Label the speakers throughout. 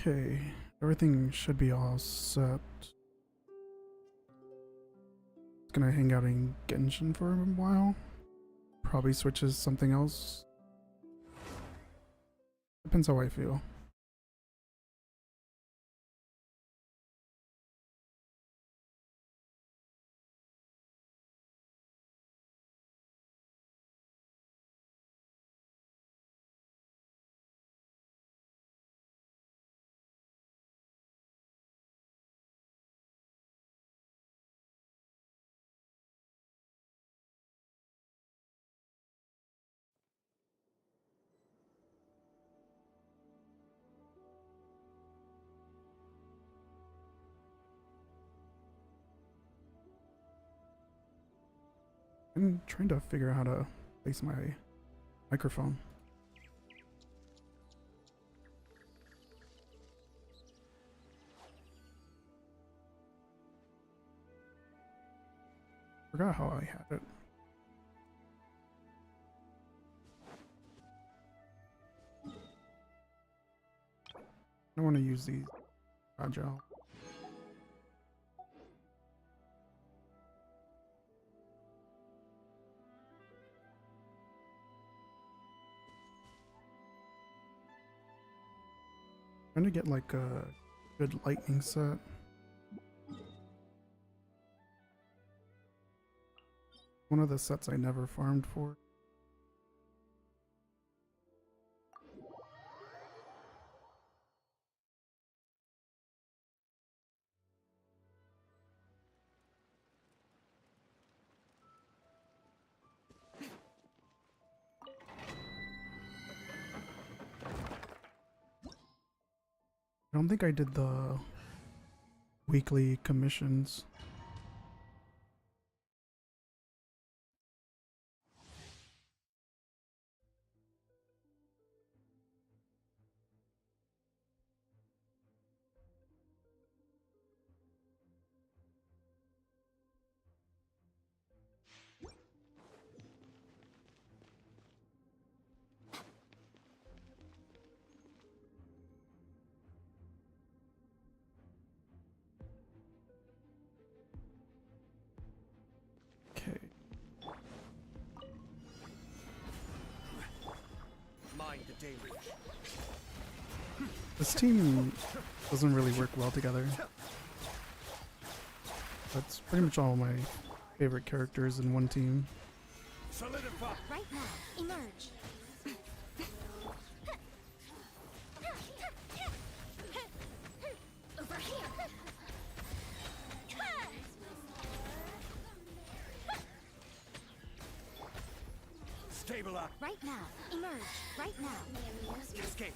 Speaker 1: Okay, everything should be all set. Gonna hang out in Genshin for a while. Probably switches something else. Depends how I feel. I'm trying to figure out how to place my microphone. Forgot how I had it. I don't want to use these fragile. Trying to get like a good lightning set. One of the sets I never farmed for. I don't think I did the weekly commissions. Okay.
Speaker 2: Mind the deluge.
Speaker 1: This team doesn't really work well together. That's pretty much all my favorite characters in one team.
Speaker 2: Solidify.
Speaker 3: Right now, emerge. Over here.
Speaker 2: Stabilize.
Speaker 3: Right now, emerge. Right now.
Speaker 2: Escape.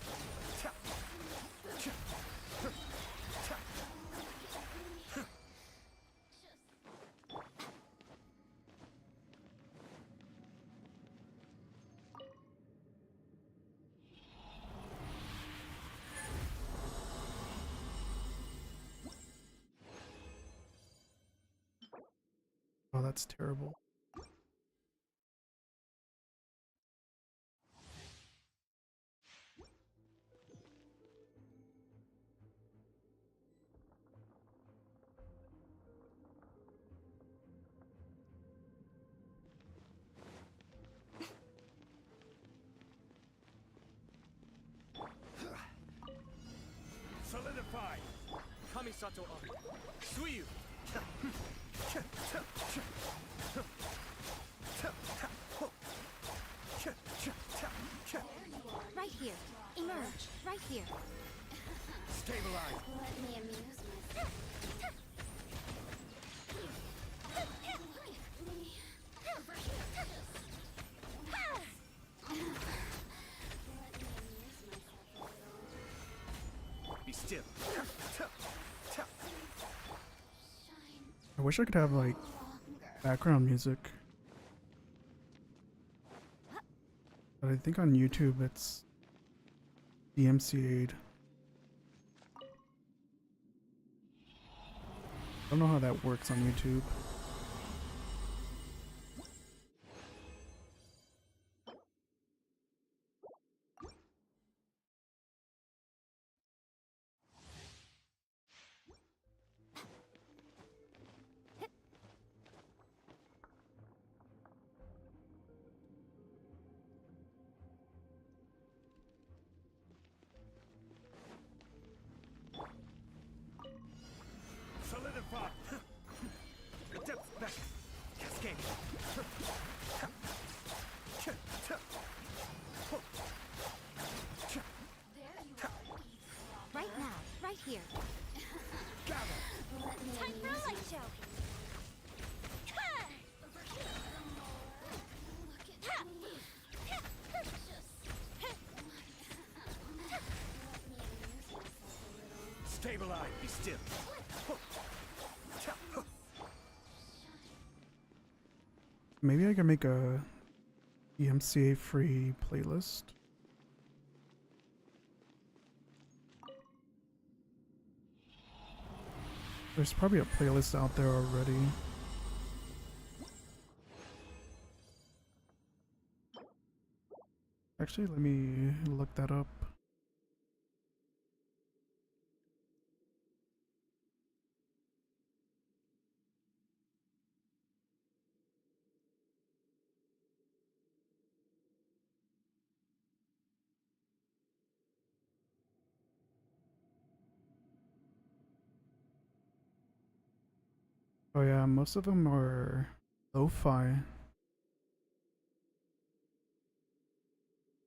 Speaker 1: Oh, that's terrible.
Speaker 2: Solidify. Kamisato Ari. Suiyu.
Speaker 3: Right here. Emerge. Right here.
Speaker 2: Stabilize.
Speaker 3: Let me amuse myself.
Speaker 2: Be still.
Speaker 1: I wish I could have like background music. But I think on YouTube it's DMCA'd. I don't know how that works on YouTube.
Speaker 2: The depths back. Cascade.
Speaker 3: Right now, right here.
Speaker 2: Gather.
Speaker 3: Time for a light show.
Speaker 2: Stabilize. Be still.
Speaker 1: Maybe I can make a EMCA free playlist. There's probably a playlist out there already. Actually, let me look that up. Oh yeah, most of them are lo-fi.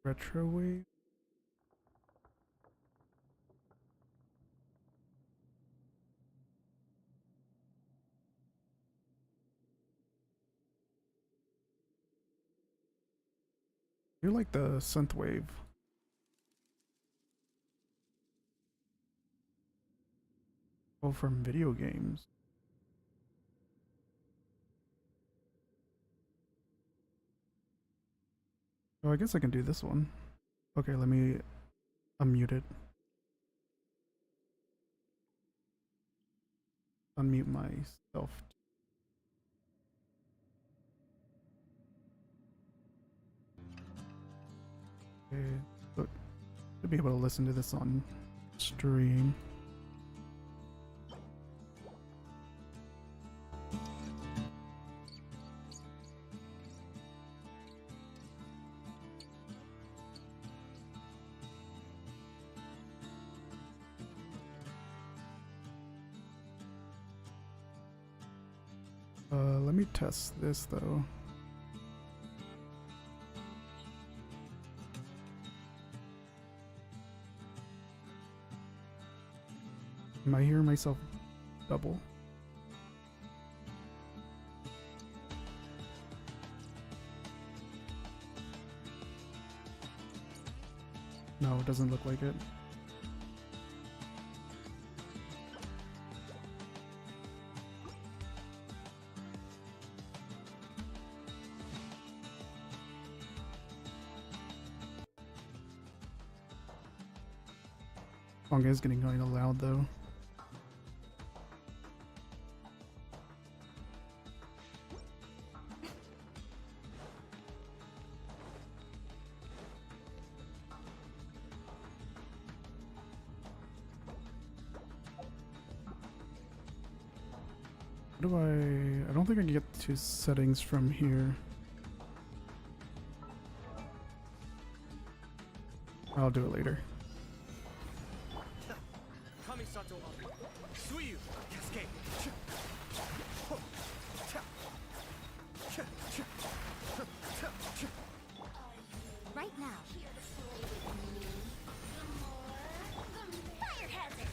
Speaker 1: Retro wave. You like the synth wave. Oh, from video games. Oh, I guess I can do this one. Okay, let me unmute it. Unmute myself. Okay, so to be able to listen to this on stream. Let me test this though. Am I hearing myself double? No, it doesn't look like it. Song is getting kind of loud though. How do I don't think I can get to settings from here. I'll do it later.
Speaker 2: Kamisato up. Suiyu. Cascade.
Speaker 3: Right now. Fire hazard.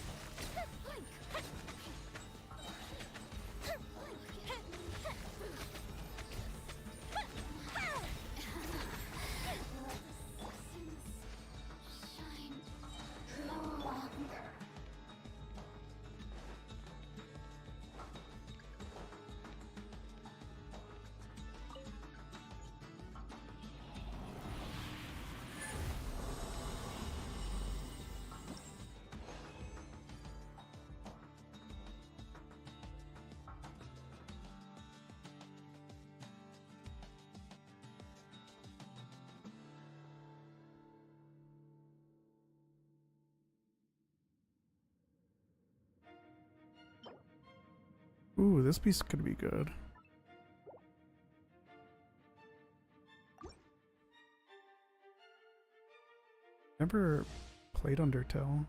Speaker 1: Ooh, this piece could be good. Never played Undertale.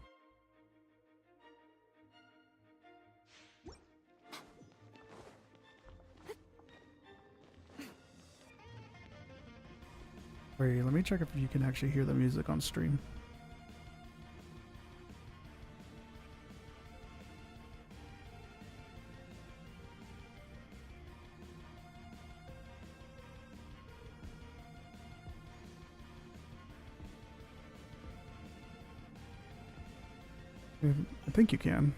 Speaker 1: Wait, let me check if you can actually hear the music on stream. I think you can.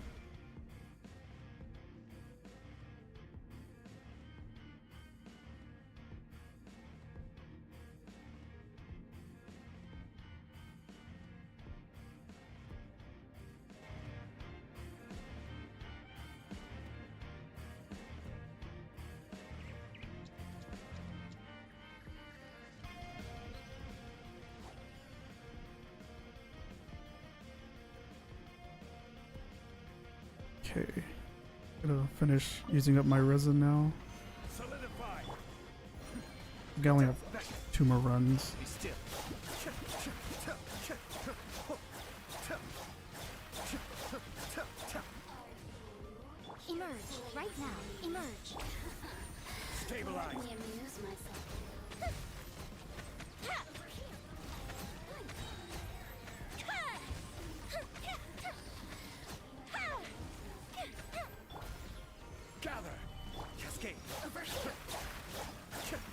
Speaker 1: Okay, gonna finish using up my resin now.
Speaker 2: Solidify.
Speaker 1: I only have 2 more runs.
Speaker 2: Be still.
Speaker 3: Emerge. Right now. Emerge.
Speaker 2: Stabilize.
Speaker 3: Let me amuse myself.
Speaker 2: Gather. Cascade.
Speaker 3: Over here. Just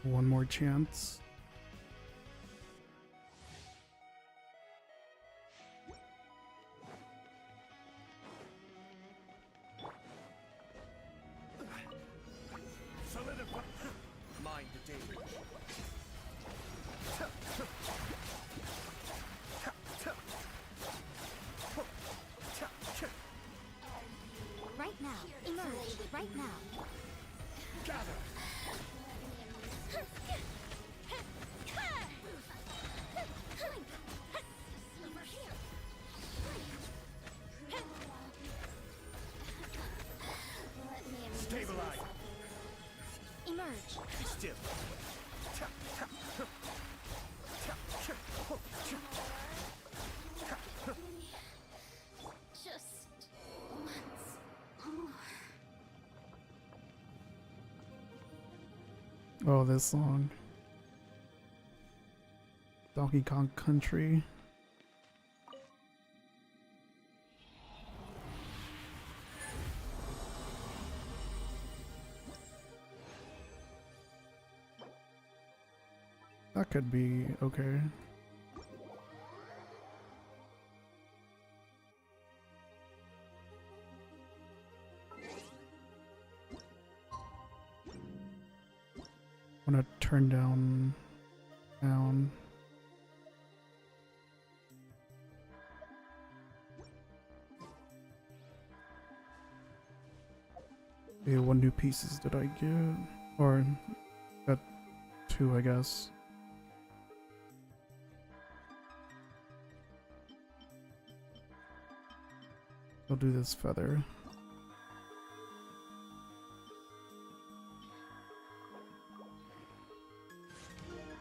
Speaker 1: One more chance.
Speaker 2: Solidify. Mind the danger.
Speaker 3: right now. Emerge. Right now.
Speaker 2: Gather.
Speaker 3: Over here. Let me amuse
Speaker 2: Stabilize.
Speaker 3: myself. Emerge.
Speaker 2: Be still.
Speaker 3: Just once more.
Speaker 1: Oh, this song. Donkey Kong Country. That could be okay. I'm gonna turn down. Okay, what new pieces did I get? Or got 2, I guess. I'll do this feather.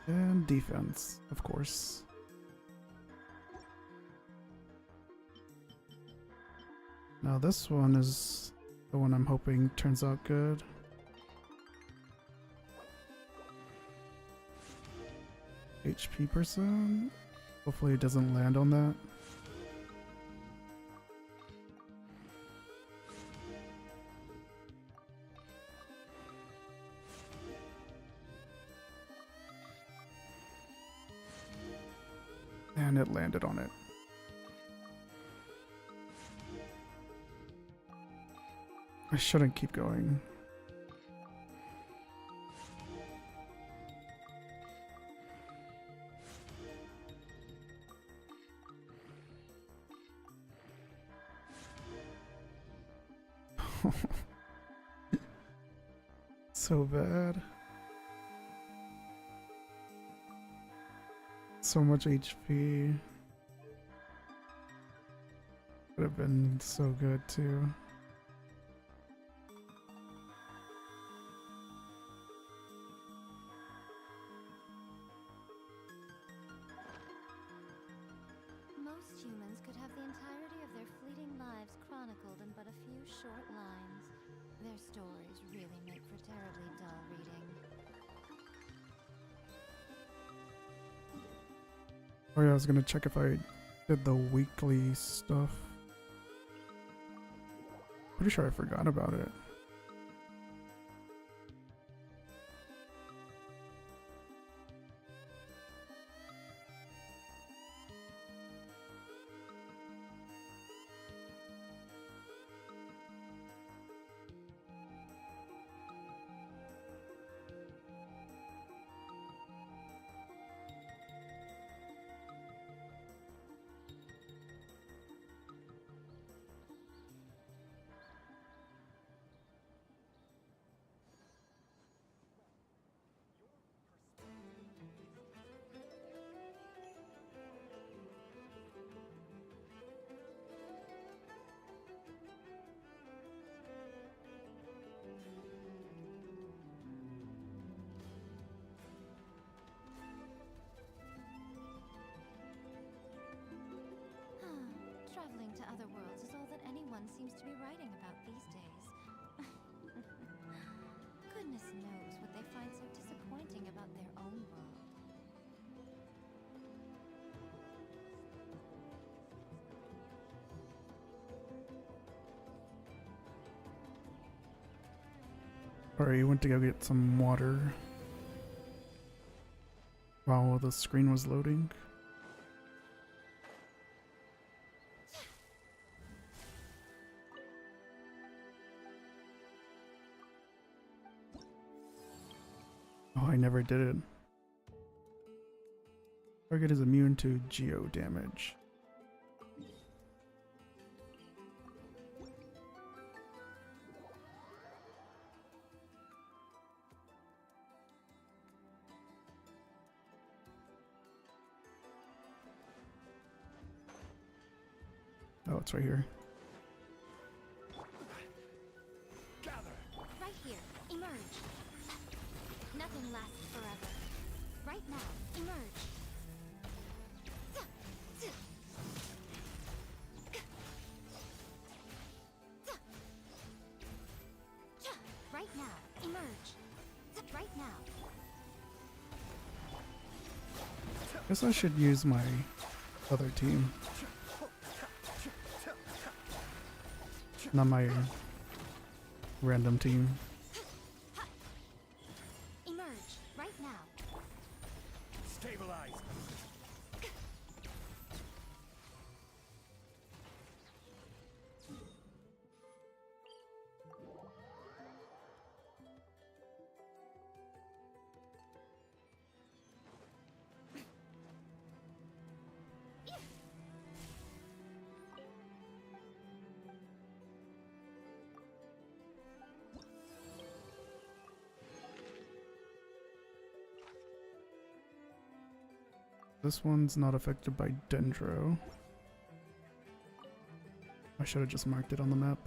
Speaker 1: And defense, of course. Now this one is the one I'm hoping turns out good. HP percent. Hopefully it doesn't land on that. And it landed on it. I shouldn't keep going. So bad. So much HP. Would have been so good too.
Speaker 3: lives chronicled in but a few short lines. Their stories really make for terribly dull reading.
Speaker 1: Oh yeah, I was gonna check if I did the weekly stuff. Pretty sure I forgot about it.
Speaker 3: Traveling to other worlds is all that anyone seems to be writing about these days. Goodness knows what they find so disappointing about their own world.
Speaker 1: Alright, you went to go get some water while the screen was loading. Oh, I never did it. Target is immune to geo damage. Oh, it's right here.
Speaker 2: Gather.
Speaker 3: Right here, emerge. Nothing lasts forever. Right now, emerge. Right now, emerge. Right now.
Speaker 1: Guess I should use my other team. Not my random team.
Speaker 3: Emerge. Right now.
Speaker 2: Stabilize.
Speaker 1: This one's not affected by Dendro. I should have just marked it on the map.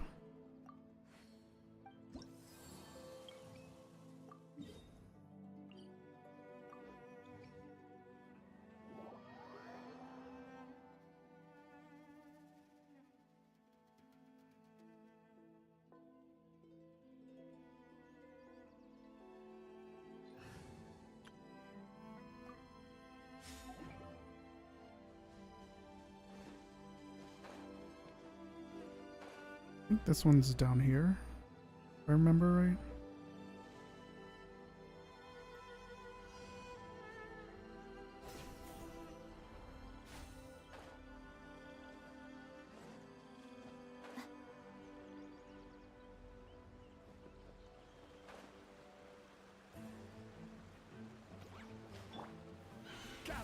Speaker 1: I think this one's down here, if I remember right.
Speaker 2: Gather.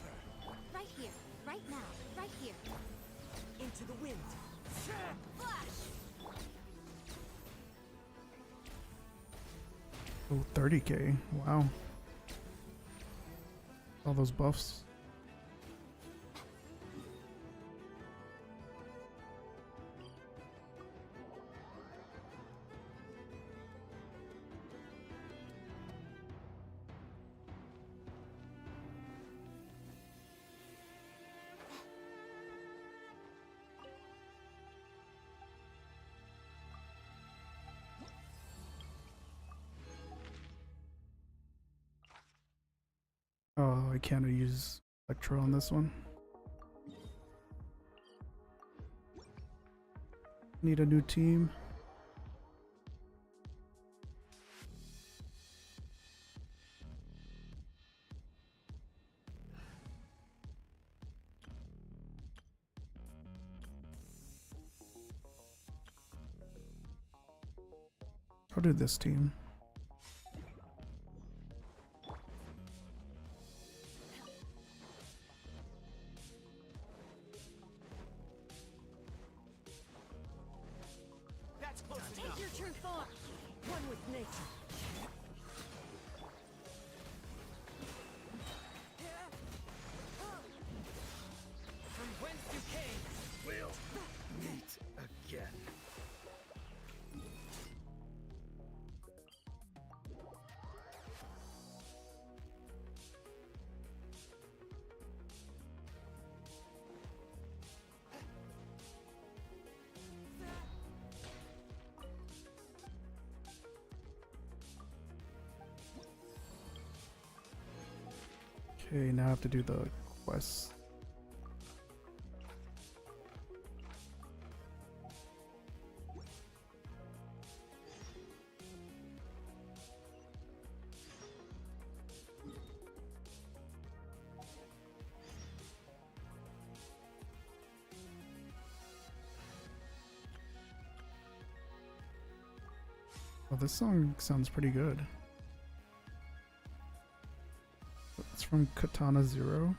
Speaker 3: Right here. Right now. Right here.
Speaker 2: Into the wind.
Speaker 3: Flash!
Speaker 1: Oh, 30k. Wow. All those buffs. I can't use Electro on this one. Need a new team. I'll do this team.
Speaker 2: That's close
Speaker 3: Take
Speaker 2: enough.
Speaker 3: your true form.
Speaker 2: One with nature. From whence you came, we'll meet again.
Speaker 1: Okay, now I have to do the quest. Oh, this song sounds pretty good. It's from Katana Zero.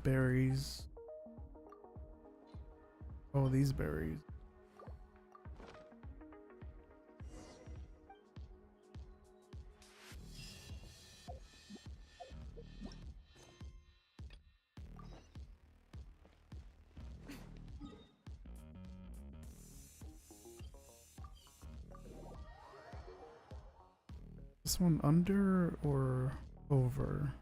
Speaker 1: Berries. Oh, these berries. This one under or over?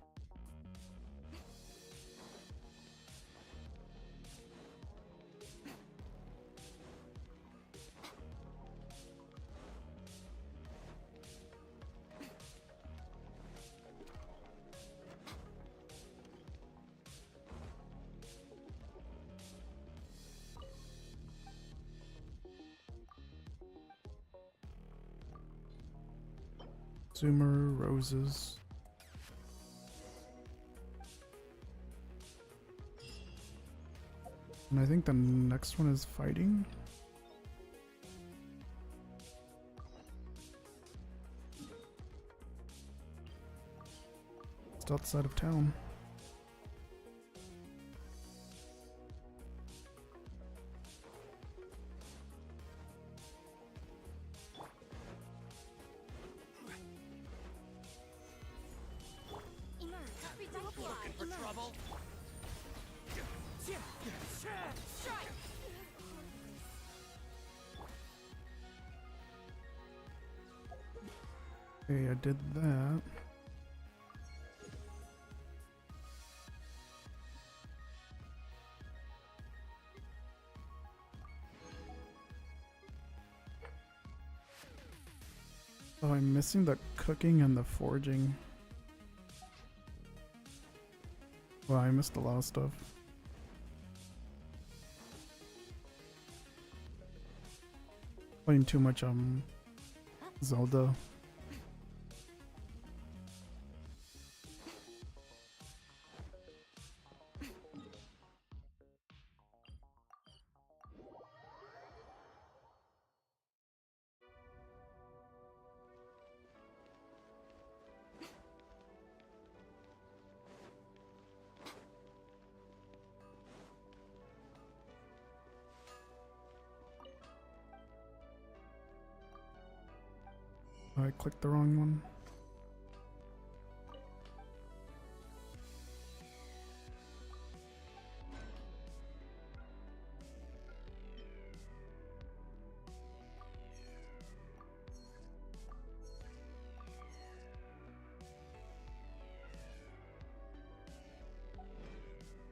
Speaker 1: Zoomer, roses. And I think the next one is fighting. It's outside of town.
Speaker 2: Looking for trouble?
Speaker 3: Strike!
Speaker 1: Okay, I did that. Oh, I'm missing the cooking and the forging. Wow, I missed a lot of stuff. Playing too much Zelda. I clicked the wrong one.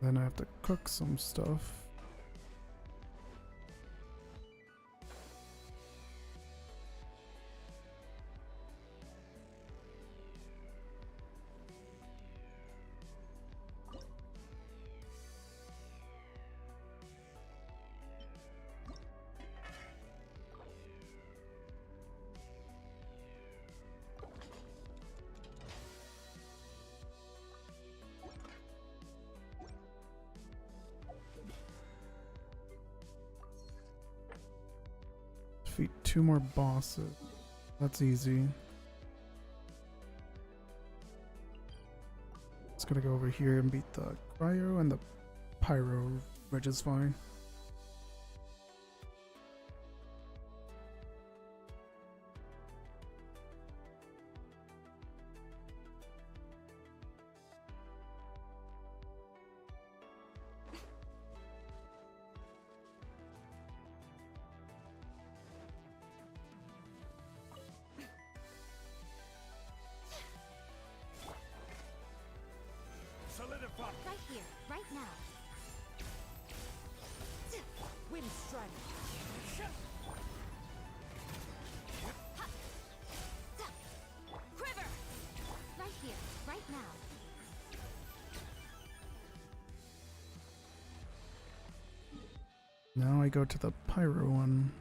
Speaker 1: Then I have to cook some stuff. Defeat 2 more bosses. That's easy. Just gonna go over here and beat the cryo and the pyro, which is fine.
Speaker 2: Solidify.
Speaker 3: Right here, right now.
Speaker 2: Wind strike.
Speaker 3: Quiver! Right here, right now.
Speaker 1: Now I go to the pyro one.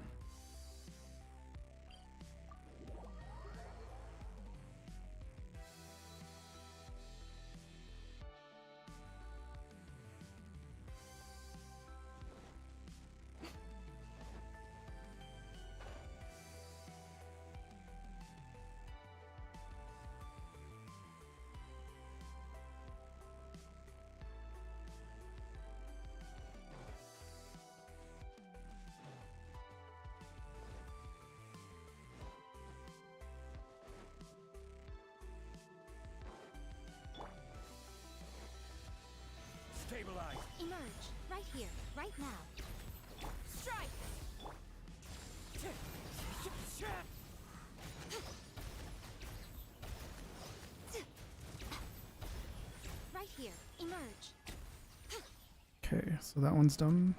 Speaker 2: Stabilize.
Speaker 3: Emerge, right here, right now. Strike! Right here, emerge.
Speaker 1: Okay, so that one's done.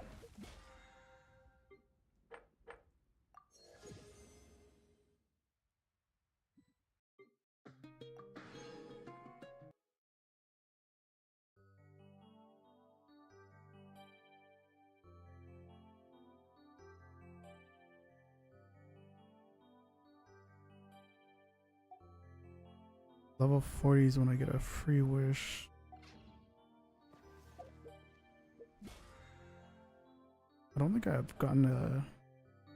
Speaker 1: Level 40 is when I get a free wish. I don't think I've gotten a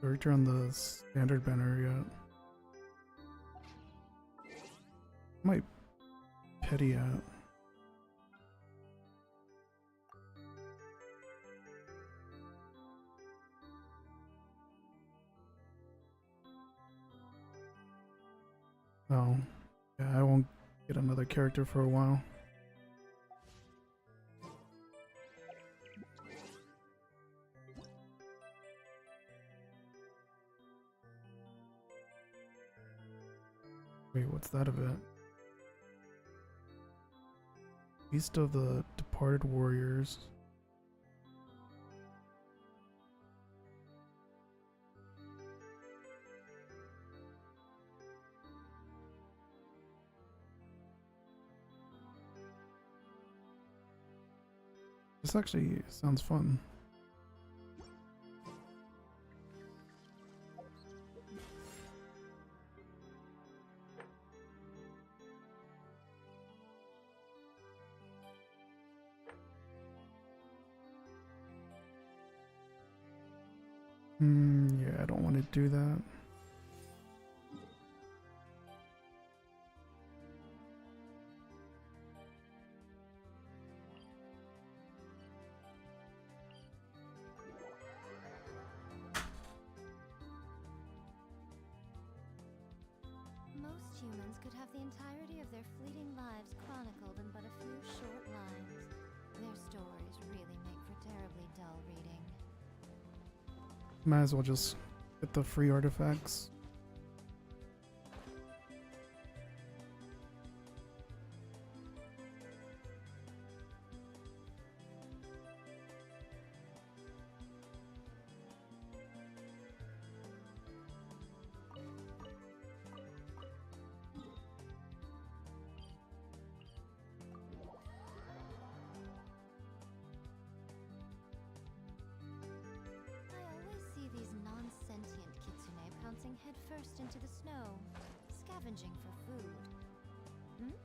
Speaker 1: character on the standard banner yet. My petty at. Oh, yeah, I won't get another character for a while. Wait, what's that event? Feast of the Departed Warriors. This actually sounds fun. Yeah, I don't want to do that.
Speaker 3: could have the entirety of their fleeting lives chronicled in but a few short lines. Their stories really make for terribly dull reading.
Speaker 1: Might as well just get the free artifacts.
Speaker 3: I always see these non-sentient kitsune pouncing headfirst into the snow, scavenging for food. Hmm?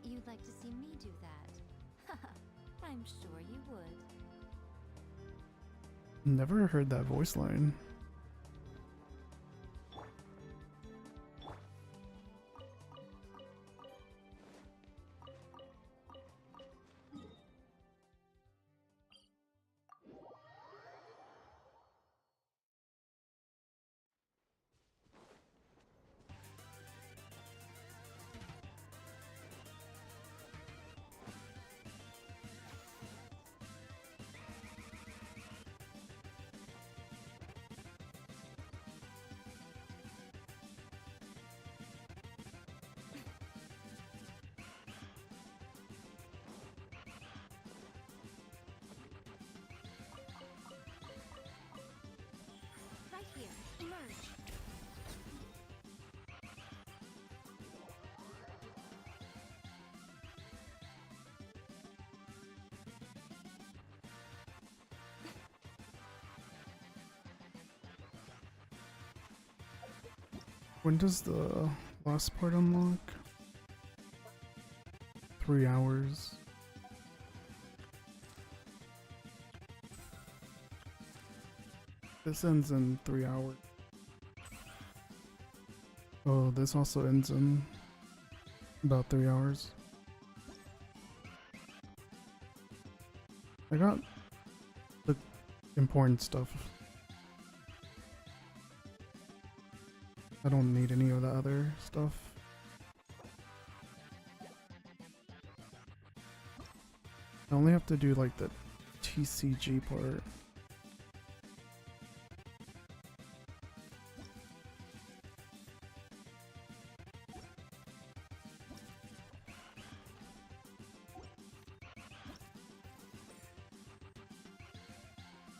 Speaker 3: You'd like to see me do that? Haha, I'm sure you would.
Speaker 1: Never heard that voice line.
Speaker 3: Right here, emerge.
Speaker 1: When does the last part unlock? 3 hours. This ends in 3 hours. Oh, this also ends in about 3 hours. I got the important stuff. I don't need any of the other stuff. I only have to do like the TCG part.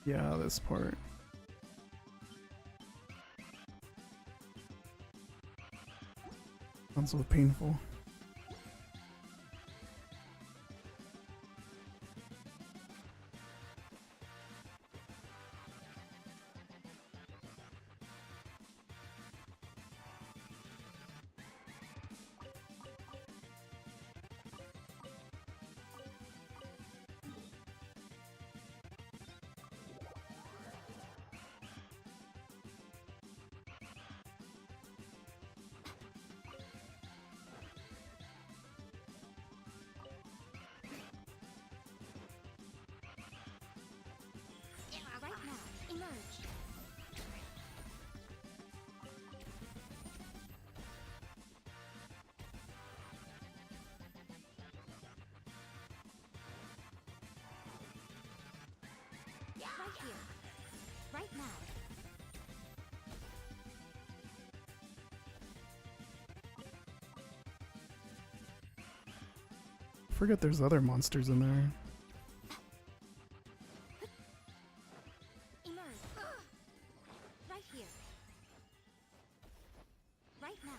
Speaker 1: Yeah, this part. Sounds so painful.
Speaker 3: Right now, emerge. Right here. Right now.
Speaker 1: Forget there's other monsters in there.
Speaker 3: Emerge. Right here. Right now.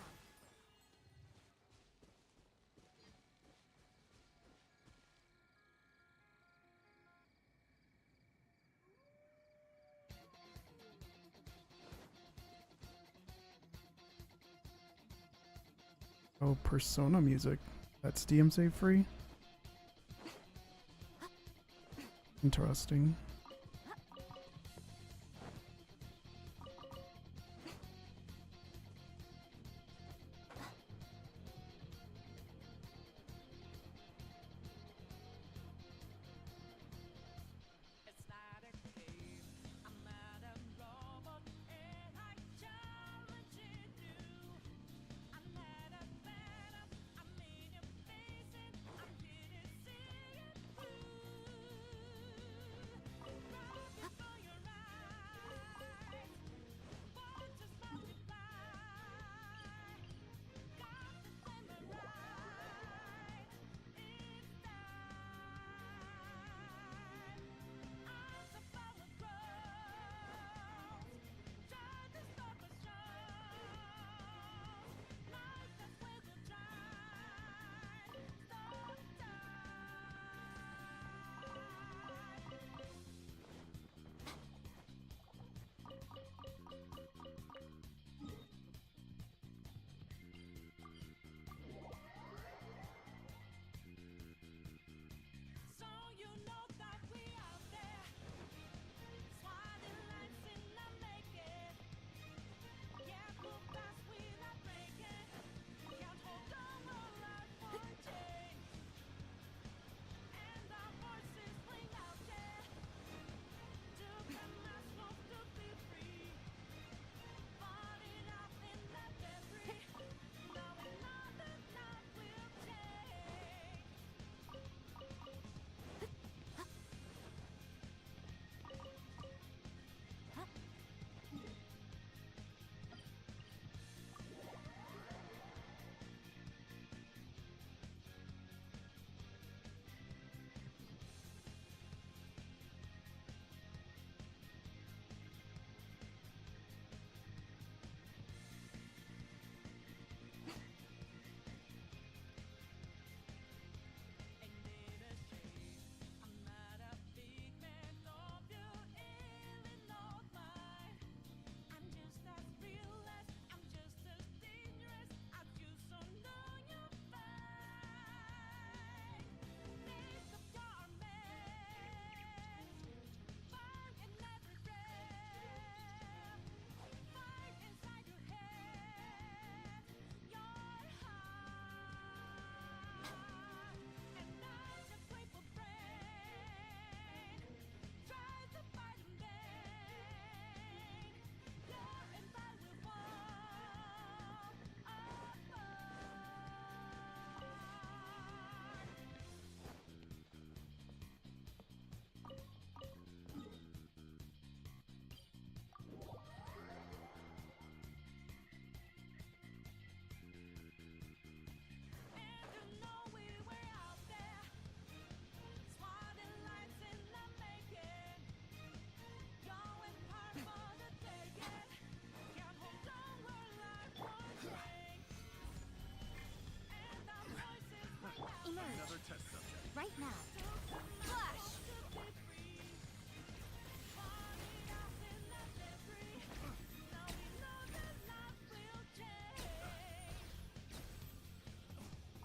Speaker 1: Oh, Persona music. That's DMC free? Interesting.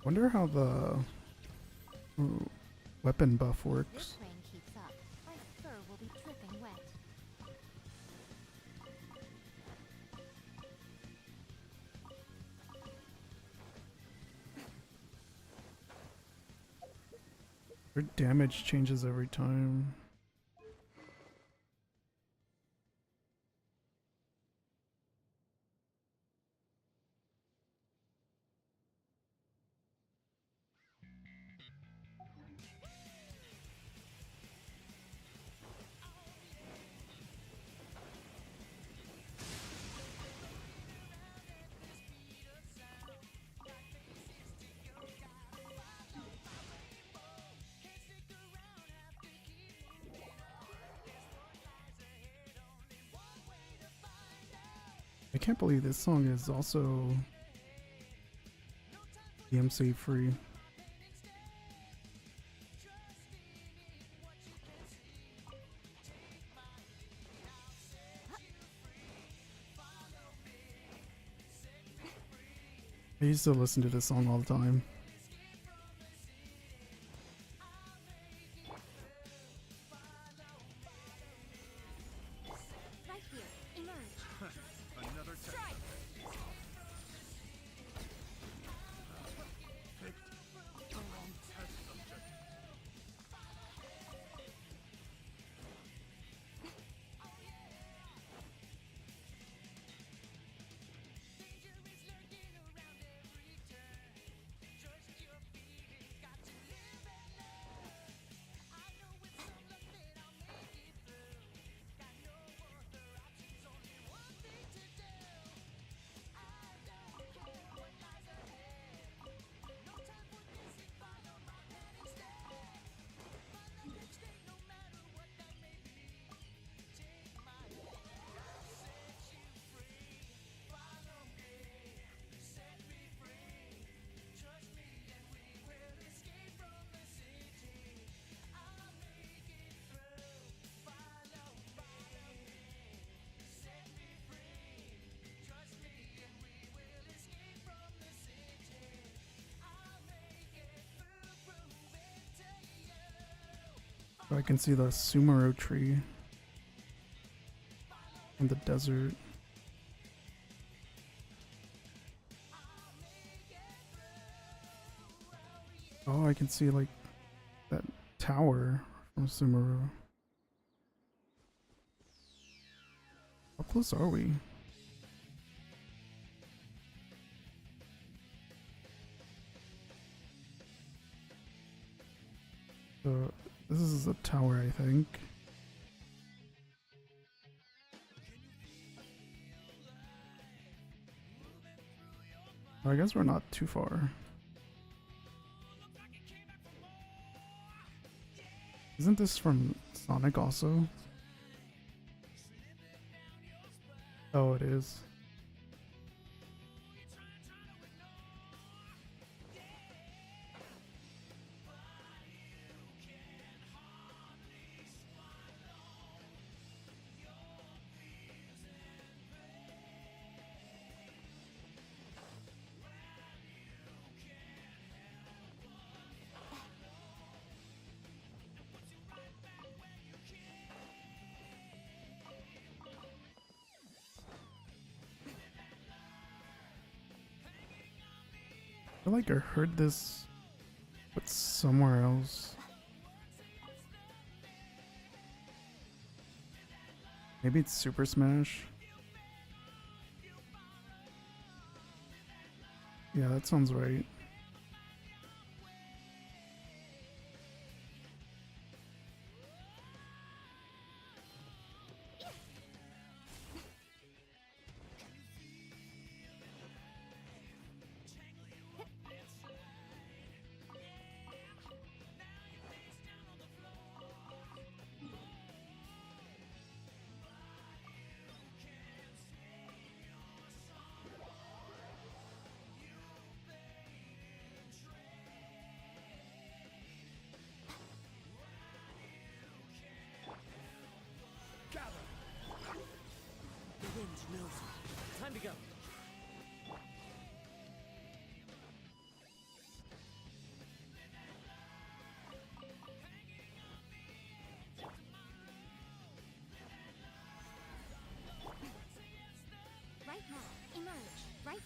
Speaker 1: Wonder how the weapon buff
Speaker 3: If
Speaker 1: works.
Speaker 3: this rain keeps up, my fur will be dripping wet.
Speaker 1: Their damage changes every time. I can't believe this song is also DMC free. I used to listen to this song all the time.
Speaker 3: Right here, emerge.
Speaker 4: Another
Speaker 3: Strike!
Speaker 4: test subject.
Speaker 1: I can see the Sumero tree in the desert. Oh, I can see like that tower from Sumero. How close are we? So this is a tower, I think. I guess we're not too far. Isn't this from Sonic also? Oh, it is. I feel like I heard this, but somewhere else. Maybe it's Super Smash. Yeah, that sounds right.
Speaker 2: The wind knows it. Time to go.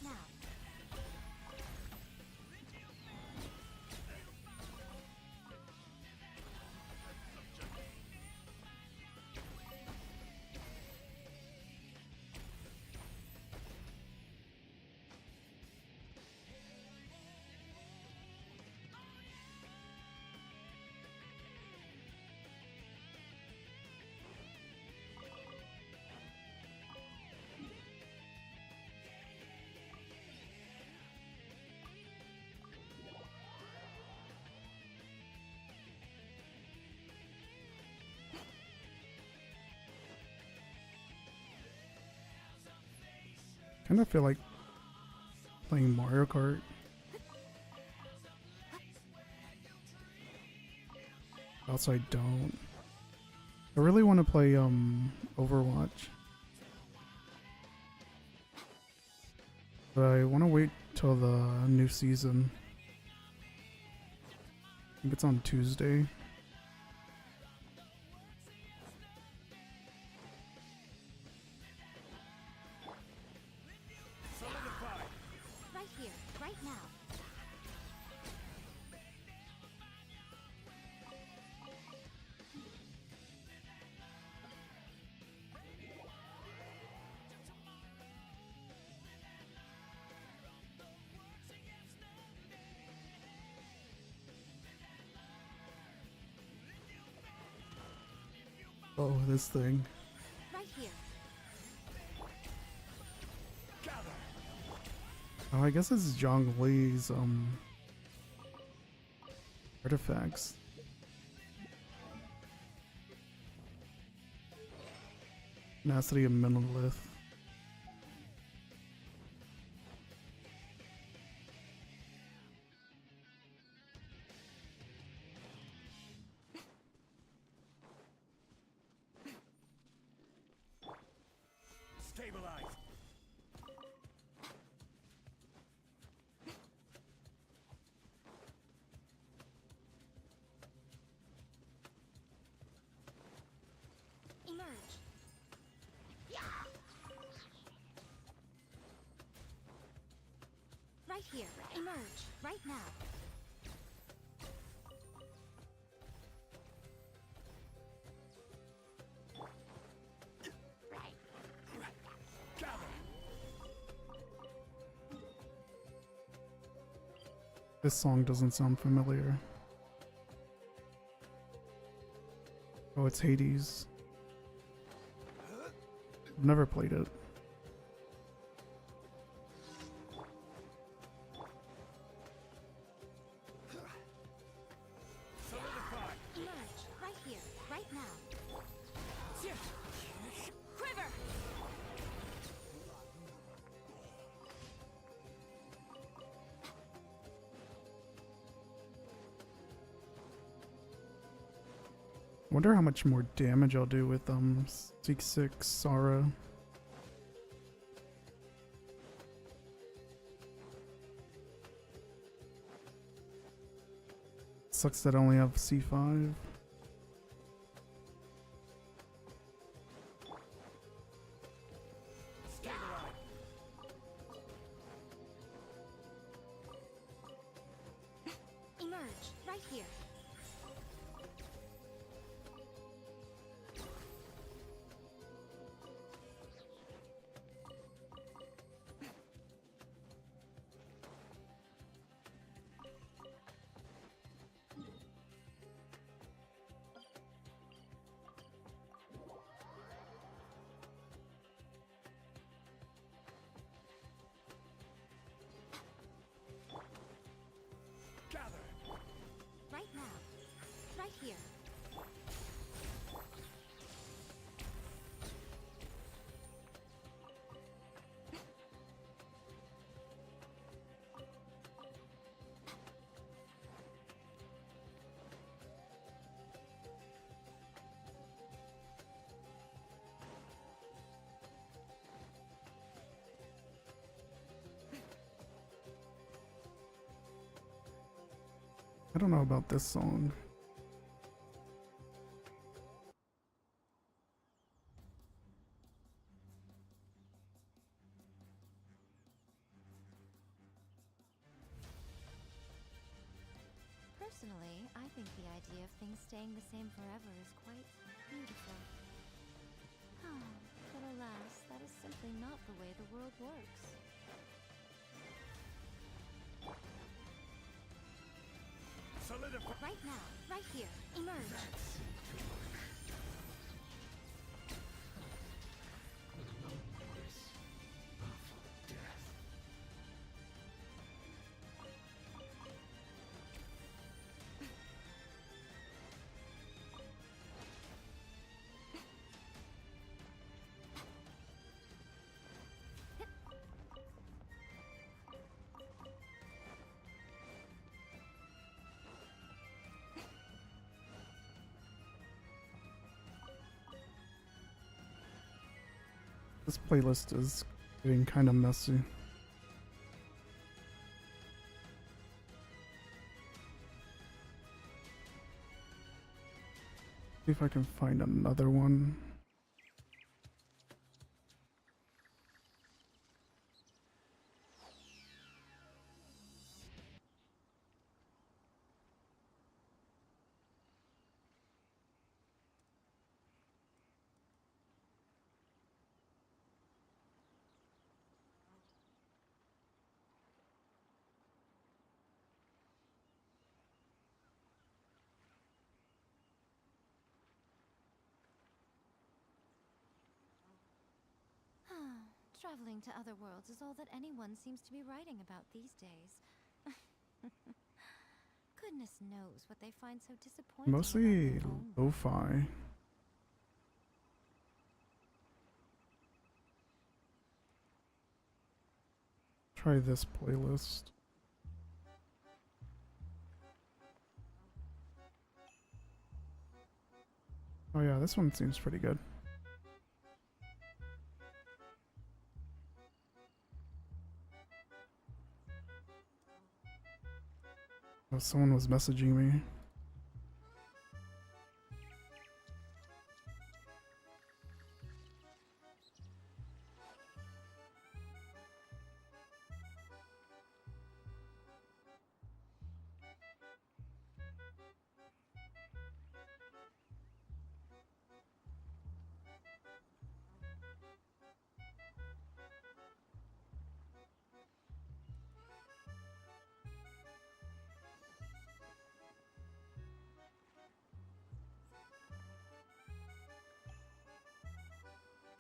Speaker 3: right now.
Speaker 1: Kind of feel like playing Mario Kart. Also, I don't. I really want to play Overwatch, but I want to wait till the new season. I think it's on Tuesday.
Speaker 4: Solidify.
Speaker 3: Right here, right now.
Speaker 1: Oh, this thing.
Speaker 3: Right here.
Speaker 4: Gather.
Speaker 1: Oh, I guess it's Zhongli's artifacts. Tenacity of Monolith.
Speaker 4: Stabilize.
Speaker 3: Emerge. Right here. Emerge. Right now.
Speaker 4: Gather.
Speaker 1: This song doesn't sound familiar. Oh, it's Hades. I've never played it.
Speaker 4: Solidify.
Speaker 3: Emerge. Right here. Right now. Quiver.
Speaker 1: Wonder how much more damage I'll do with 6 Sara. Sucks that I only have C5.
Speaker 4: Stabilize.
Speaker 3: Emerge. Right here.
Speaker 4: Gather.
Speaker 3: Right now. Right here.
Speaker 1: I don't know about this song.
Speaker 3: Personally, I think the idea of things staying the same forever is quite beautiful. But alas, that is simply not the way the world works.
Speaker 4: Solidify.
Speaker 3: Right now, right here, emerge!
Speaker 1: This playlist is getting kind of messy. See if I can find another one.
Speaker 3: Traveling to other worlds is all that anyone seems to be writing about these days. Goodness knows what they find so disappointing
Speaker 1: Mostly
Speaker 3: about their own world.
Speaker 1: lo-fi. Try this playlist. Oh yeah, this one seems pretty good. Oh, someone was messaging me.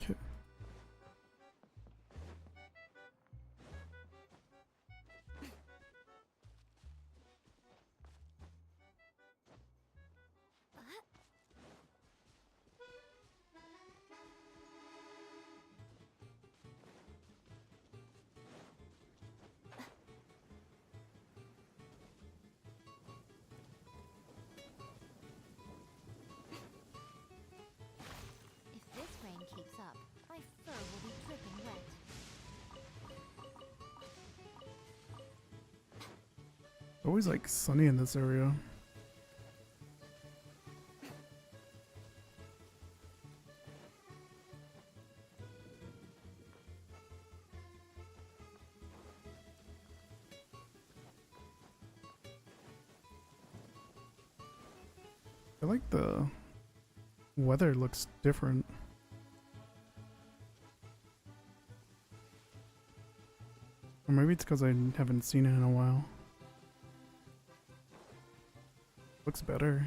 Speaker 1: Okay.
Speaker 3: If this rain keeps up, my fur will be dripping wet.
Speaker 1: Always like sunny in this area. I like the weather looks different. Or maybe it's because I haven't seen it in a while. Looks better.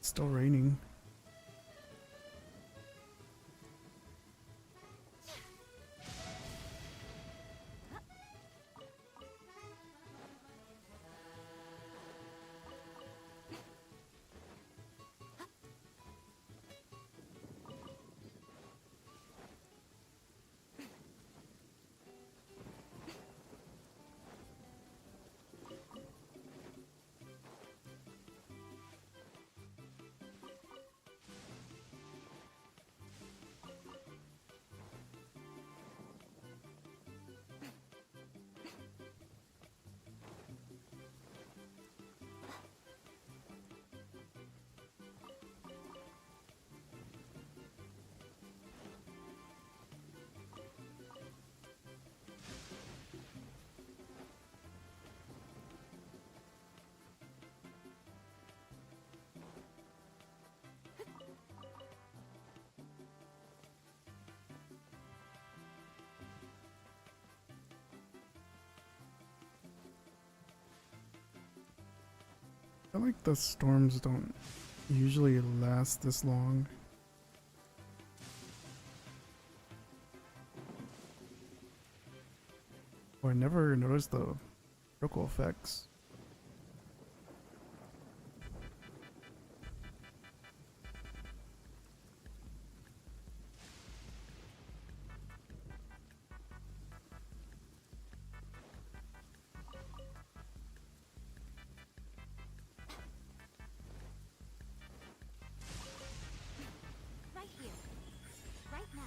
Speaker 1: Still raining. I feel like the storms don't usually last this long. Oh, I never noticed the ripple effects.
Speaker 3: Right here. Right now.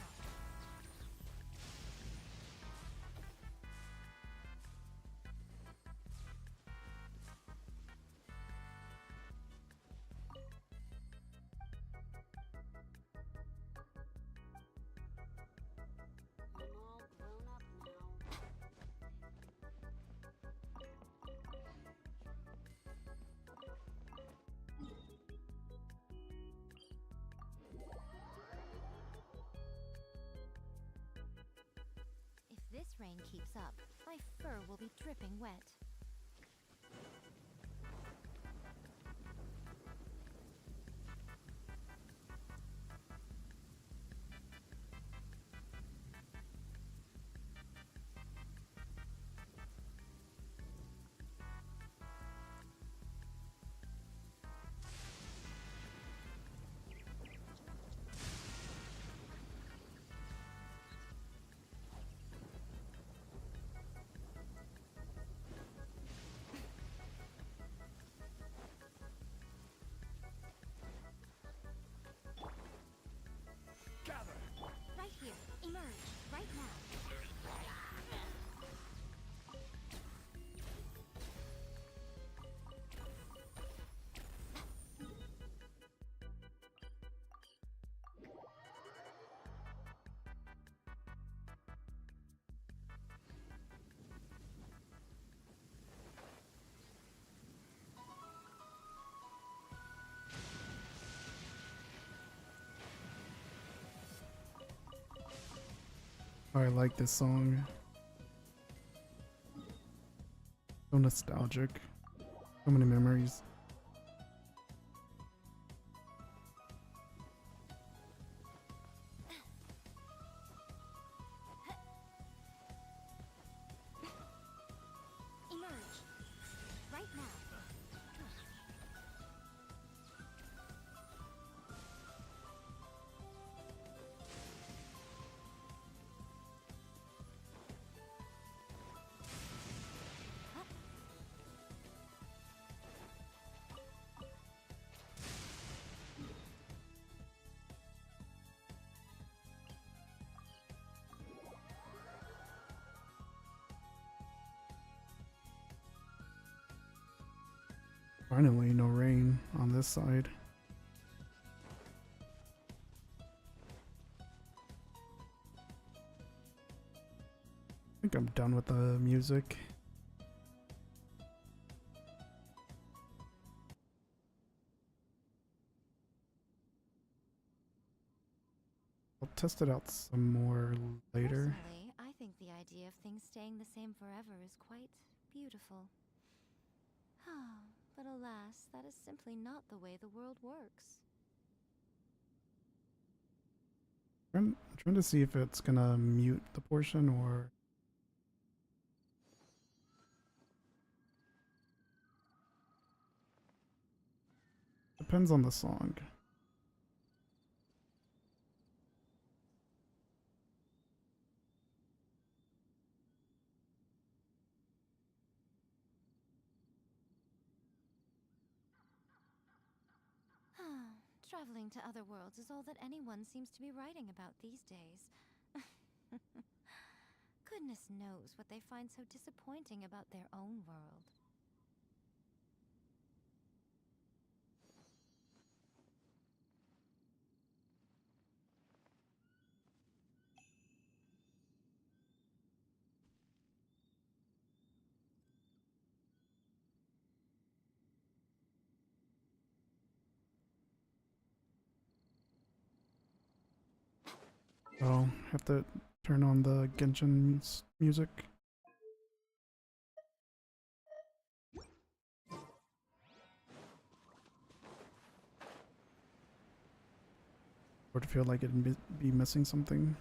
Speaker 5: I'm all grown up now.
Speaker 3: If this rain keeps up, my fur will be dripping wet.
Speaker 4: Gather.
Speaker 3: Right here. Emerge. Right now.
Speaker 1: Oh, I like this song. So nostalgic. So many memories.
Speaker 3: Emerge. Right now.
Speaker 1: Finally, no rain on this side. I think I'm done with the music. I'll test it out some more later.
Speaker 3: Personally, I think the idea of things staying the same forever is quite beautiful. but alas, that is simply not the way the world works.
Speaker 1: Trying to see if it's gonna mute the portion or depends on the song.
Speaker 3: Traveling to other worlds is all that anyone seems to be writing about these days. Goodness knows what they find so disappointing about their own world.
Speaker 1: Oh, have to turn on the Genshin music. Or to feel like it'd be missing something.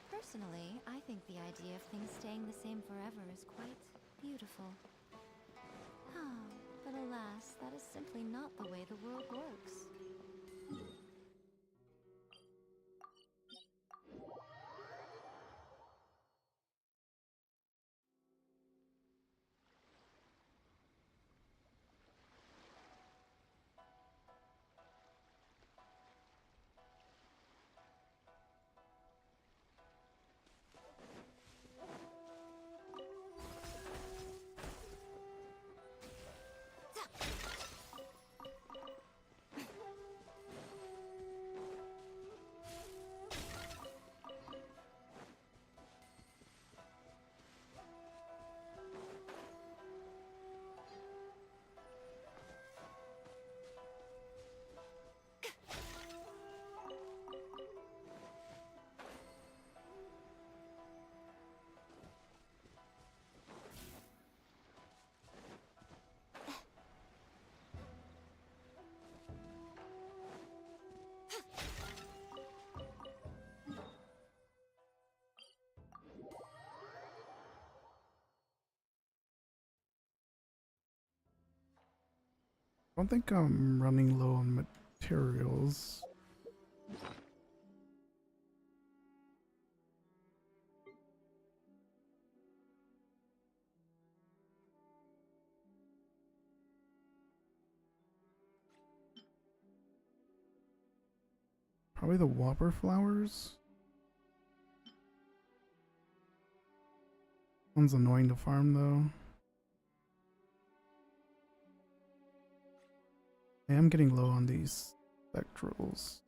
Speaker 3: Personally, I think the idea of things staying the same forever is quite beautiful. But alas, that is simply not the way the world works. I don't think I'm running low on materials. Probably the whopper flowers. One's annoying to farm though. I am getting low on these spectrals.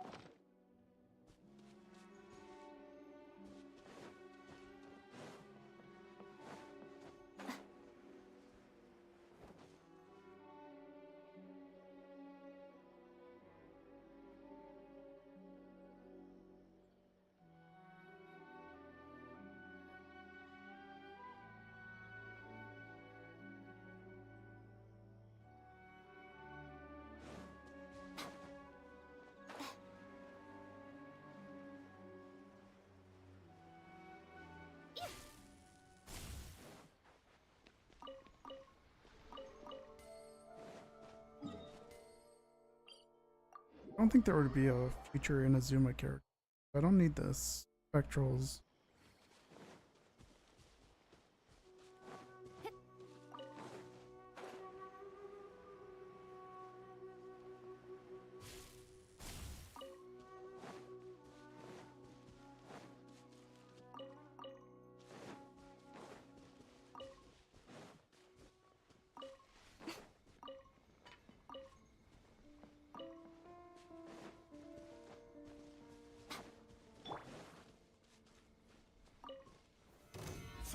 Speaker 3: I don't think there would be a future Inazuma character. I don't need this spectrals.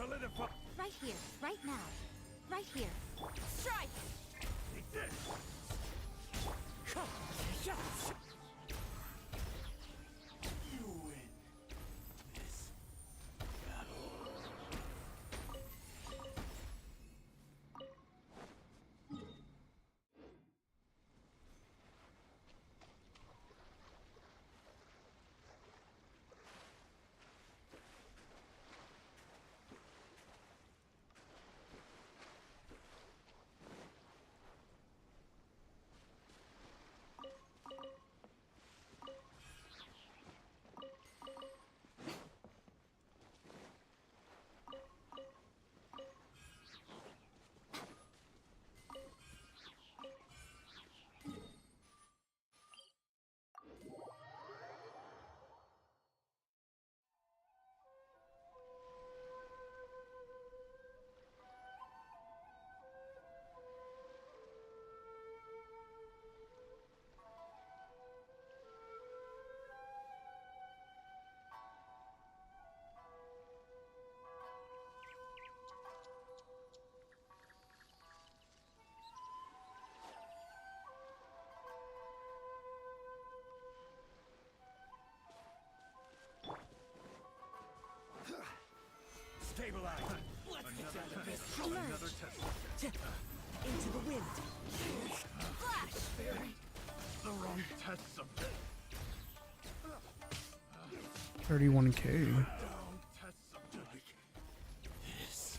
Speaker 4: Solidify.
Speaker 3: Right here, right now. Right here. Strike!
Speaker 4: Take this. Come. Yes. You win this battle. Stabilize.
Speaker 2: Let's get out of this.
Speaker 4: Another test.
Speaker 2: Into the wind. Flash!
Speaker 4: The wrong test subject.
Speaker 1: 31k.
Speaker 4: Wrong test subject. This.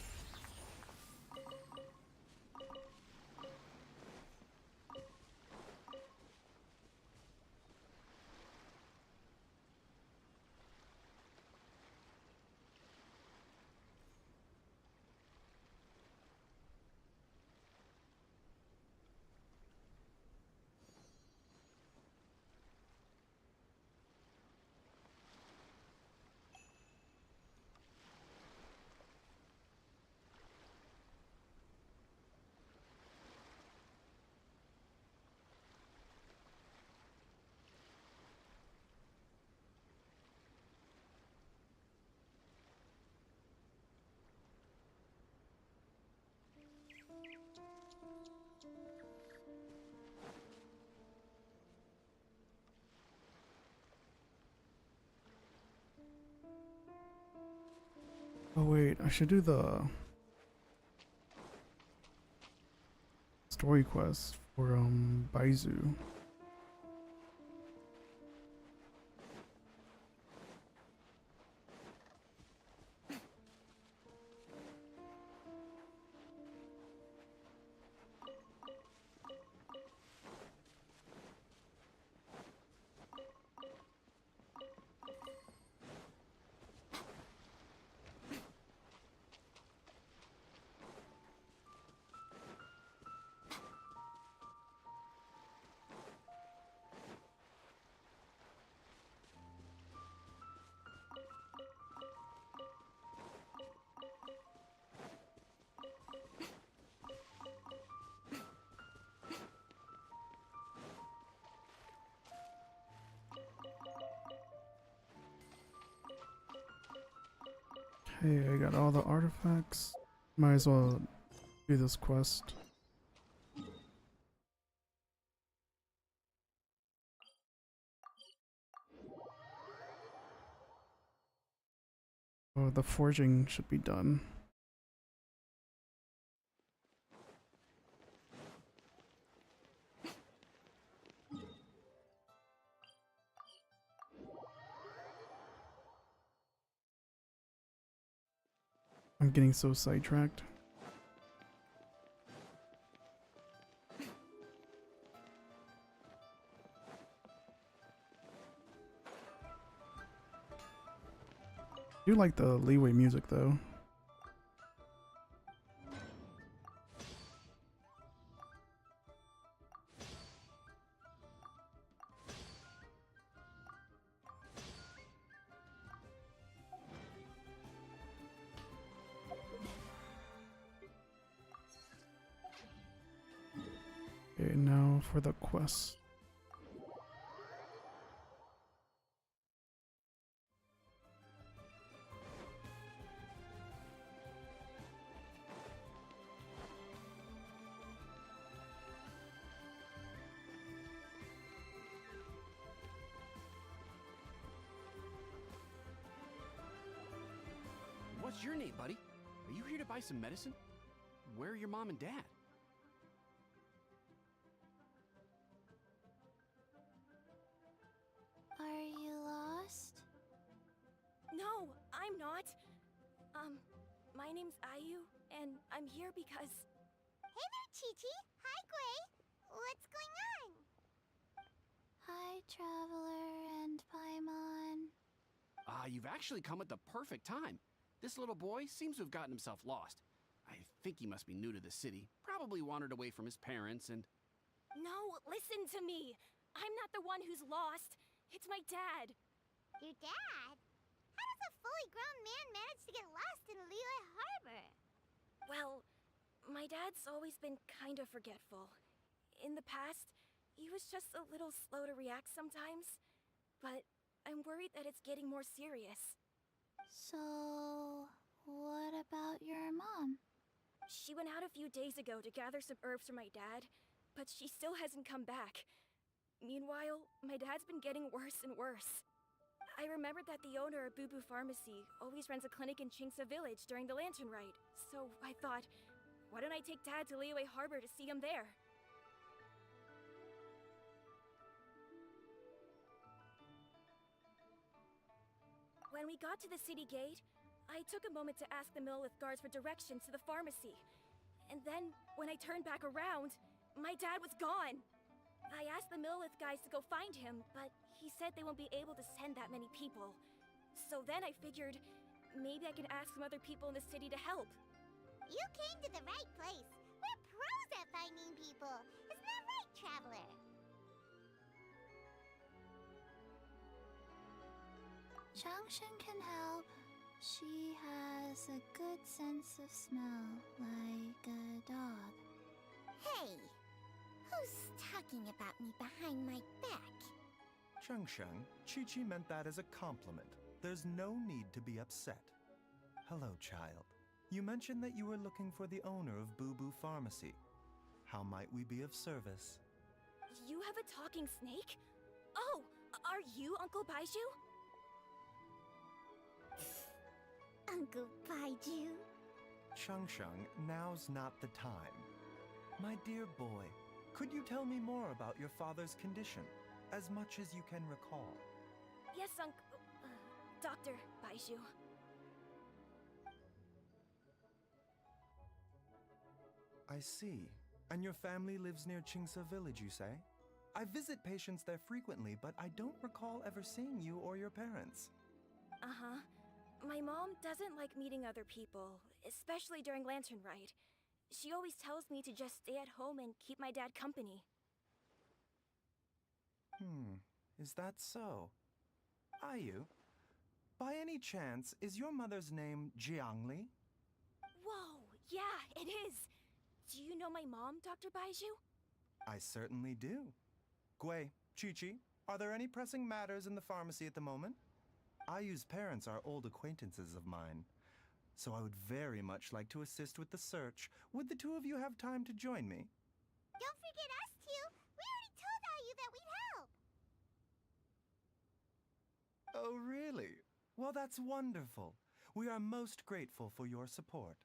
Speaker 1: Oh wait, I should do the story quest for Baizu. Hey, I got all the artifacts. Might as well do this quest. Oh, the forging should be done. I'm getting so sidetracked. I do like the leeway music though. Okay, now for the quest.
Speaker 6: What's your name, buddy? Are you here to buy some medicine? Where are your mom and dad?
Speaker 3: Are you lost?
Speaker 2: No, I'm not. My name's Ayu, and I'm here because...
Speaker 7: Hey there, Chi-Chi. Hi, Gui. What's going on?
Speaker 3: Hi, Traveler and Paimon.
Speaker 6: You've actually come at the perfect time. This little boy seems to have gotten himself lost. I think he must be new to the city. Probably wandered away from his parents and...
Speaker 2: No, listen to me. I'm not the one who's lost. It's my dad.
Speaker 7: Your dad? How does a fully grown man manage to get lost in Liyue Harbor?
Speaker 2: Well, my dad's always been kind of forgetful. In the past, he was just a little slow to react sometimes. But I'm worried that it's getting more serious.
Speaker 3: So, what about your mom?
Speaker 2: She went out a few days ago to gather some herbs for my dad, but she still hasn't come back. Meanwhile, my dad's been getting worse and worse. I remembered that the owner of Boo Boo Pharmacy always runs a clinic in Chingsa Village during the Lantern Rite, so I thought, why don't I take Dad to Liyue Harbor to see him there? When we got to the city gate, I took a moment to ask the Millelith guards for directions to the pharmacy. And then, when I turned back around, my dad was gone. I asked the Millelith guys to go find him, but he said they won't be able to send that many people. So then I figured, maybe I can ask some other people in the city to help.
Speaker 7: You came to the right place. We're pros at finding people. Isn't that right, Traveler?
Speaker 3: Changshan can help. She has a good sense of smell, like a dog.
Speaker 7: Hey, who's talking about me behind my back?
Speaker 8: Chengsheng, Chi-Chi meant that as a compliment. There's no need to be upset. Hello, child. You mentioned that you were looking for the owner of Boo Boo Pharmacy. How might we be of service?
Speaker 2: You have a talking snake? Oh, are you Uncle Baiju?
Speaker 7: Uncle Baiju?
Speaker 8: Chengsheng, now's not the time. My dear boy, could you tell me more about your father's condition, as much as you can recall?
Speaker 2: Yes, Dr. Baiju.
Speaker 8: I see. And your family lives near Chingsa Village, you say? I visit patients there frequently, but I don't recall ever seeing you or your parents.
Speaker 2: Uh-huh. My mom doesn't like meeting other people, especially during Lantern Rite. She always tells me to just stay at home and keep my dad company.
Speaker 8: Is that so? Ayu, by any chance, is your mother's name Jiangli?
Speaker 2: Whoa, yeah, it is. Do you know my mom, Dr. Baiju?
Speaker 8: I certainly do. Gui, Chi-Chi, are there any pressing matters in the pharmacy at the moment? Ayu's parents are old acquaintances of mine, so I would very much like to assist with the search. Would the two of you have time to join me?
Speaker 7: Don't forget us two. We already told Ayu that we'd help.
Speaker 8: Oh, really? Well, that's wonderful. We are most grateful for your support.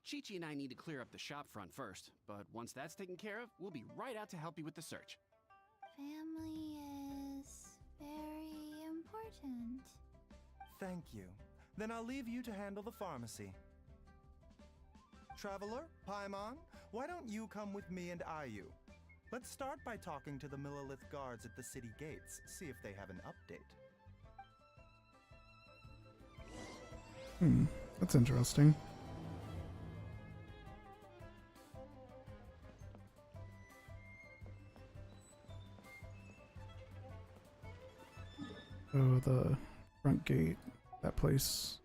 Speaker 6: Chi-Chi and I need to clear up the shop front first, but once that's taken care of, we'll be right out to help you with the search.
Speaker 3: Family is very important.
Speaker 8: Thank you. Then I'll leave you to handle the pharmacy. Traveler, Paimon, why don't you come with me and Ayu? Let's start by talking to the Millelith guards at the city gates, see if they have an update.
Speaker 1: That's interesting. Oh, the front gate, that place.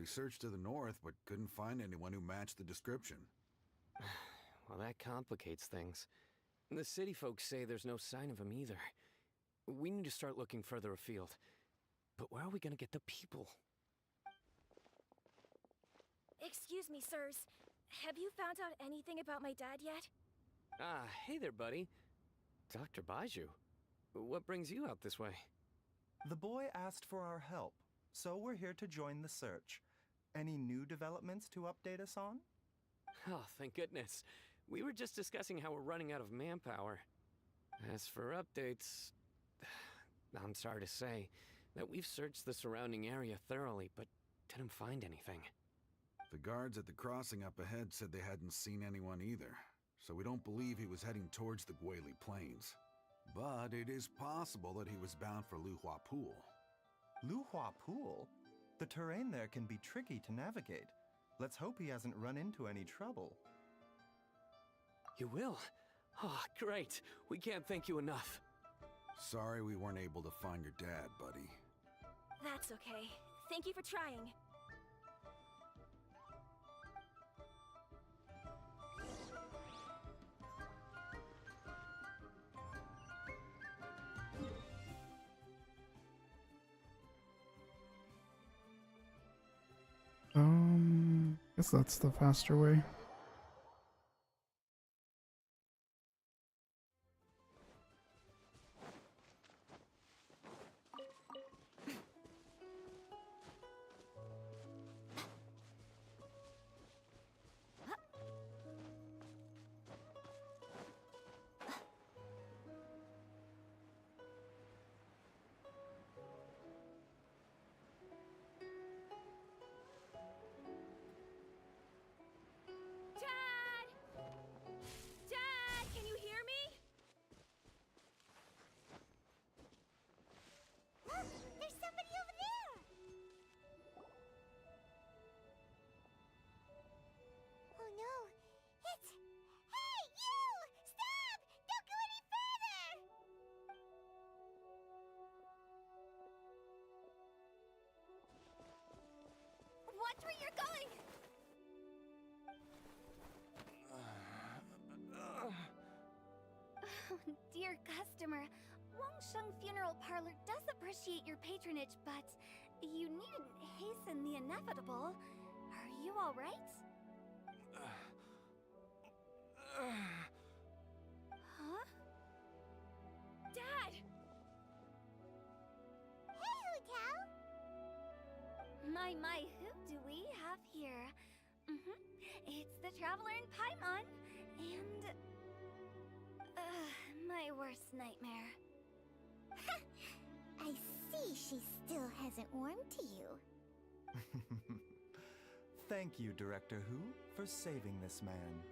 Speaker 9: They searched to the north, but couldn't find anyone who matched the description.
Speaker 10: Well, that complicates things. The city folks say there's no sign of him either. We need to start looking further afield. But where are we gonna get the people?
Speaker 2: Excuse me, sirs. Have you found out anything about my dad yet?
Speaker 10: Ah, hey there, buddy. Dr. Baiju. What brings you out this way?
Speaker 8: The boy asked for our help, so we're here to join the search. Any new developments to update us on?
Speaker 10: Oh, thank goodness. We were just discussing how we're running out of manpower. As for updates, I'm sorry to say that we've searched the surrounding area thoroughly, but didn't find anything.
Speaker 9: The guards at the crossing up ahead said they hadn't seen anyone either, so we don't believe he was heading towards the Guili Plains. But it is possible that he was bound for Luhua Pool.
Speaker 8: Luhua Pool? The terrain there can be tricky to navigate. Let's hope he hasn't run into any trouble.
Speaker 10: You will? Oh, great. We can't thank you enough.
Speaker 9: Sorry we weren't able to find your dad, buddy.
Speaker 2: That's okay. Thank you for trying.
Speaker 1: Guess that's the faster way.
Speaker 7: There's somebody over there! Oh no! It's... Hey, you! Stop! Don't go any further!
Speaker 2: Watch where you're going!
Speaker 3: Oh, dear customer. Wangsheng Funeral Parlor does appreciate your patronage, but you needn't hasten the inevitable. Are you all right? Huh?
Speaker 2: Dad!
Speaker 7: Hey, Hu Tao!
Speaker 3: My, who do we have here? It's the Traveler in Paimon, and... my worst nightmare.
Speaker 7: I see she still hasn't warmed to you.
Speaker 8: Thank you, Director Hu, for saving this man.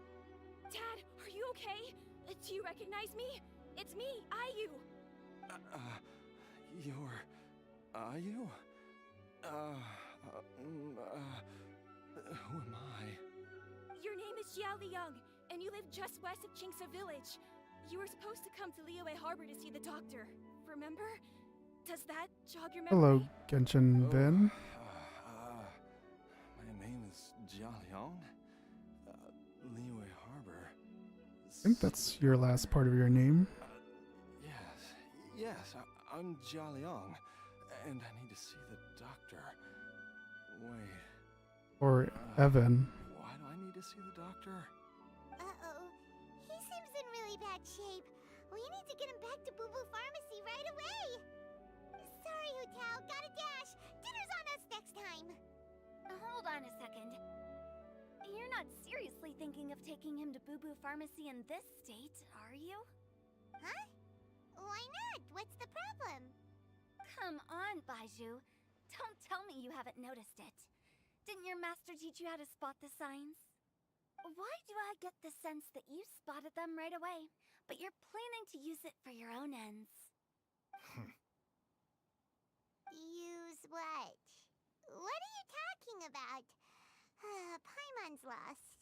Speaker 2: Dad, are you okay? Do you recognize me? It's me, Ayu.
Speaker 4: You're... Ayu? Who am I?
Speaker 2: Your name is Xiao Liang, and you live just west of Qingse Village. You were supposed to come to Liyue Harbor to see the doctor. Remember? Does that jog your memory?
Speaker 1: Hello, Genshin Vin.
Speaker 4: My name is Jia Liang. Liyue Harbor.
Speaker 1: I think that's your last part of your name.
Speaker 4: Yes, I'm Jia Liang, and I need to see the doctor. Wait.
Speaker 1: Or Evan.
Speaker 4: Why do I need to see the doctor?
Speaker 7: Uh-oh. He seems in really bad shape. We need to get him back to Boo Boo Pharmacy right away. Sorry, Hu Tao. Gotta dash. Dinner's on us next time.
Speaker 3: Hold on a second. You're not seriously thinking of taking him to Boo Boo Pharmacy in this state, are you?
Speaker 7: Huh? Why not? What's the problem?
Speaker 3: Come on, Baiju. Don't tell me you haven't noticed it. Didn't your master teach you how to spot the signs? Why do I get the sense that you spotted them right away, but you're planning to use it for your own ends?
Speaker 7: Use what? What are you talking about? Paimon's lost.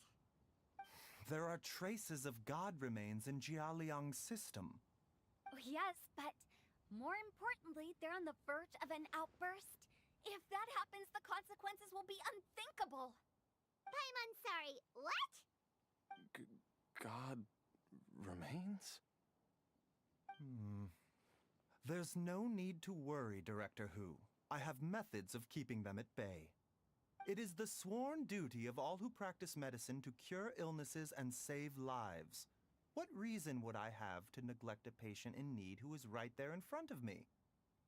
Speaker 8: There are traces of god remains in Jia Liang's system.
Speaker 3: Yes, but more importantly, they're on the verge of an outburst.
Speaker 7: If that happens, the consequences will be unthinkable. I'm sorry, what?
Speaker 4: God remains?
Speaker 8: There's no need to worry, Director Who. I have methods of keeping them at bay. It is the sworn duty of all who practice medicine to cure illnesses and save lives. What reason would I have to neglect a patient in need who is right there in front of me?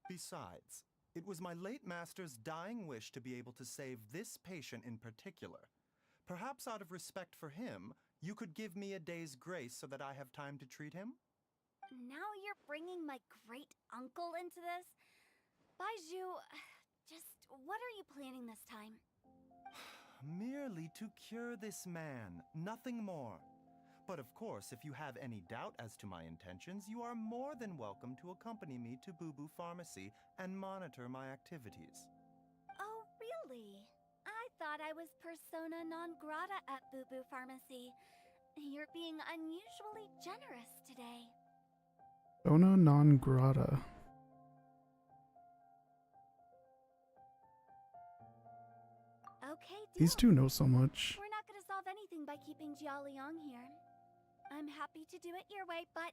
Speaker 8: Besides, it was my late master's dying wish to be able to save this patient in particular. Perhaps out of respect for him, you could give me a day's grace so that I have time to treat him?
Speaker 7: Now you're bringing my great-uncle into this? Baizhu, just what are you planning this time?
Speaker 8: Merely to cure this man, nothing more. But of course, if you have any doubt as to my intentions, you are more than welcome to accompany me to Boo Boo Pharmacy and monitor my activities.
Speaker 7: Oh, really? I thought I was persona non grata at Boo Boo Pharmacy. You're being unusually generous today.
Speaker 1: Persona non grata.
Speaker 7: Okay, deal.
Speaker 1: These two know so much.
Speaker 7: We're not gonna solve anything by keeping Jialiang here. I'm happy to do it your way, but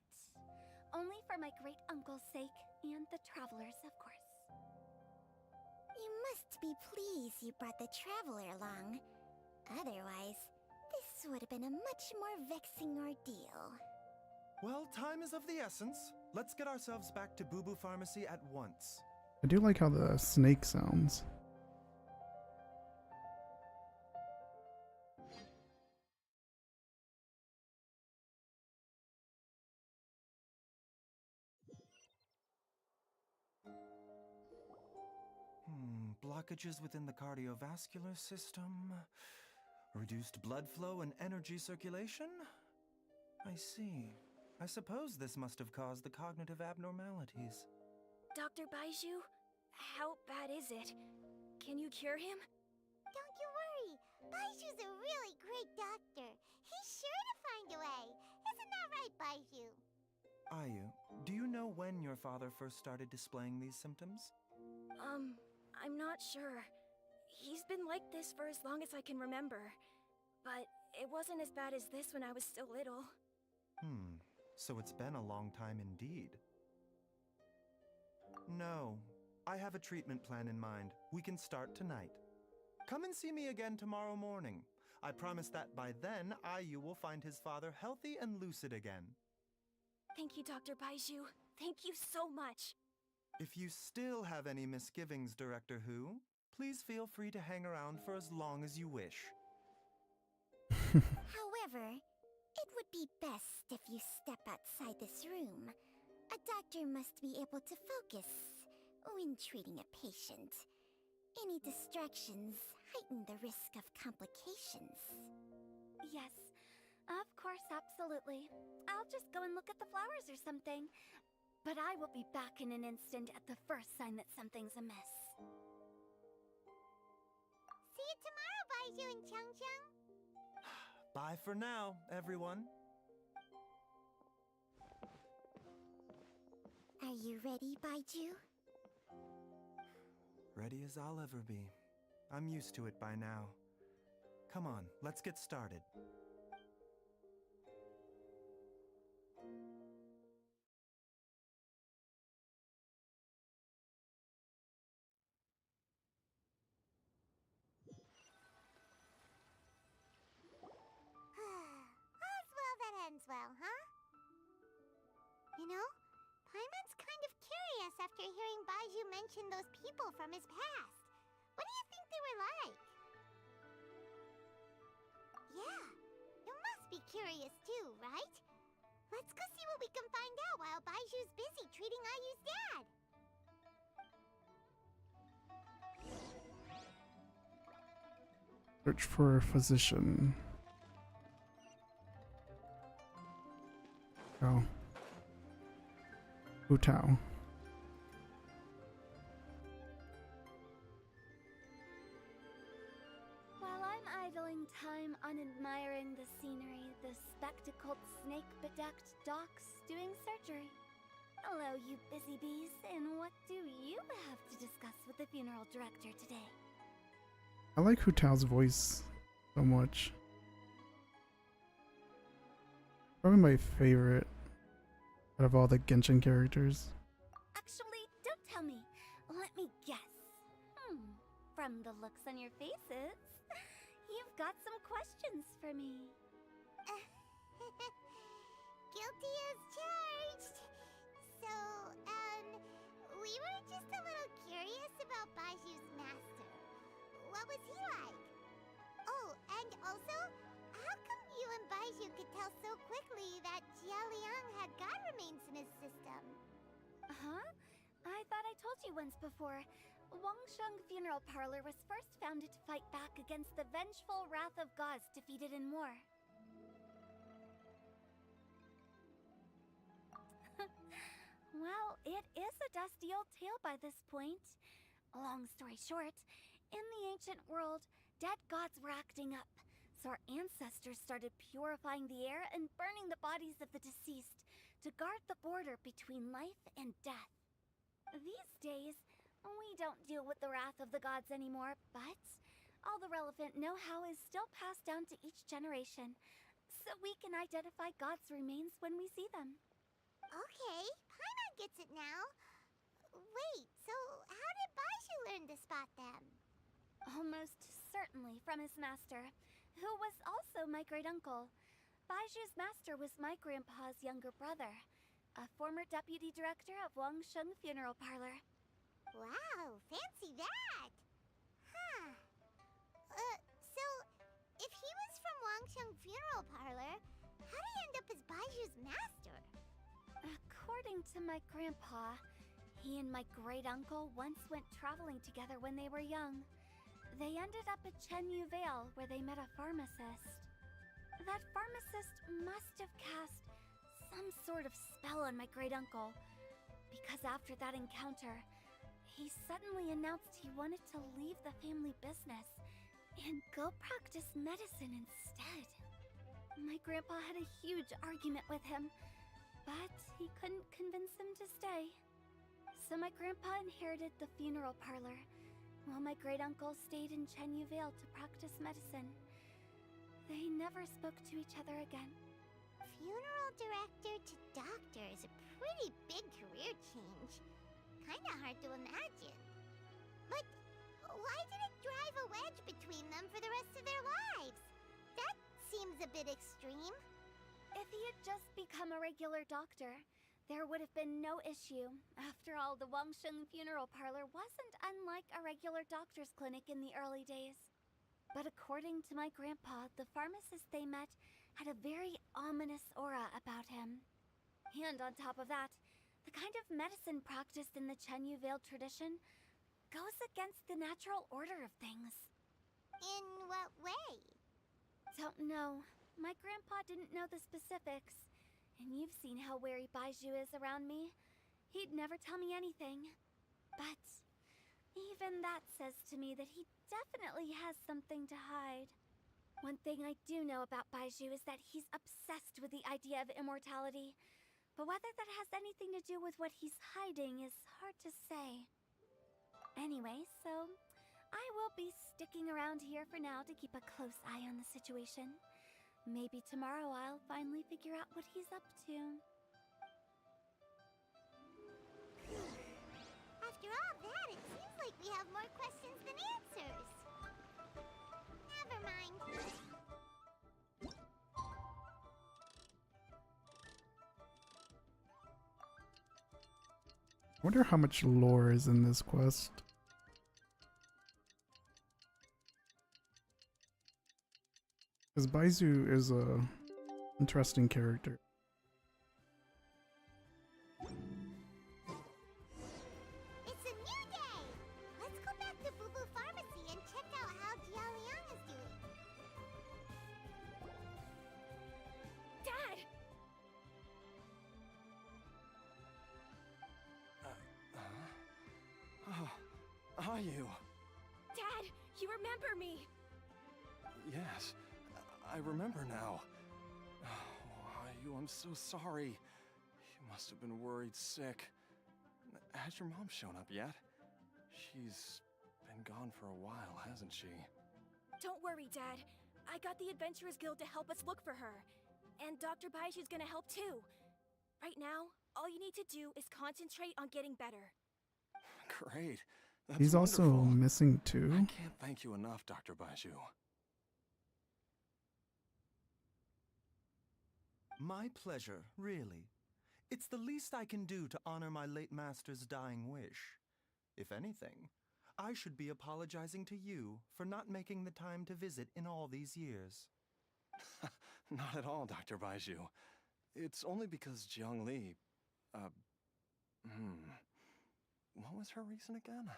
Speaker 7: only for my great-uncle's sake and the travelers, of course.
Speaker 2: You must be pleased you brought the traveler along. Otherwise, this would have been a much more vexing ordeal.
Speaker 8: Well, time is of the essence. Let's get ourselves back to Boo Boo Pharmacy at once.
Speaker 1: I do like how the snake sounds.
Speaker 8: Blockages within the cardiovascular system, reduced blood flow and energy circulation? I see. I suppose this must have caused the cognitive abnormalities.
Speaker 2: Dr. Baizhu, how bad is it? Can you cure him?
Speaker 7: Don't you worry. Baizhu's a really great doctor. He's sure to find a way. Isn't that right, Baizhu?
Speaker 8: Ayu, do you know when your father first started displaying these symptoms?
Speaker 2: I'm not sure. He's been like this for as long as I can remember. But it wasn't as bad as this when I was still little.
Speaker 8: So it's been a long time indeed. No, I have a treatment plan in mind. We can start tonight. Come and see me again tomorrow morning. I promise that by then, Ayu will find his father healthy and lucid again.
Speaker 2: Thank you, Dr. Baizhu. Thank you so much.
Speaker 8: If you still have any misgivings, Director Who, please feel free to hang around for as long as you wish.
Speaker 7: However, it would be best if you step outside this room. A doctor must be able to focus when treating a patient. Any distractions heighten the risk of complications. Yes, of course, absolutely. I'll just go and look at the flowers or something. But I will be back in an instant at the first sign that something's amiss. See you tomorrow, Baizhu and Changcheng.
Speaker 8: Bye for now, everyone.
Speaker 7: Are you ready, Baizhu?
Speaker 8: Ready as I'll ever be. I'm used to it by now. Come on, let's get started.
Speaker 7: All's well that ends well, huh? You know, Paimon's kind of curious after hearing Baizhu mention those people from his past. What do you think they were like? Yeah, you must be curious too, right? Let's go see what we can find out while Baizhu's busy treating Ayu's dad.
Speaker 1: Search for a physician. Oh. Hu Tao.
Speaker 7: While I'm idling time on admiring the scenery, the spectacled snake-bedecked docs doing surgery. Hello, you busy bees, and what do you have to discuss with the
Speaker 2: funeral director today.
Speaker 1: I like Hu Tao's voice so much. Probably my favorite out of all the Genshin characters.
Speaker 2: Actually, don't tell me. Let me guess. From the looks on your faces, you've got some questions for me.
Speaker 7: Guilty as charged. So, we were just a little curious about Baiju's master. What was he like? Oh, and also, how come you and Baiju could tell so quickly that Jialiang had god remains in his system?
Speaker 2: Huh? I thought I told you once before. Wangsheng Funeral Parlor was first founded to fight back against the vengeful wrath of gods defeated in war. Well, it is a dusty old tale by this point. Long story short, in the ancient world, dead gods were acting up, so our ancestors started purifying the air and burning the bodies of the deceased to guard the border between life and death. These days, we don't deal with the wrath of the gods anymore, but all the relevant know-how is still passed down to each generation, so we can identify gods' remains when we see them.
Speaker 7: Okay, Paimon gets it now. Wait, so how did Baiju learn to spot them?
Speaker 2: Almost certainly from his master, who was also my great-uncle. Baiju's master was my grandpa's younger brother, a former deputy director of Wangsheng Funeral Parlor.
Speaker 7: Wow, fancy that! Huh. So, if he was from Wangsheng Funeral Parlor, how did he end up as Baiju's master?
Speaker 2: According to my grandpa, he and my great-uncle once went traveling together when they were young. They ended up at Chenyu Vale, where they met a pharmacist. That pharmacist must have cast some sort of spell on my great-uncle, because after that encounter, he suddenly announced he wanted to leave the family business and go practice medicine instead. My grandpa had a huge argument with him, but he couldn't convince him to stay. So my grandpa inherited the funeral parlor, while my great-uncle stayed in Chenyu Vale to practice medicine. They never spoke to each other again.
Speaker 7: Funeral director to doctor is a pretty big career change. Kinda hard to imagine. But why did it drive a wedge between them for the rest of their lives? That seems a bit extreme.
Speaker 2: If he had just become a regular doctor, there would have been no issue. After all, the Wangsheng Funeral Parlor wasn't unlike a regular doctor's clinic in the early days. But according to my grandpa, the pharmacist they met had a very ominous aura about him. And on top of that, the kind of medicine practiced in the Chenyu Vale tradition goes against the natural order of things.
Speaker 7: In what way?
Speaker 2: Don't know. My grandpa didn't know the specifics, and you've seen how wary Baiju is around me. He'd never tell me anything. But even that says to me that he definitely has something to hide. One thing I do know about Baiju is that he's obsessed with the idea of immortality. But whether that has anything to do with what he's hiding is hard to say. Anyway, so I will be sticking around here for now to keep a close eye on the situation. Maybe tomorrow I'll finally figure out what he's up to.
Speaker 7: After all that, it seems like we have more questions than answers. Never mind.
Speaker 1: I wonder how much lore is in this quest. Because Baizu is a interesting character.
Speaker 7: It's a new day! Let's go back to Boo Boo Pharmacy and check out how Jialiang is doing.
Speaker 2: Dad!
Speaker 4: Are you?
Speaker 2: Dad, you remember me!
Speaker 4: Yes, I remember now. Oh, I'm so sorry. You must have been worried sick. Has your mom shown up yet? She's gone for a while, hasn't she?
Speaker 2: Don't worry, Dad. I got the Adventurers Guild to help us look for her. And Dr. Baiju's gonna help too. Right now, all you need to do is concentrate on getting better.
Speaker 4: Great. That's
Speaker 1: He's also
Speaker 4: wonderful.
Speaker 1: missing
Speaker 4: I
Speaker 1: too.
Speaker 4: can't thank you enough, Dr. Baiju.
Speaker 8: My pleasure, really. It's the least I can do to honor my late master's dying wish. If anything, I should be apologizing to you for not making the time to visit in all these years.
Speaker 4: Not at all, Dr. Baiju. It's only because Jiang Li... What was her reason again?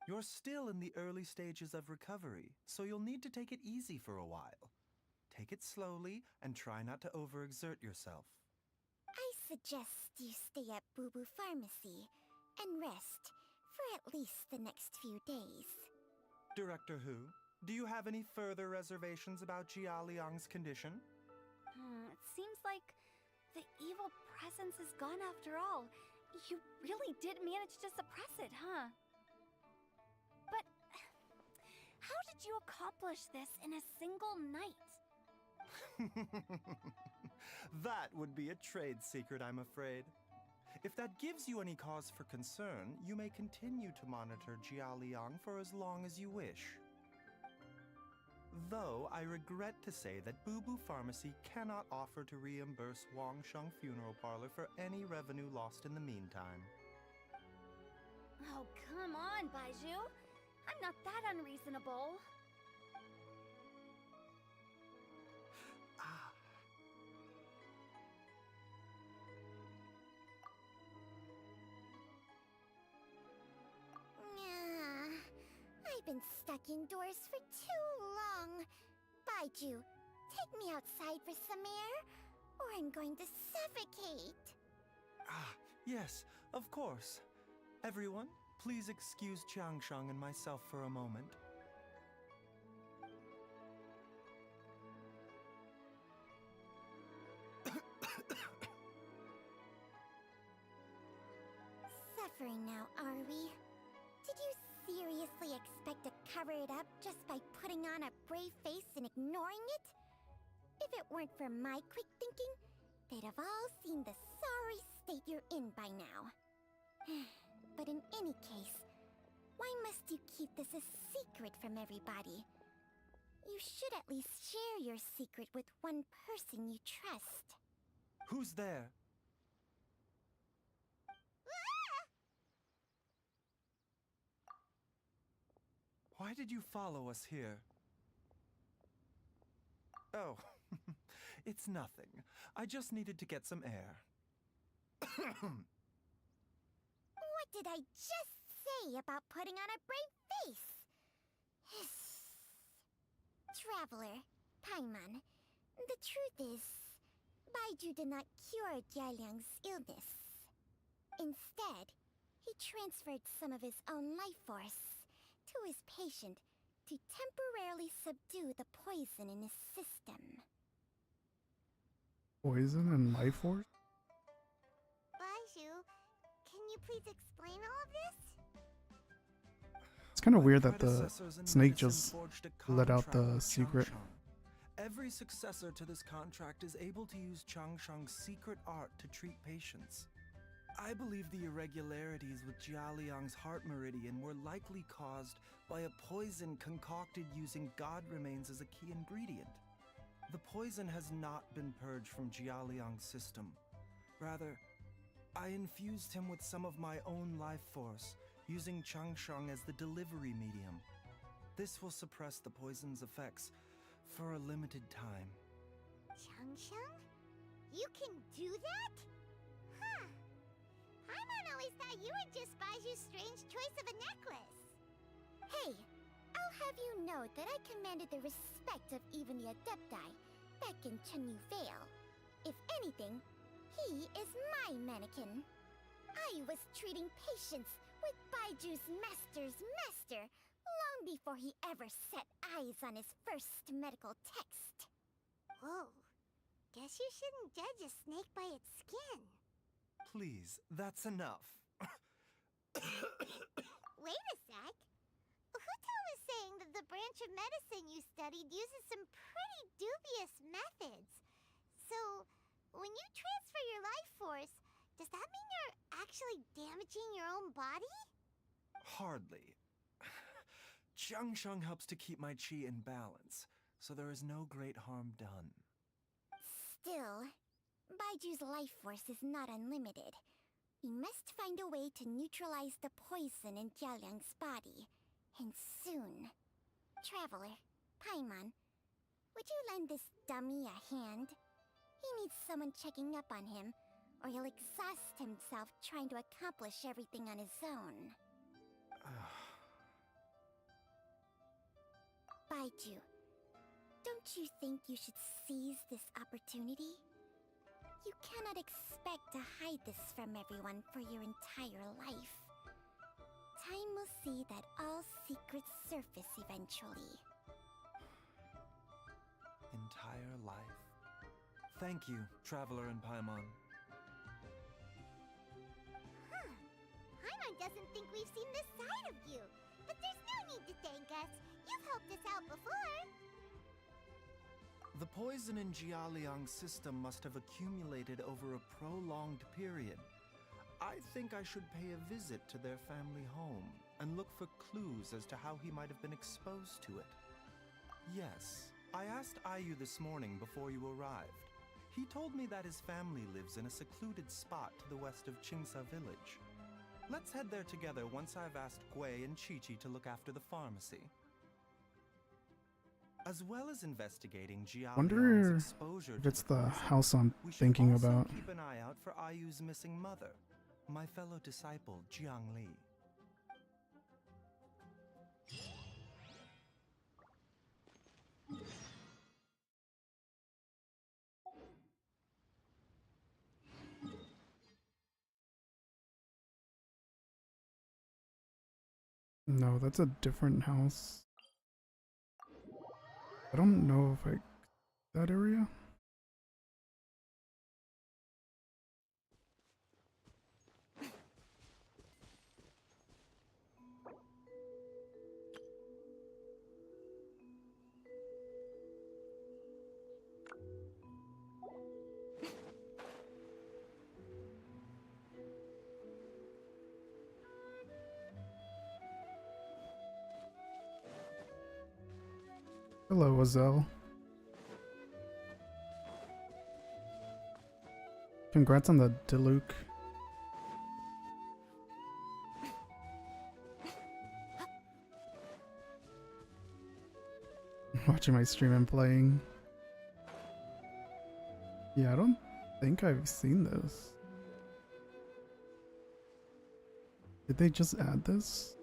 Speaker 8: You're still in the early stages of recovery, so you'll need to take it easy for a while. Take it slowly and try not to overexert yourself.
Speaker 7: I suggest you stay at Boo Boo Pharmacy and rest for at least the next few days.
Speaker 8: Director Hu, do you have any further reservations about Jia Liang's condition?
Speaker 3: It seems like the evil presence is gone after all. You really did manage to suppress it, huh? But how did you accomplish this in a single night?
Speaker 8: That would be a trade secret, I'm afraid. If that gives you any cause for concern, you may continue to monitor Jia Liang for as long as you wish. Though I regret to say that Boo Boo Pharmacy cannot offer to reimburse Wangsheng Funeral Parlor for any revenue lost in the meantime.
Speaker 3: Oh, come on, Baiju. I'm not that unreasonable.
Speaker 8: Ah.
Speaker 7: I've been stuck indoors for too long. Baiju, take me outside for some air, or I'm going to suffocate.
Speaker 8: Ah, yes, of course. Everyone, please excuse Changsheng and myself for a moment.
Speaker 7: Suffering now, are we? Did you seriously expect to cover it up just by putting on a brave face and ignoring it? If it weren't for my quick thinking, they'd have all seen the sorry state you're in by now. But in any case, why must you keep this a secret from everybody? You should at least share your secret with one person you trust.
Speaker 8: Who's there? Why did you follow us here? Oh, it's nothing. I just needed to get some air.
Speaker 7: What did I just say about putting on a brave face? Traveler, Paimon, the truth is, Baiju did not cure Jialiang's illness. Instead, he transferred some of his own life force to his patient to temporarily subdue the poison in his system.
Speaker 1: Poison and life force?
Speaker 7: Baiju, can you please explain all of this?
Speaker 1: It's kind of
Speaker 8: My
Speaker 1: weird that the
Speaker 8: predecessors in
Speaker 1: snake
Speaker 8: medicine
Speaker 1: just
Speaker 8: forged a
Speaker 1: let out
Speaker 8: contract
Speaker 1: the
Speaker 8: with
Speaker 1: secret.
Speaker 8: Changsheng. Every successor to this contract is able to use Changsheng's secret art to treat patients. I believe the irregularities with Jia Liang's heart meridian were likely caused by a poison concocted using god remains as a key ingredient. The poison has not been purged from Jia Liang's system. Rather, I infused him with some of my own life force, using Changsheng as the delivery medium. This will suppress the poison's effects for a limited time.
Speaker 7: Changsheng? You can do that? Huh. Paimon always thought you were just Baiju's strange choice of a necklace. Hey, I'll have you know that I commanded the respect of even the Adepti back in Chenyu Vale. If anything, he is my mannequin. I was treating patients with Baiju's master's master long before he ever set eyes on his first medical text. Whoa. Guess you shouldn't judge a snake by its skin.
Speaker 8: Please, that's enough.
Speaker 7: Wait a sec. Huto was saying that the branch of medicine you studied uses some pretty dubious methods. So, when you transfer your life force, does that mean you're actually damaging your own body?
Speaker 8: Hardly. Jiangsheng helps to keep my chi in balance, so there is no great harm done.
Speaker 7: Still, Baiju's life force is not unlimited. We must find a way to neutralize the poison in Jialiang's body. And soon. Traveler, Paimon, would you lend this dummy a hand? He needs someone checking up on him, or he'll exhaust himself trying to accomplish everything on his own. Baiju, don't you think you should seize this opportunity? You cannot expect to hide this from everyone for your entire life. Time will see that all secrets surface eventually.
Speaker 8: Entire life. Thank you, Traveler and Paimon.
Speaker 7: Huh. Paimon doesn't think we've seen this side of you. But there's no need to thank us. You've helped us out before.
Speaker 8: The poison in Jialiang's system must have accumulated over a prolonged period. I think I should pay a visit to their family home and look for clues as to how he might have been exposed to it. Yes, I asked Ayu this morning before you arrived. He told me that his family lives in a secluded spot to the west of Qingsa village. Let's head there together once I've asked Gui and Chi-Chi to look after the pharmacy. As well as investigating Jialiang's
Speaker 1: Wonder
Speaker 8: exposure
Speaker 1: if
Speaker 8: to
Speaker 1: it's
Speaker 8: the
Speaker 1: the
Speaker 8: poison,
Speaker 1: house I'm
Speaker 8: we should
Speaker 1: thinking
Speaker 8: also
Speaker 1: about.
Speaker 8: keep an eye out for Ayu's missing mother, my fellow disciple Jiang Li.
Speaker 1: No, that's a different house. I don't know if that area. Hello, Azel. Congrats on the Diluc. Watching my stream and playing. Yeah, I don't think I've seen this. Did they just add this?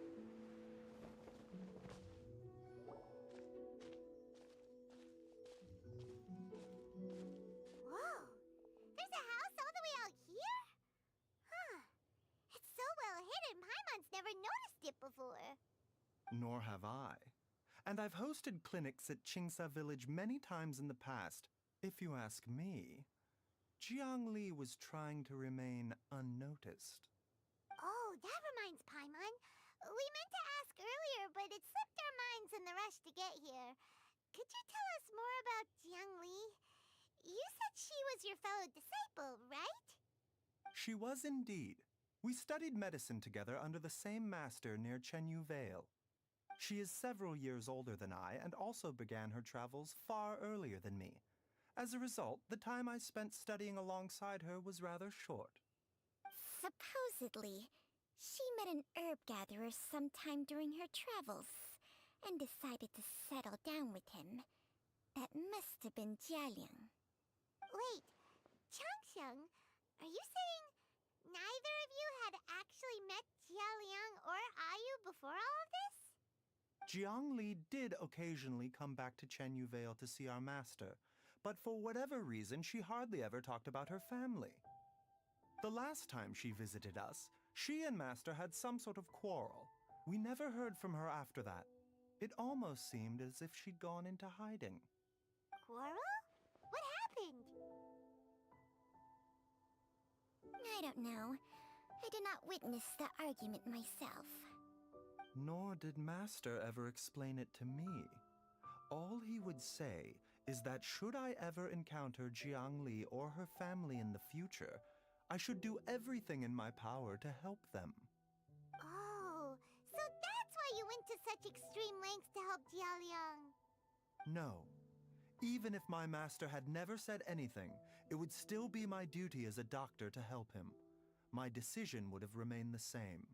Speaker 7: Whoa! There's a house all the way out here? Huh. It's so well hidden, Paimon's never noticed it before.
Speaker 8: Nor have I. And I've hosted clinics at Qingsa village many times in the past. If you ask me, Jiang Li was trying to remain unnoticed.
Speaker 7: Oh, that reminds Paimon. We meant to ask earlier, but it slipped our minds in the rush to get here. Could you tell us more about Jiang Li? You said she was your fellow disciple, right?
Speaker 8: She was indeed. We studied medicine together under the same master near Chenyu Vale. She is several years older than I and also began her travels far earlier than me. As a result, the time I spent studying alongside her was rather short.
Speaker 7: Supposedly, she met an herb gatherer sometime during her travels and decided to settle down with him. That must have been Jialiang. Wait, Changsheng, are you saying neither of you had actually met Jialiang or Ayu before all of this?
Speaker 8: Jiang Li did occasionally come back to Chenyu Vale to see our master, but for whatever reason she hardly ever talked about her family. The last time she visited us, she and Master had some sort of quarrel. We never heard from her after that. It almost seemed as if she'd gone into hiding.
Speaker 7: Quarrel? What happened? I don't know. I did not witness the argument myself.
Speaker 8: Nor did Master ever explain it to me. All he would say is that should I ever encounter Jiangli or her family in the future, I should do everything in my power to help them.
Speaker 7: Oh, so that's why you went to such extreme lengths to help Jialiang.
Speaker 8: No. Even if my master had never said anything, it would still be my duty as a doctor to help him. My decision would have remained the same.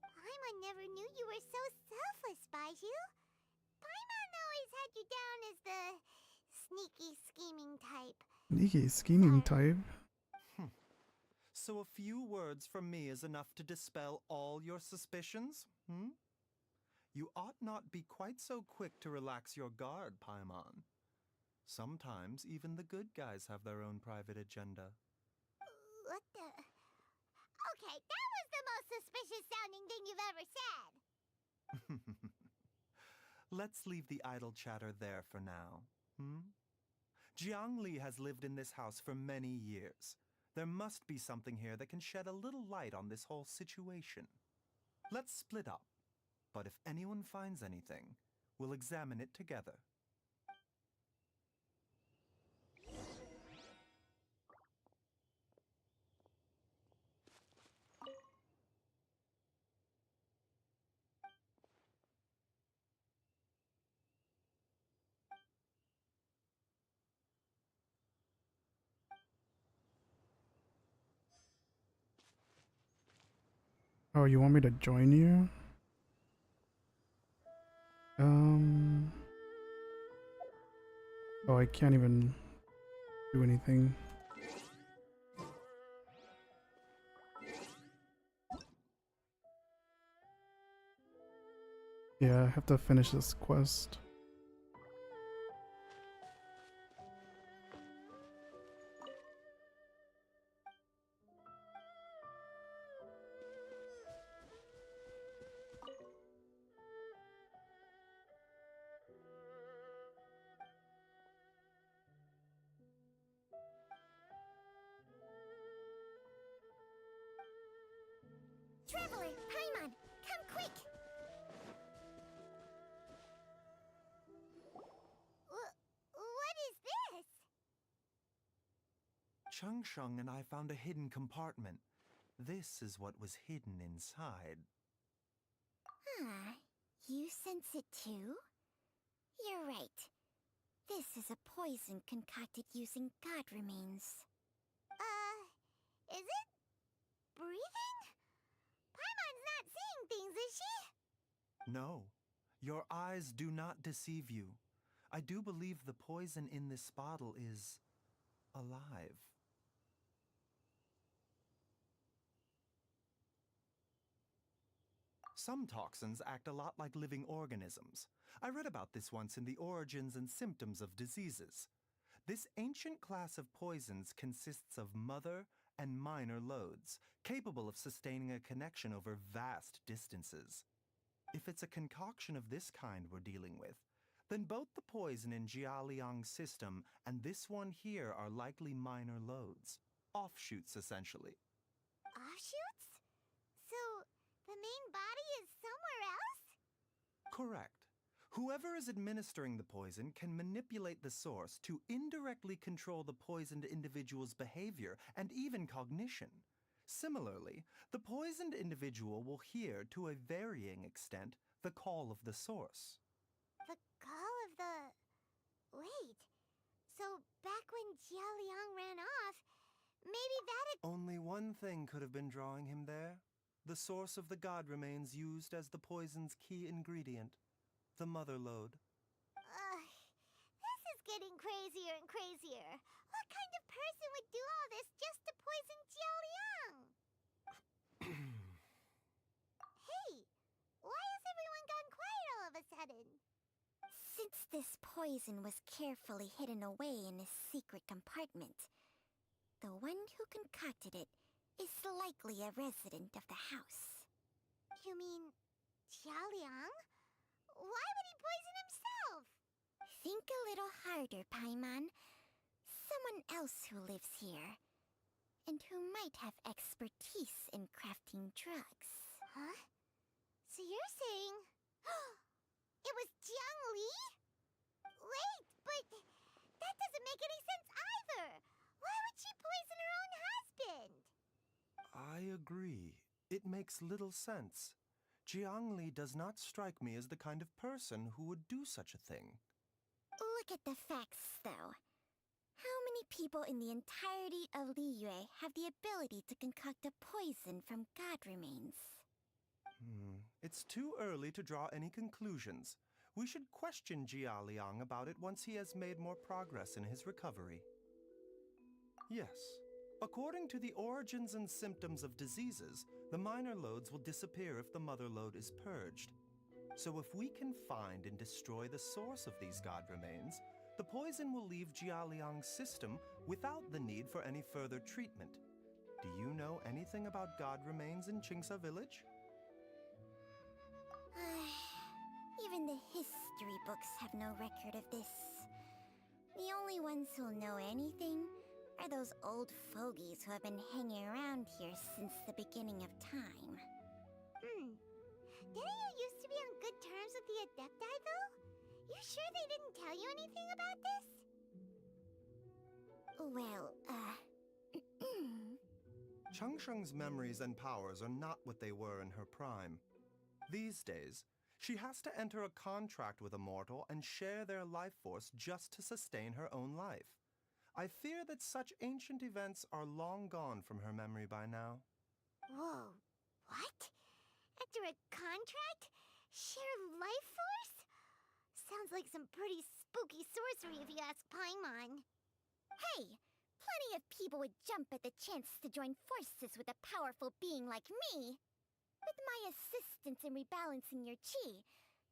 Speaker 7: Paimon never knew you were so selfless, Baiju. Paimon always had you down as the sneaky, scheming type.
Speaker 1: Sneaky scheming type.
Speaker 8: So a few words from me is enough to dispel all your suspicions? You ought not be quite so quick to relax your guard, Paimon. Sometimes even the good guys have their own private agenda.
Speaker 7: What the? Okay, that was the most suspicious sounding thing you've ever said.
Speaker 8: Let's leave the idle chatter there for now. Jiangli has lived in this house for many years. There must be something here that can shed a little light on this whole situation. Let's split up. But if anyone finds anything, we'll examine it together.
Speaker 1: Oh, you want me to join you? Oh, I can't even do anything. Yeah, I have to finish this quest.
Speaker 7: Traveler, Paimon, come quick! What is this?
Speaker 8: Changsheng and I found a hidden compartment. This is what was hidden inside.
Speaker 7: You sense it too? You're right. This is a poison concocted using god remains. Is it breathing? Paimon's not seeing things, is she?
Speaker 8: No, your eyes do not deceive you. I do believe the poison in this bottle is alive. Some toxins act a lot like living organisms. I read about this once in the Origins and Symptoms of Diseases. This ancient class of poisons consists of mother and minor loads, capable of sustaining a connection over vast distances. If it's a concoction of this kind we're dealing with, then both the poison in Jialiang's system and this one here are likely minor loads. Offshoots, essentially.
Speaker 7: Offshoots? So, the main body is somewhere else?
Speaker 8: Correct. Whoever is administering the poison can manipulate the source to indirectly control the poisoned individual's behavior and even cognition. Similarly, the poisoned individual will hear, to a varying extent, the call of the source.
Speaker 7: The call of the... Wait. So, back when Jialiang ran off, maybe that had...
Speaker 8: Only one thing could have been drawing him there. The source of the god remains used as the poison's key ingredient. The mother lode.
Speaker 7: This is getting crazier and crazier. What kind of person would do all this just to poison Jialiang? Hey, why has everyone gone quiet all of a sudden? Since this poison was carefully hidden away in a secret compartment, the one who concocted it is likely a resident of the house. You mean Jialiang? Why would he poison himself? Think a little harder, Paimon. Someone else who lives here, and who might have expertise in crafting drugs. Huh? So you're saying... it was Jiang Li? Wait, but that doesn't make any sense either! Why would she poison her own husband?
Speaker 8: I agree. It makes little sense. Jiang Li does not strike me as the kind of person who would do such a thing.
Speaker 7: Look at the facts, though. How many people in the entirety of Liyue have the ability to concoct a poison from god remains?
Speaker 8: It's too early to draw any conclusions. We should question Jia Liang about it once he has made more progress in his recovery. Yes. According to the origins and symptoms of diseases, the minor loads will disappear if the mother load is purged. So if we can find and destroy the source of these god remains, the poison will leave Jia Liang's system without the need for any further treatment. Do you know anything about god remains in Qingsa village?
Speaker 7: Even the history books have no record of this. The only ones who'll know anything are those old fogies who have been hanging around here since the beginning of time. Didn't you used to be on good terms with the Adepti, though? You sure they didn't tell you anything about this? Well,
Speaker 8: Changsheng's memories and powers are not what they were in her prime. These days, she has to enter a contract with a mortal and share their life force just to sustain her own life. I fear that such ancient events are long gone from her memory by now.
Speaker 7: Whoa, what? After a contract? Share life force? Sounds like some pretty spooky sorcery if you ask Paimon. Hey, plenty of people would jump at the chance to join forces with a powerful being like me. With my assistance in rebalancing your chi,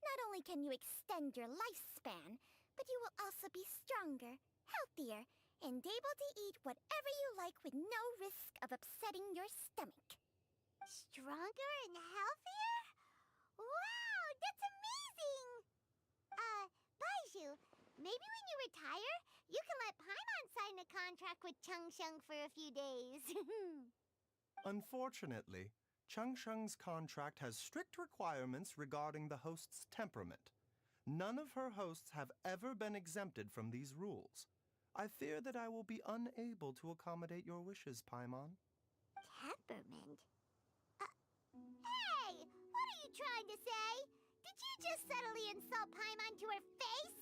Speaker 7: not only can you extend your lifespan, but you will also be stronger, healthier, and able to eat whatever you like with no risk of upsetting your stomach. Stronger and healthier? Wow, that's amazing! Baiju, maybe when you retire, you can let Paimon sign a contract with Changsheng for a few days.
Speaker 8: Unfortunately, Changsheng's contract has strict requirements regarding the host's temperament. None of her hosts have ever been exempted from these rules. I fear that I will be unable to accommodate your wishes, Paimon.
Speaker 7: Temperament? Hey! What are you trying to say? Did you just subtly insult Paimon to her face?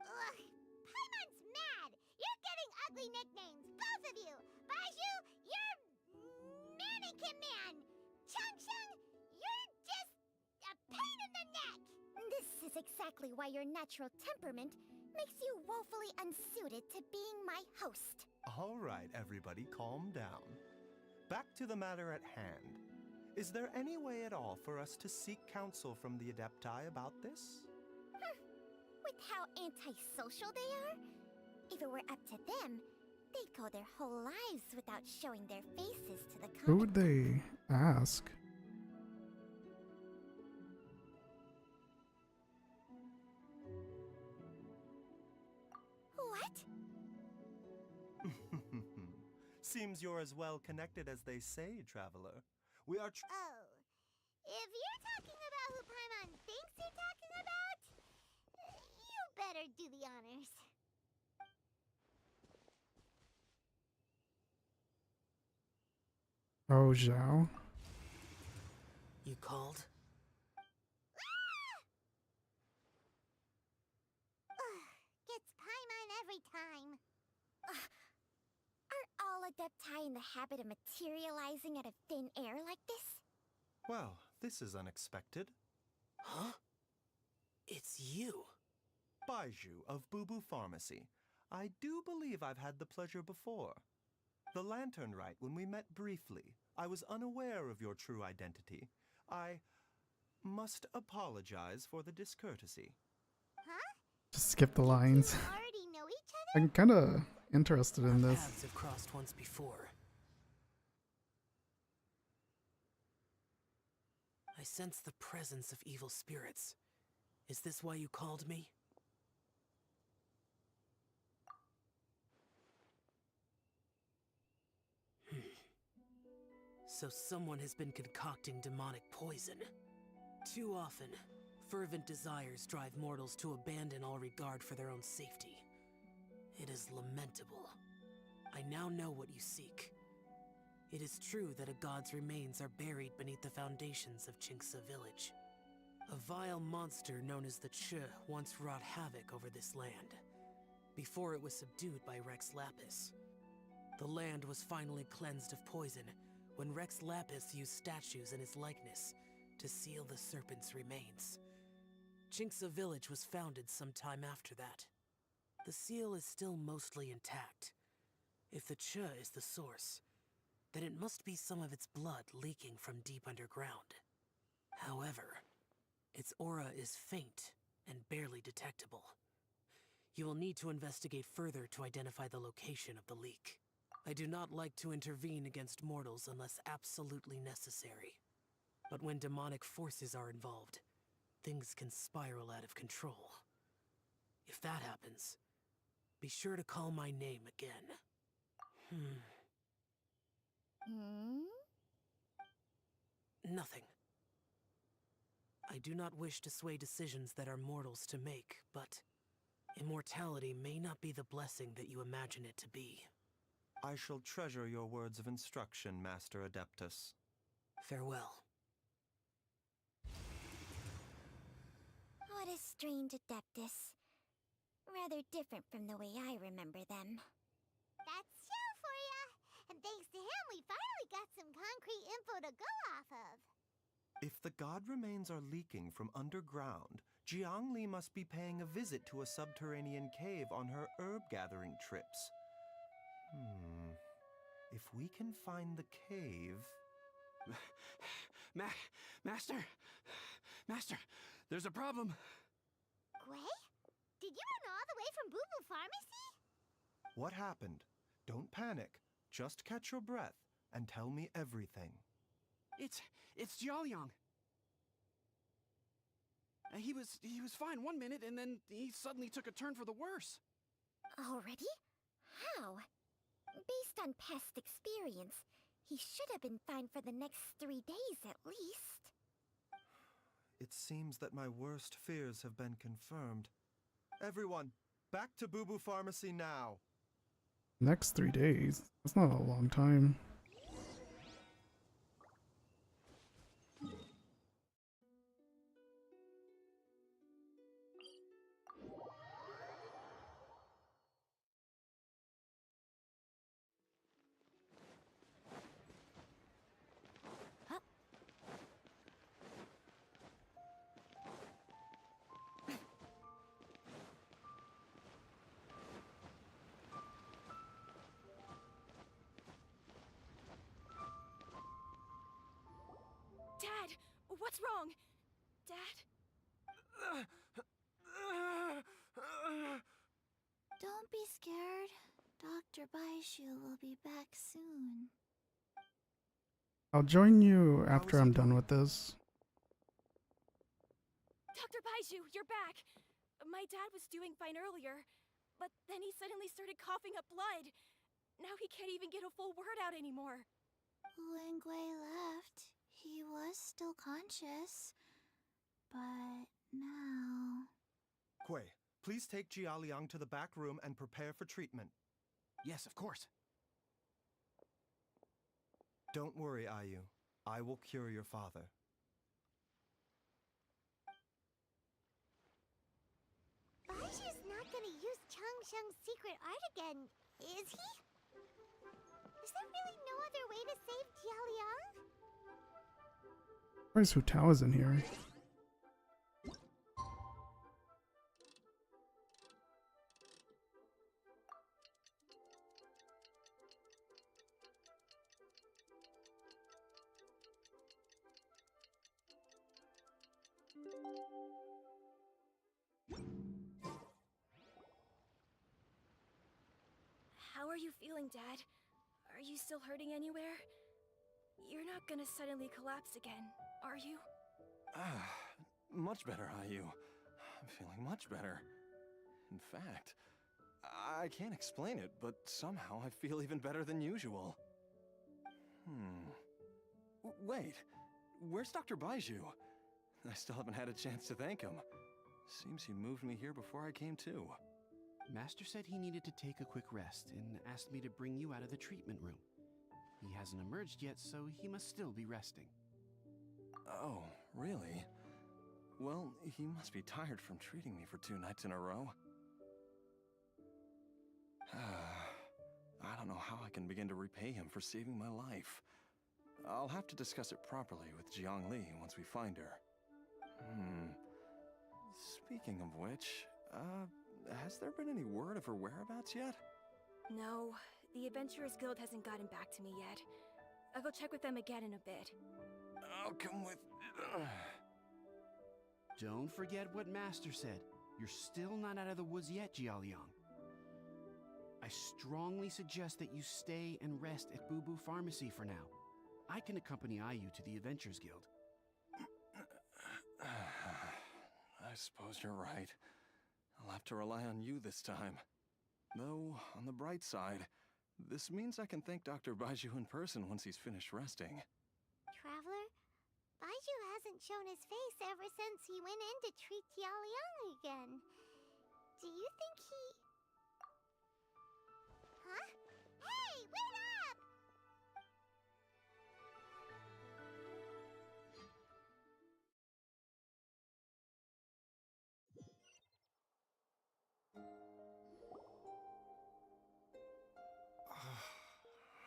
Speaker 7: Ugh! Paimon's mad! You're getting ugly nicknames, both of you! Baiju, you're... Mannequin Man! Changsheng, you're just... a pain in the neck! This is exactly why your natural temperament makes you woefully unsuited to being my host.
Speaker 8: All right, everybody, calm down. Back to the matter at hand. Is there any way at all for us to seek counsel from the Adepti about this?
Speaker 7: With how antisocial they are, if it were up to them, they'd go their whole lives without showing their faces to the
Speaker 1: Who would they ask?
Speaker 7: What?
Speaker 8: Seems you're as well connected as they say, traveler. We are
Speaker 7: Oh. If you're talking about who Paimon thinks you're talking about, you better do the honors.
Speaker 1: Oh, Zhao.
Speaker 10: You called?
Speaker 7: Gets Paimon every time. Are all Adepti in the habit of materializing out of thin air like this?
Speaker 8: Well, this is unexpected.
Speaker 10: Huh? It's you.
Speaker 8: Baiju of Bubu Pharmacy. I do believe I've had the pleasure before. The Lantern Rite, when we met briefly, I was unaware of your true identity. I must apologize for the discourtesy.
Speaker 7: Huh?
Speaker 1: Just skip the lines.
Speaker 7: You already know each other?
Speaker 1: I'm kind of interested in
Speaker 10: Our
Speaker 1: this.
Speaker 10: paths have crossed once before. I sense the presence of evil spirits. Is this why you called me?
Speaker 11: So someone has been concocting demonic poison. Too often, fervent desires drive mortals to abandon all regard for their own safety. It is lamentable. I now know what you seek. It is true that a god's remains are buried beneath the foundations of Chinxa village. A vile monster known as the Ch once wrought havoc over this land, before it was subdued by Rex Lapis. The land was finally cleansed of poison when Rex Lapis used statues in his likeness to seal the serpent's remains. Chinxa village was founded some time after that. The seal is still mostly intact. If the Ch is the source, then it must be some of its blood leaking from deep underground. However, its aura is faint and barely detectable. You will need to investigate further to identify the location of the leak. I do not like to intervene against mortals unless absolutely necessary. But when demonic forces are involved, things can spiral out of control. If that happens, be sure to call my name again. Nothing. I do not wish to sway decisions that are mortals to make, but immortality may not be the blessing that you imagine it to be.
Speaker 8: I shall treasure your words of instruction, Master Adeptus.
Speaker 11: Farewell.
Speaker 7: What a strange Adeptus. Rather different from the way I remember them.
Speaker 12: That's Shell for ya! And thanks to him, we finally got some concrete info to go off of.
Speaker 8: If the god remains are leaking from underground, Jiangli must be paying a visit to a subterranean cave on her herb-gathering trips. If we can find the cave...
Speaker 6: Master, there's a problem.
Speaker 12: Gwei? Did you run all the way from Boo Boo Pharmacy?
Speaker 8: What happened? Don't panic. Just catch your breath and tell me everything.
Speaker 6: It's Jiaoliang. He was fine one minute, and then he suddenly took a turn for the worse.
Speaker 7: Already? How? Based on past experience, he should have been fine for the next 3 days at least.
Speaker 8: It seems that my worst fears have been confirmed. Everyone, back to Boo Boo Pharmacy now!
Speaker 1: Next 3 days? That's not a long time.
Speaker 2: Dad! What's wrong? Dad?
Speaker 3: Don't be scared. Dr. Baishu will be back soon.
Speaker 1: I'll join you after I'm done with this.
Speaker 2: Dr. Baishu, you're back! My dad was doing fine earlier, but then he suddenly started coughing up blood. Now he can't even get a full word out anymore.
Speaker 3: When Gwei left, he was still conscious. But now...
Speaker 8: Gwei, please take Jiaoliang to the back room and prepare for treatment.
Speaker 6: Yes, of course.
Speaker 8: Don't worry, Ayu. I will cure your father.
Speaker 12: Baishu's not gonna use Chang Sheng's secret art again, is he? Is there really no other way to save Jiaoliang?
Speaker 1: Where's Hu Tao is in here?
Speaker 2: How are you feeling, Dad? Are you still hurting anywhere? You're not gonna suddenly collapse again, are you?
Speaker 4: Much better, Ayu. I'm feeling much better. In fact, I can't explain it, but somehow I feel even better than usual. Wait, where's Dr. Baiju? I still haven't had a chance to thank him. Seems he moved me here before I came to.
Speaker 6: Master said he needed to take a quick rest and asked me to bring you out of the treatment room. He hasn't emerged yet, so he must still be resting.
Speaker 4: Oh, really? Well, he must be tired from treating me for 2 nights in a row. I don't know how I can begin to repay him for saving my life. I'll have to discuss it properly with Jiangli once we find her. Speaking of which, has there been any word of her whereabouts yet?
Speaker 2: No, the Adventurers Guild hasn't gotten back to me yet. I'll go check with them again in a bit.
Speaker 4: I'll come with...
Speaker 6: Don't forget what Master said. You're still not out of the woods yet, Jialiang. I strongly suggest that you stay and rest at Boo Boo Pharmacy for now. I can accompany Ayu to the Adventurers Guild.
Speaker 4: I suppose you're right. I'll have to rely on you this time. Though, on the bright side, this means I can thank Dr. Baiju in person once he's finished resting.
Speaker 12: Traveler, Baiju hasn't shown his face ever since he went in to treat Jialiang again. Do you think he... Huh? Hey, wait up!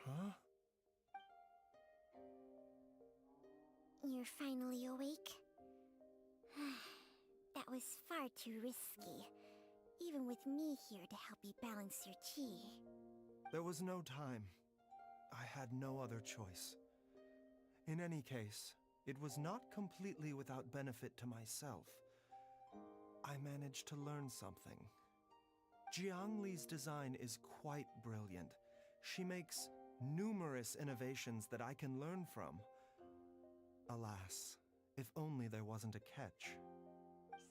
Speaker 8: Huh?
Speaker 7: You're finally awake? That was far too risky. Even with me here to help you balance your chi.
Speaker 8: There was no time. I had no other choice. In any case, it was not completely without benefit to myself. I managed to learn something. Jiangli's design is quite brilliant. She makes numerous innovations that I can learn from. Alas, if only there wasn't a catch.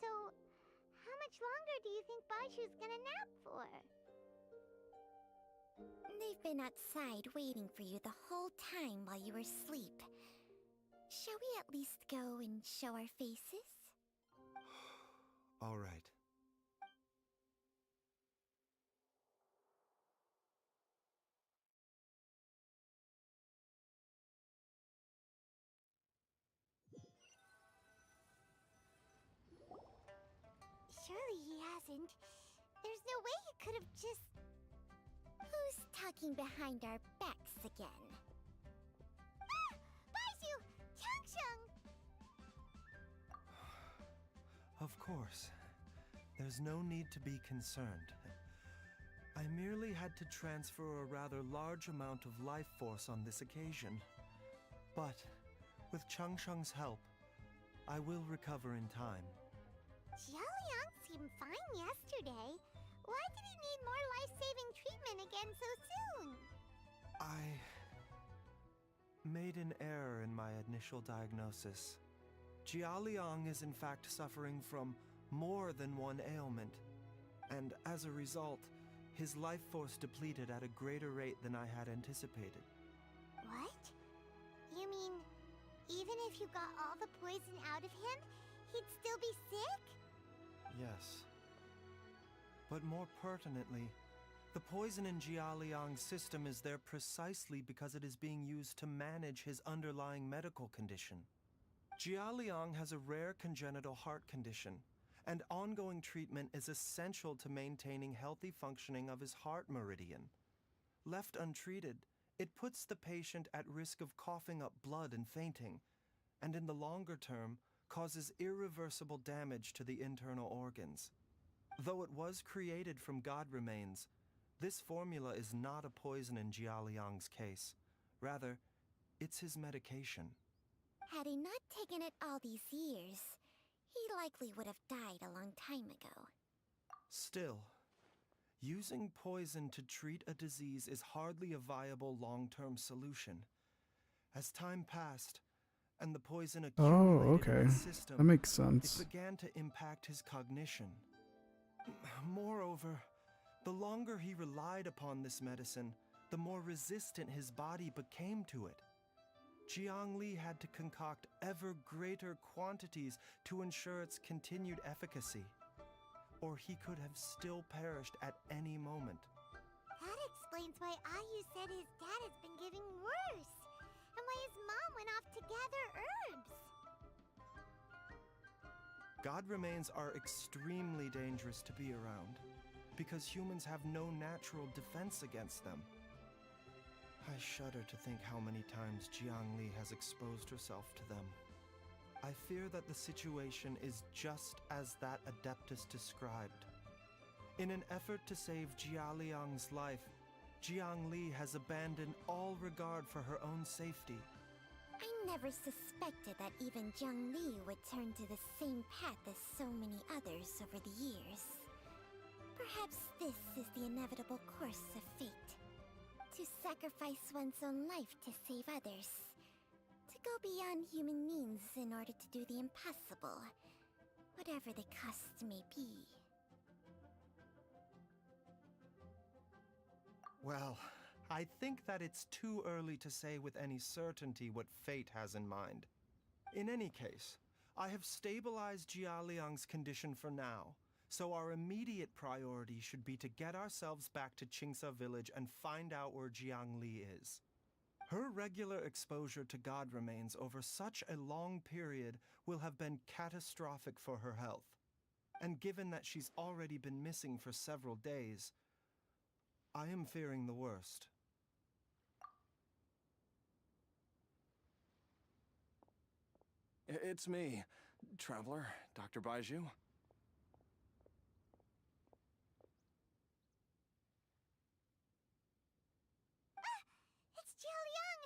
Speaker 12: So, how much longer do you think Baiju's gonna nap for?
Speaker 7: They've been outside waiting for you the whole time while you were asleep. Shall we at least go and show our faces?
Speaker 8: All right.
Speaker 12: Surely he hasn't. There's no way he could have just...
Speaker 7: Who's talking behind our backs again?
Speaker 12: Ah! Baiju! Changsheng!
Speaker 8: Of course. There's no need to be concerned. I merely had to transfer a rather large amount of life force on this occasion. But, with Changsheng's help, I will recover in time.
Speaker 12: Jialiang seemed fine yesterday. Why did he need more life-saving treatment again so soon?
Speaker 8: I made an error in my initial diagnosis. Jialiang is in fact suffering from more than one ailment, and as a result, his life force depleted at a greater rate than I had anticipated.
Speaker 12: What? You mean, even if you got all the poison out of him, he'd still be sick?
Speaker 8: Yes. But more pertinently, the poison in Jialiang's system is there precisely because it is being used to manage his underlying medical condition. Jialiang has a rare congenital heart condition, and ongoing treatment is essential to maintaining healthy functioning of his heart meridian. Left untreated, it puts the patient at risk of coughing up blood and fainting, and in the longer term, causes irreversible damage to the internal organs. Though it was created from god remains, this formula is not a poison in Jialiang's case. Rather, it's his medication.
Speaker 7: Had he not taken it all these years, he likely would have died a long time ago.
Speaker 8: Still, using poison to treat a disease is hardly a viable long-term solution. As time passed, and the poison accumulated in his system,
Speaker 1: that makes sense.
Speaker 8: it began to impact his cognition. Moreover, the longer he relied upon this medicine, the more resistant his body became to it. Jiang Li had to concoct ever greater quantities to ensure its continued efficacy. Or he could have still perished at any moment.
Speaker 12: That explains why Ayu said his dad has been getting worse, and why his mom went off to gather herbs.
Speaker 8: God remains are extremely dangerous to be around, because humans have no natural defense against them. I shudder to think how many times Jiang Li has exposed herself to them. I fear that the situation is just as that Adeptus described. In an effort to save Jia Liang's life, Jiang Li has abandoned all regard for her own safety.
Speaker 7: I never suspected that even Jiang Li would turn to the same path as so many others over the years. Perhaps this is the inevitable course of fate. To sacrifice one's own life to save others. To go beyond human means in order to do the impossible. Whatever the cost may be.
Speaker 8: Well, I think that it's too early to say with any certainty what fate has in mind. In any case, I have stabilized Jia Liang's condition for now, so our immediate priority should be to get ourselves back to Qingsa village and find out where Jiang Li is. Her regular exposure to God remains over such a long period will have been catastrophic for her health. And given that she's already been missing for several days, I am fearing the worst.
Speaker 4: It's me, Traveler, Dr. Baiju.
Speaker 12: It's Jialiang!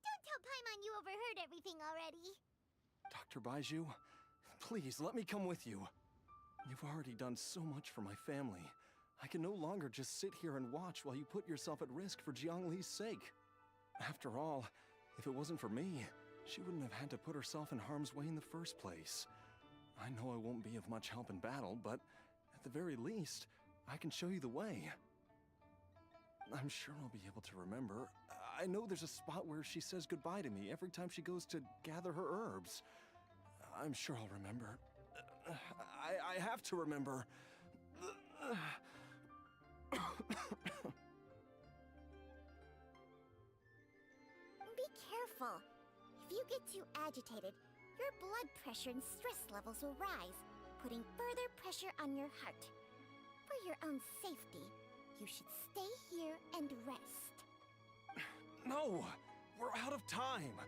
Speaker 12: Don't tell Paimon you overheard everything already.
Speaker 4: Dr. Baiju, please let me come with you. You've already done so much for my family. I can no longer just sit here and watch while you put yourself at risk for Jiang Li's sake. After all, if it wasn't for me, she wouldn't have had to put herself in harm's way in the first place. I know I won't be of much help in battle, but at the very least, I can show you the way. I'm sure I'll be able to remember. I know there's a spot where she says goodbye to me every time she goes to gather her herbs. I'm sure I'll remember. I have to remember.
Speaker 7: Be careful. If you get too agitated, your blood pressure and stress levels will rise, putting further pressure on your heart. For your own safety, you should stay here and rest.
Speaker 4: No! We're out of time!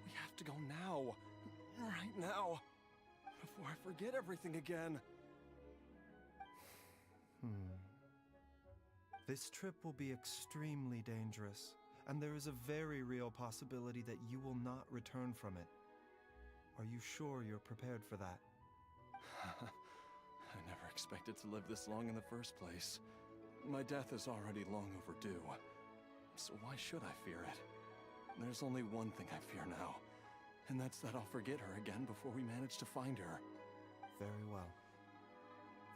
Speaker 4: We have to go now. Right now. Before I forget everything again.
Speaker 8: This trip will be extremely dangerous, and there is a very real possibility that you will not return from it. Are you sure you're prepared for that?
Speaker 4: I never expected to live this long in the first place. My death is already long overdue. So why should I fear it? There's only one thing I fear now, and that's that I'll forget her again before we manage to find her.
Speaker 8: Very well.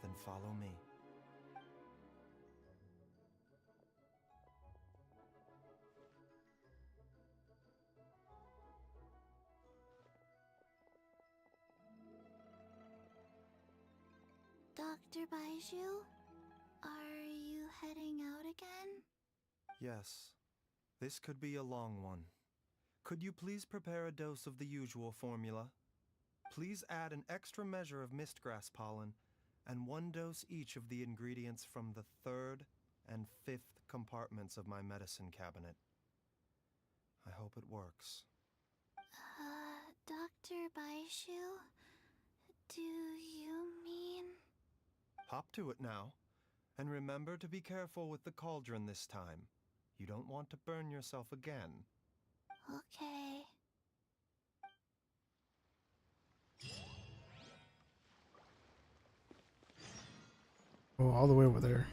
Speaker 8: Then follow me.
Speaker 12: Dr. Baiju, are you heading out again?
Speaker 8: Yes. This could be a long one. Could you please prepare a dose of the usual formula? Please add an extra measure of mistgrass pollen, and 1 dose each of the ingredients from the 3rd and 5th compartments of my medicine cabinet. I hope it works.
Speaker 12: Dr. Baiju, do you mean...
Speaker 8: Hop to it now, and remember to be careful with the cauldron this time. You don't want to burn yourself again.
Speaker 12: Okay.
Speaker 1: Oh, all the way over there.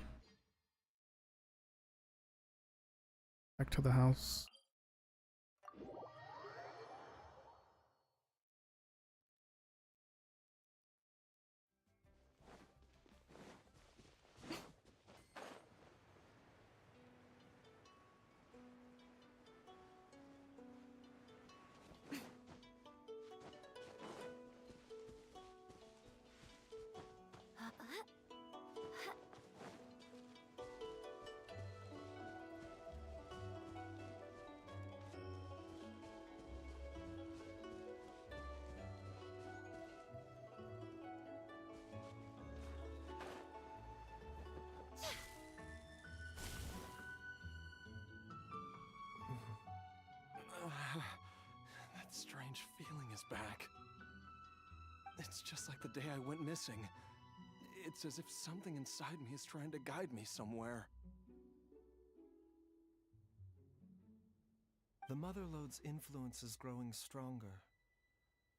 Speaker 1: Back to the house.
Speaker 4: back. It's just like the day I went missing. It's as if something inside me is trying to guide me somewhere.
Speaker 8: The Motherlode's influence is growing stronger.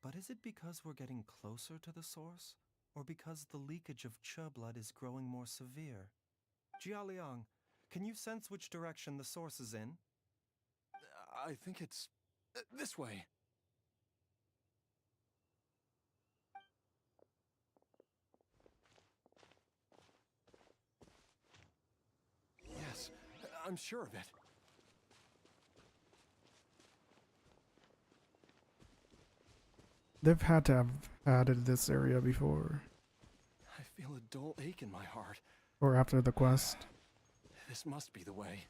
Speaker 8: But is it because we're getting closer to the source? Or because the leakage of Che blood is growing more severe? Jialiang, can you sense which direction the source is in?
Speaker 4: I think it's this way. Yes, I'm sure of it.
Speaker 1: They've had to have added this area before.
Speaker 4: I feel a dull ache in my heart.
Speaker 1: Or after the quest.
Speaker 4: This must be the way.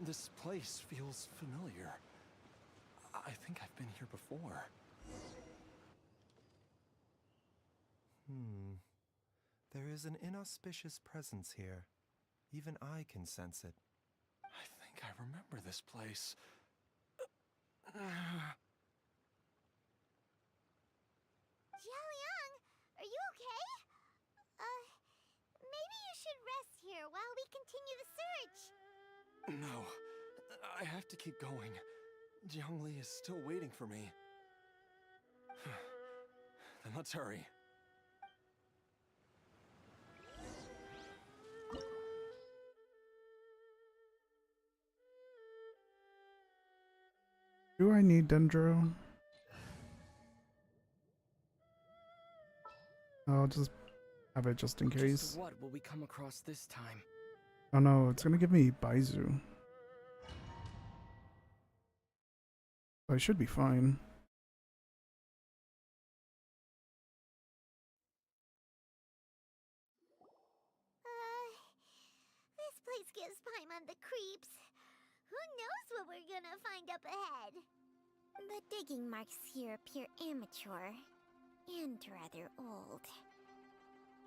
Speaker 4: This place feels familiar. I think I've been here before.
Speaker 8: There is an inauspicious presence here. Even I can sense it.
Speaker 4: I think I remember this place.
Speaker 12: Jialiang, are you okay? Maybe you should rest here while we continue the search.
Speaker 4: No, I have to keep going. Jiangli is still waiting for me. Then let's hurry.
Speaker 1: Do I need Dendro? I'll just have it just in case.
Speaker 13: Just what will we come across this time?
Speaker 1: Oh no, it's gonna give me Baizu. I should be fine.
Speaker 12: This place gives Paimon the creeps. Who knows what we're gonna find up ahead?
Speaker 7: The digging marks here appear amateur and rather old.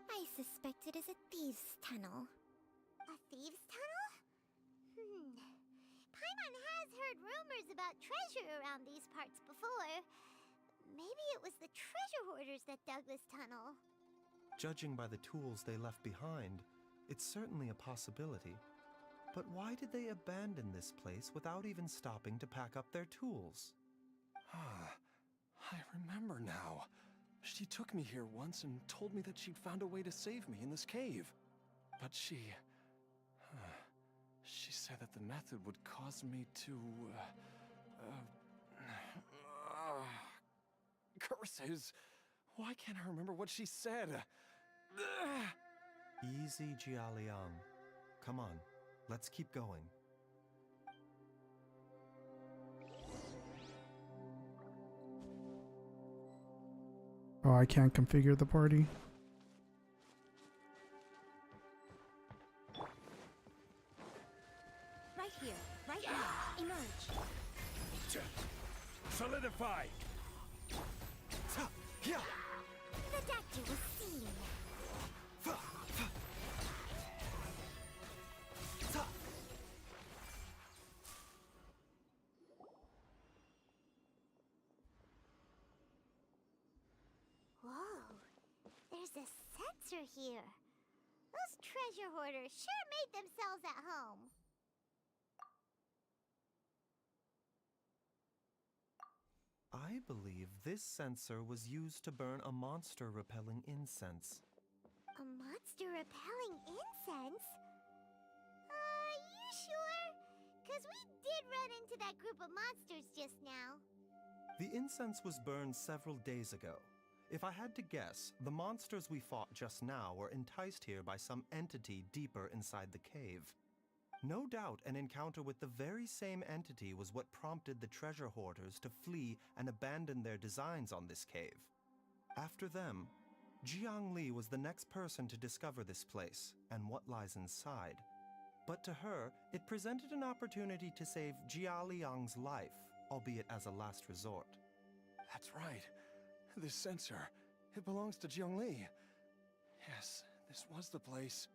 Speaker 7: I suspect it is a thieves' tunnel.
Speaker 12: A thieves' tunnel? Paimon has heard rumors about treasure around these parts before. Maybe it was the treasure hoarders that dug this tunnel.
Speaker 8: Judging by the tools they left behind, it's certainly a possibility. But why did they abandon this place without even stopping to pack up their tools?
Speaker 4: I remember now. She took me here once and told me that she'd found a way to save me in this cave. But she said that the method would cause me to, curses! Why can't I remember what she said?
Speaker 8: Easy, Jialiang. Come on, let's keep going.
Speaker 1: Oh, I can't configure the party.
Speaker 2: Right here, right now. Emerge.
Speaker 14: Solidify!
Speaker 7: The doctor was seen.
Speaker 12: Whoa, there's a sensor here. Those treasure hoarders sure made themselves at home.
Speaker 8: I believe this sensor was used to burn a monster-repelling incense.
Speaker 12: A monster repelling incense? You sure? 'Cause we did run into that group of monsters just now.
Speaker 8: The incense was burned several days ago. If I had to guess, the monsters we fought just now were enticed here by some entity deeper inside the cave. No doubt an encounter with the very same entity was what prompted the treasure hoarders to flee and abandon their designs on this cave. After them, Jiangli was the next person to discover this place and what lies inside. But to her, it presented an opportunity to save Jialiang's life, albeit as a last resort.
Speaker 4: That's right. This sensor, it belongs to Jiangli. Yes, this was the place.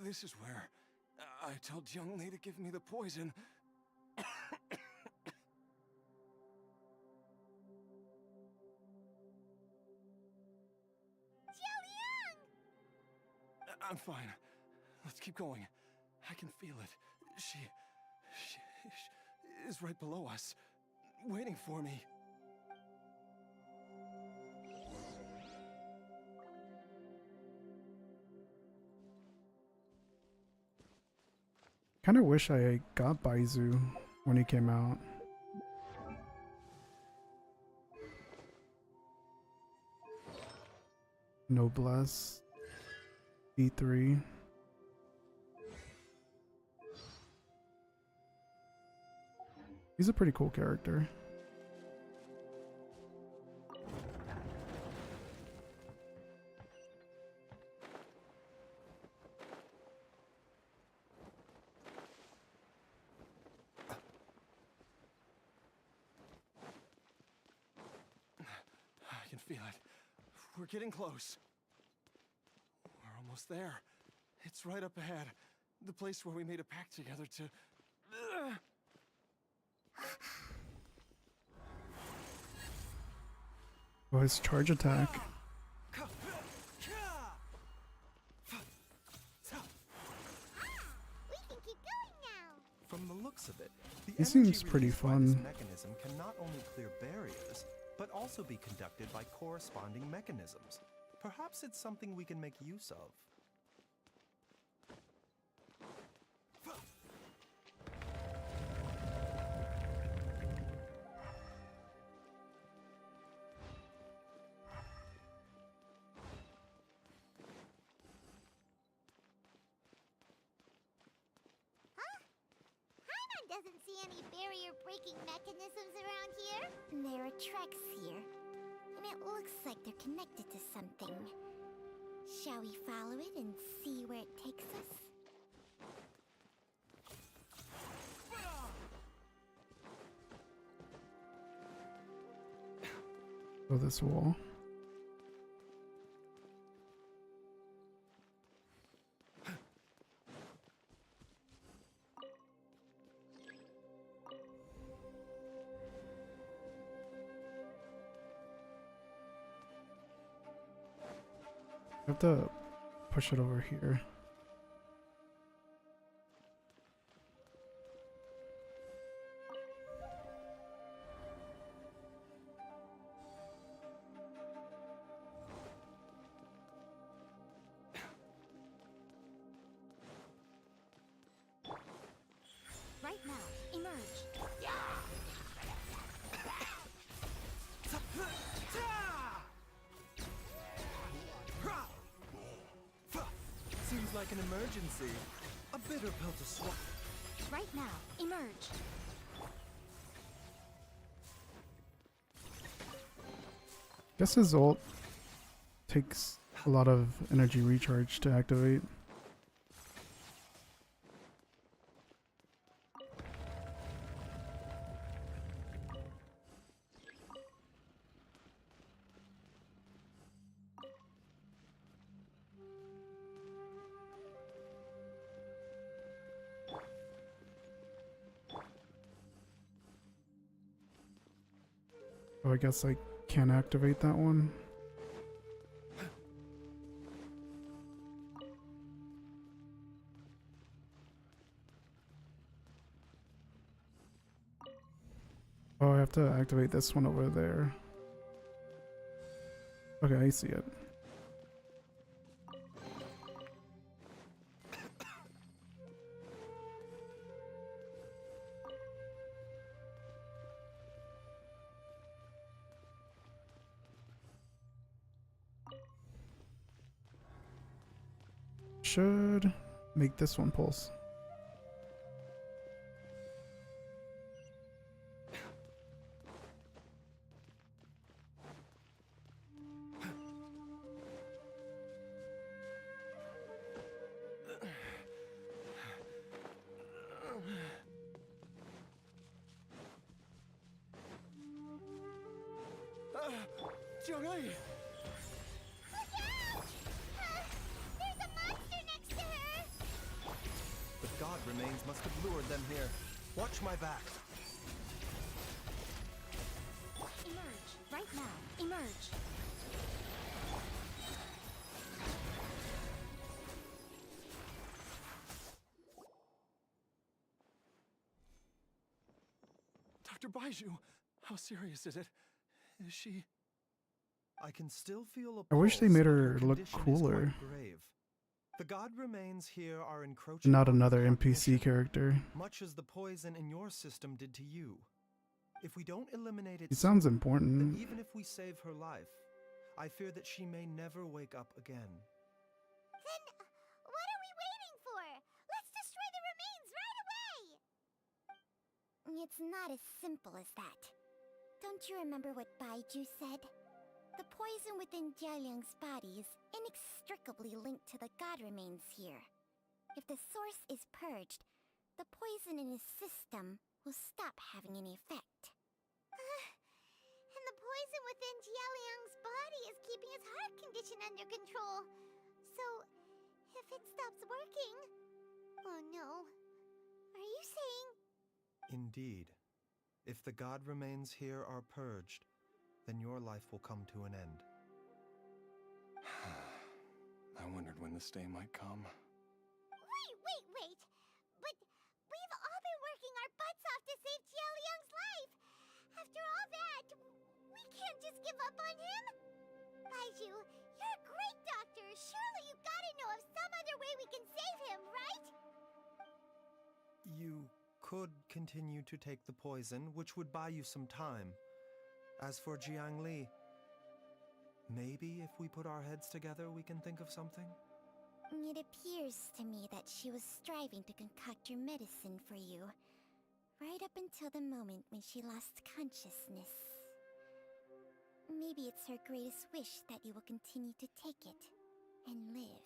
Speaker 4: This is where I told Jiangli to give me the poison.
Speaker 12: Jiaoliang!
Speaker 4: I'm fine. Let's keep going. I can feel it. She is right below us, waiting for me.
Speaker 1: Kind of wish I got Baizu when he came out. Noblesse. E3. He's a pretty cool character.
Speaker 4: I can feel it. We're getting close. We're almost there. It's right up ahead. The place where we made a pact together to...
Speaker 1: Oh, his charge attack.
Speaker 12: We can keep going now.
Speaker 8: From the looks of it, the
Speaker 1: He seems
Speaker 8: energy
Speaker 1: pretty
Speaker 8: released by this
Speaker 1: fun.
Speaker 8: mechanism can not only clear barriers, but also be conducted by corresponding mechanisms. Perhaps it's something we can make use of.
Speaker 12: Paimon doesn't see any barrier-breaking mechanisms around here.
Speaker 7: There are tracks here, and it looks like they're connected to something. Shall we follow it and see where it takes us?
Speaker 1: Oh, this wall. I have to push it over here.
Speaker 2: Right now, emerge.
Speaker 8: Seems like an emergency. A bitter pill to swallow.
Speaker 2: Right now, emerge.
Speaker 1: Guess his ult takes a lot of energy recharge to activate. Oh, I guess I can't activate that one. Oh, I have to activate this one over there. Okay, I see it. Should make this one pulse.
Speaker 4: Jiangli!
Speaker 12: Look out! There's a monster next to her!
Speaker 8: god remains must have lured them here. Watch my back.
Speaker 3: Emerge. Right now. Emerge.
Speaker 4: Dr. Baiju, how serious is it? Is she...
Speaker 8: I can still feel a
Speaker 1: I wish they
Speaker 8: pulse,
Speaker 1: made
Speaker 8: but
Speaker 1: her look
Speaker 8: condition is
Speaker 1: cooler.
Speaker 8: quite grave. The god remains here are encroaching
Speaker 1: Not
Speaker 8: on
Speaker 1: another
Speaker 8: her
Speaker 1: NPC
Speaker 8: cognition,
Speaker 1: character.
Speaker 8: much as the poison in your system did to you. If we don't eliminate it
Speaker 1: He sounds
Speaker 8: soon,
Speaker 1: important.
Speaker 8: then even if we save her life, I fear that she may never wake up again.
Speaker 12: Then, what are we waiting for? Let's destroy the remains right away!
Speaker 7: It's not as simple as that. Don't you remember what Baiju said? The poison within Jialiang's body is inextricably linked to the god remains here. If the source is purged, the poison in his system will stop having any effect.
Speaker 12: And the poison within Jialiang's body is keeping his heart condition under control. So, if it stops working... Oh no. Are you saying...
Speaker 8: Indeed. If the god remains here are purged, then your life will come to an end.
Speaker 4: I wondered when this day might come.
Speaker 12: Wait! But we've all been working our butts off to save Jialiang's life! After all that, we can't just give up on him! Baiju, you're a great doctor! Surely you gotta know of some other way we can save him, right?
Speaker 8: You could continue to take the poison, which would buy you some time. As for Jiang Li, maybe if we put our heads together, we can think of something?
Speaker 7: It appears to me that she was striving to concoct your medicine for you, right up until the moment when she lost consciousness. Maybe it's her greatest wish that you will continue to take it and live.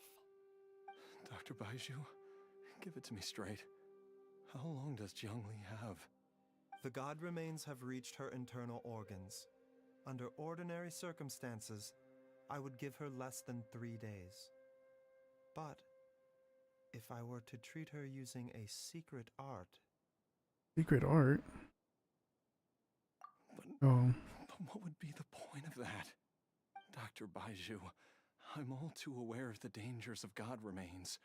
Speaker 4: Dr. Baiju, give it to me straight. How long does Jiang Li have?
Speaker 8: The god remains have reached her internal organs. Under ordinary circumstances, I would give her less than 3 days. But if I were to treat her using a secret art...
Speaker 1: Secret art?
Speaker 4: But what would be the point of that? Dr. Baiju, I'm all too aware of the dangers of god remains.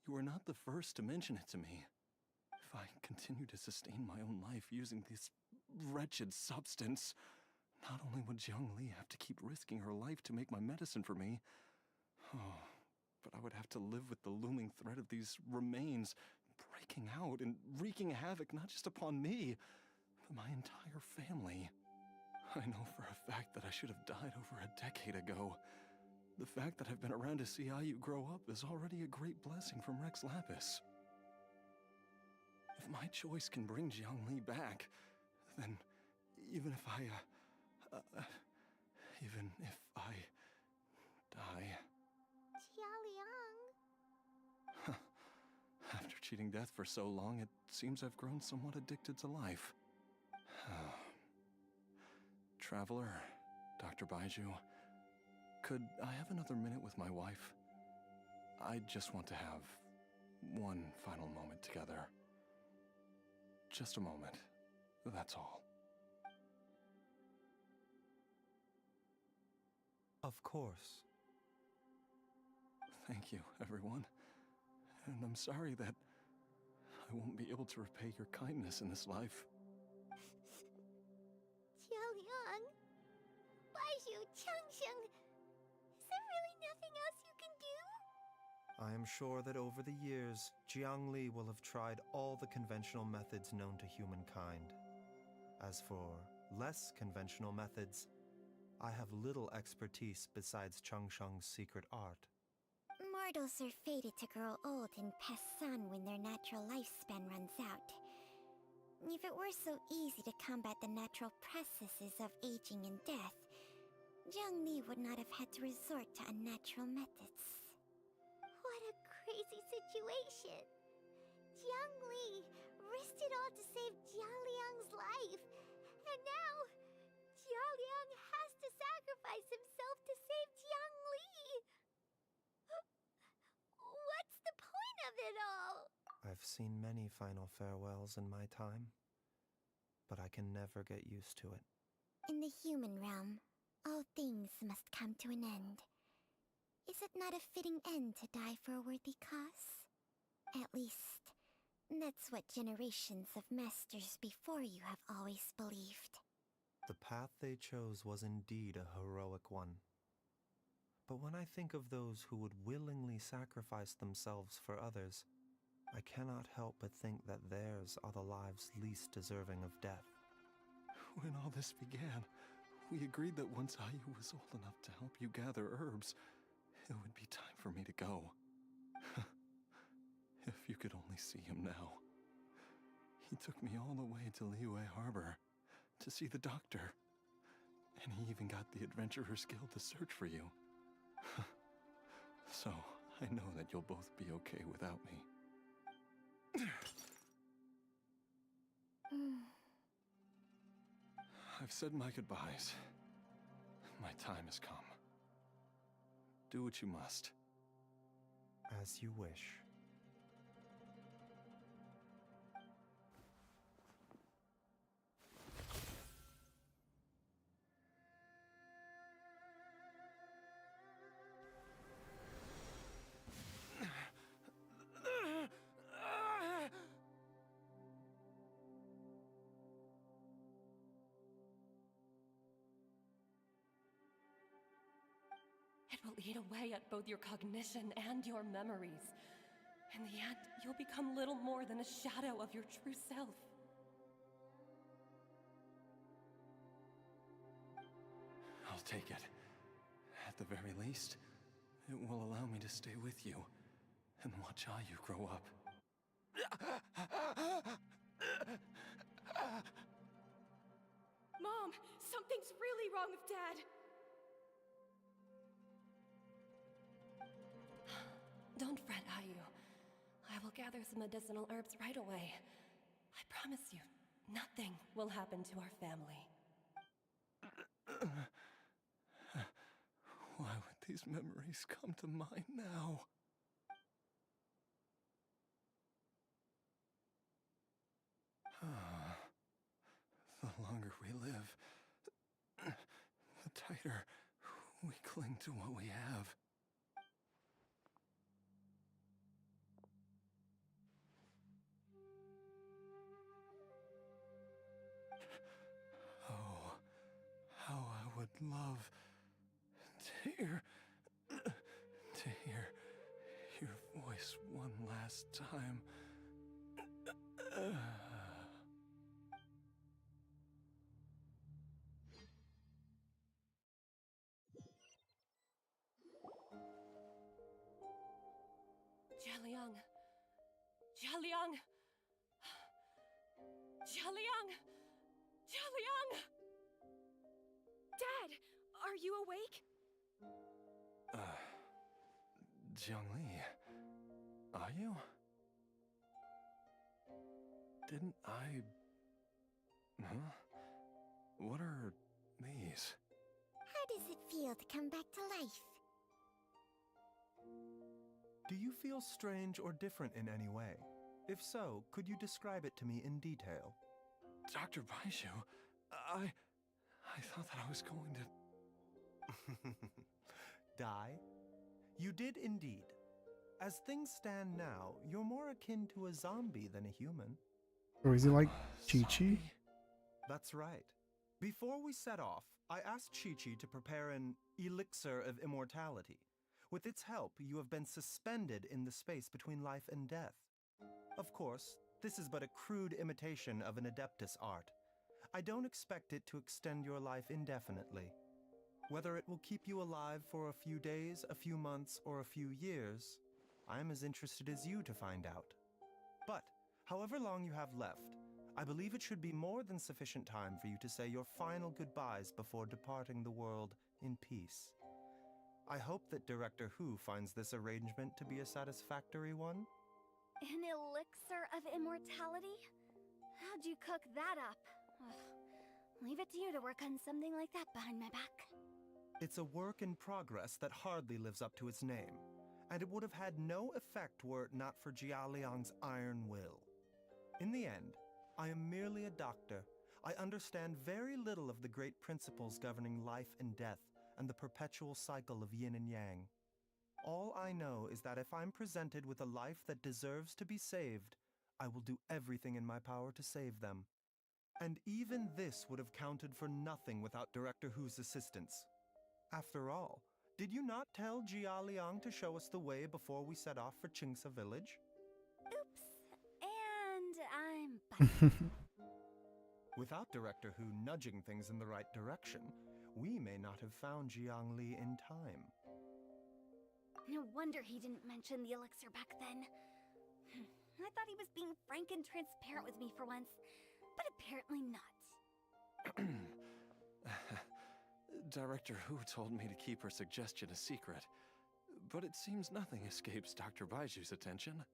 Speaker 4: You are not the first to mention it to me. If I continue to sustain my own life using this wretched substance, not only would Jiang Li have to keep risking her life to make my medicine for me, but I would have to live with the looming threat of these remains breaking out and wreaking havoc not just upon me, but my entire family. I know for a fact that I should have died over a decade ago. The fact that I've been around to see how you grow up is already a great blessing from Rex Lapis. If my choice can bring Jiang Li back, then even if I die...
Speaker 12: Jialiang...
Speaker 4: After cheating death for so long, it seems I've grown somewhat addicted to life. Traveler, Dr. Baiju, could I have another minute with my wife? I just want to have one final moment together. Just a moment, that's all.
Speaker 8: Of course.
Speaker 4: Thank you, everyone. And I'm sorry that I won't be able to repay your kindness in this life.
Speaker 12: Jialiang... Baiju, Changsheng... Is there really nothing else you can do?
Speaker 8: I am sure that over the years, Jiang Li will have tried all the conventional methods known to humankind. As for less conventional methods, I have little expertise besides Changsheng's secret art.
Speaker 7: Mortals are fated to grow old and pass on when their natural lifespan runs out. If it were so easy to combat the natural processes of aging and death, Jiang Li would not have had to resort to unnatural methods.
Speaker 12: What a crazy situation! Jiang Li risked it all to save Jialiang's life, and now Jialiang has to sacrifice himself to save Jiang Li! What's the point of it all?
Speaker 8: I I've seen many final farewells in my time, but I can never get used to it.
Speaker 7: In the human realm, all things must come to an end. Is it not a fitting end to die for a worthy cause? At least, that's what generations of masters before you have always believed.
Speaker 8: The path they chose was indeed a heroic one. But when I think of those who would willingly sacrifice themselves for others, I cannot help but think that theirs are the lives least deserving of death.
Speaker 4: When all this began, we agreed that once Ayu was old enough to help you gather herbs, it would be time for me to go. If you could only see him now. He took me all the way to Liyue Harbor to see the doctor. And he even got the Adventurers Guild to search for you. So, I know that you'll both be okay without me. I've said my goodbyes. My time has come. Do what you must.
Speaker 8: As you wish.
Speaker 15: It will eat away at both your cognition and your memories. In the end, you'll become little more than a shadow of your true self.
Speaker 4: I'll take it. At the very least, it will allow me to stay with you and watch Ayu grow up.
Speaker 15: Mom, something's really wrong with Dad. Don't fret, Ayu. I will gather some medicinal herbs right away. I promise you, nothing will happen to our family.
Speaker 4: Why would these memories come to mind now? The longer we live, the tighter we cling to what we have. Oh, how I would love to hear your voice one last time.
Speaker 15: Jialiang! Jialiang! Jialiang! Jialiang! Dad! Are you awake?
Speaker 4: Jiangli, are you? Didn't I... Huh? What are these?
Speaker 7: How does it feel to come back to life?
Speaker 8: Do you feel strange or different in any way? If so, could you describe it to me in detail?
Speaker 4: Dr. Baizhu, I thought that I was going to...
Speaker 8: Die? You did indeed. As things stand now, you're more akin to a zombie than a human.
Speaker 1: Or is he like Chi-Chi?
Speaker 8: That's right. Before we set off, I asked Chi-Chi to prepare an elixir of immortality. With its help, you have been suspended in the space between life and death. Of course, this is but a crude imitation of an Adeptus art. I don't expect it to extend your life indefinitely. Whether it will keep you alive for a few days, a few months, or a few years, I'm as interested as you to find out. But, however long you have left, I believe it should be more than sufficient time for you to say your final goodbyes before departing the world in peace. I hope that Director Hu finds this arrangement to be a satisfactory one.
Speaker 2: An elixir of immortality? How'd you cook that up? Ugh. Leave it to you to work on something like that behind my back.
Speaker 8: It's a work in progress that hardly lives up to its name. and it would have had no effect were it not for Jialiang's iron will. In the end, I am merely a doctor. I understand very little of the great principles governing life and death and the perpetual cycle of yin and yang. All I know is that if I'm presented with a life that deserves to be saved, I will do everything in my power to save them. And even this would have counted for nothing without Director Hu's assistance. After all, did you not tell Jia Liang to show us the way before we set off for Qingce village?
Speaker 12: Oops. And I'm back.
Speaker 8: Without Director Hu nudging things in the right direction, we may not have found Jiangli in time.
Speaker 12: No wonder he didn't mention the elixir back then. I thought he was being frank and transparent with me for once, but apparently not.
Speaker 4: Director Hu told me to keep her suggestion a secret, but it seems nothing escapes Dr. Baiju's attention.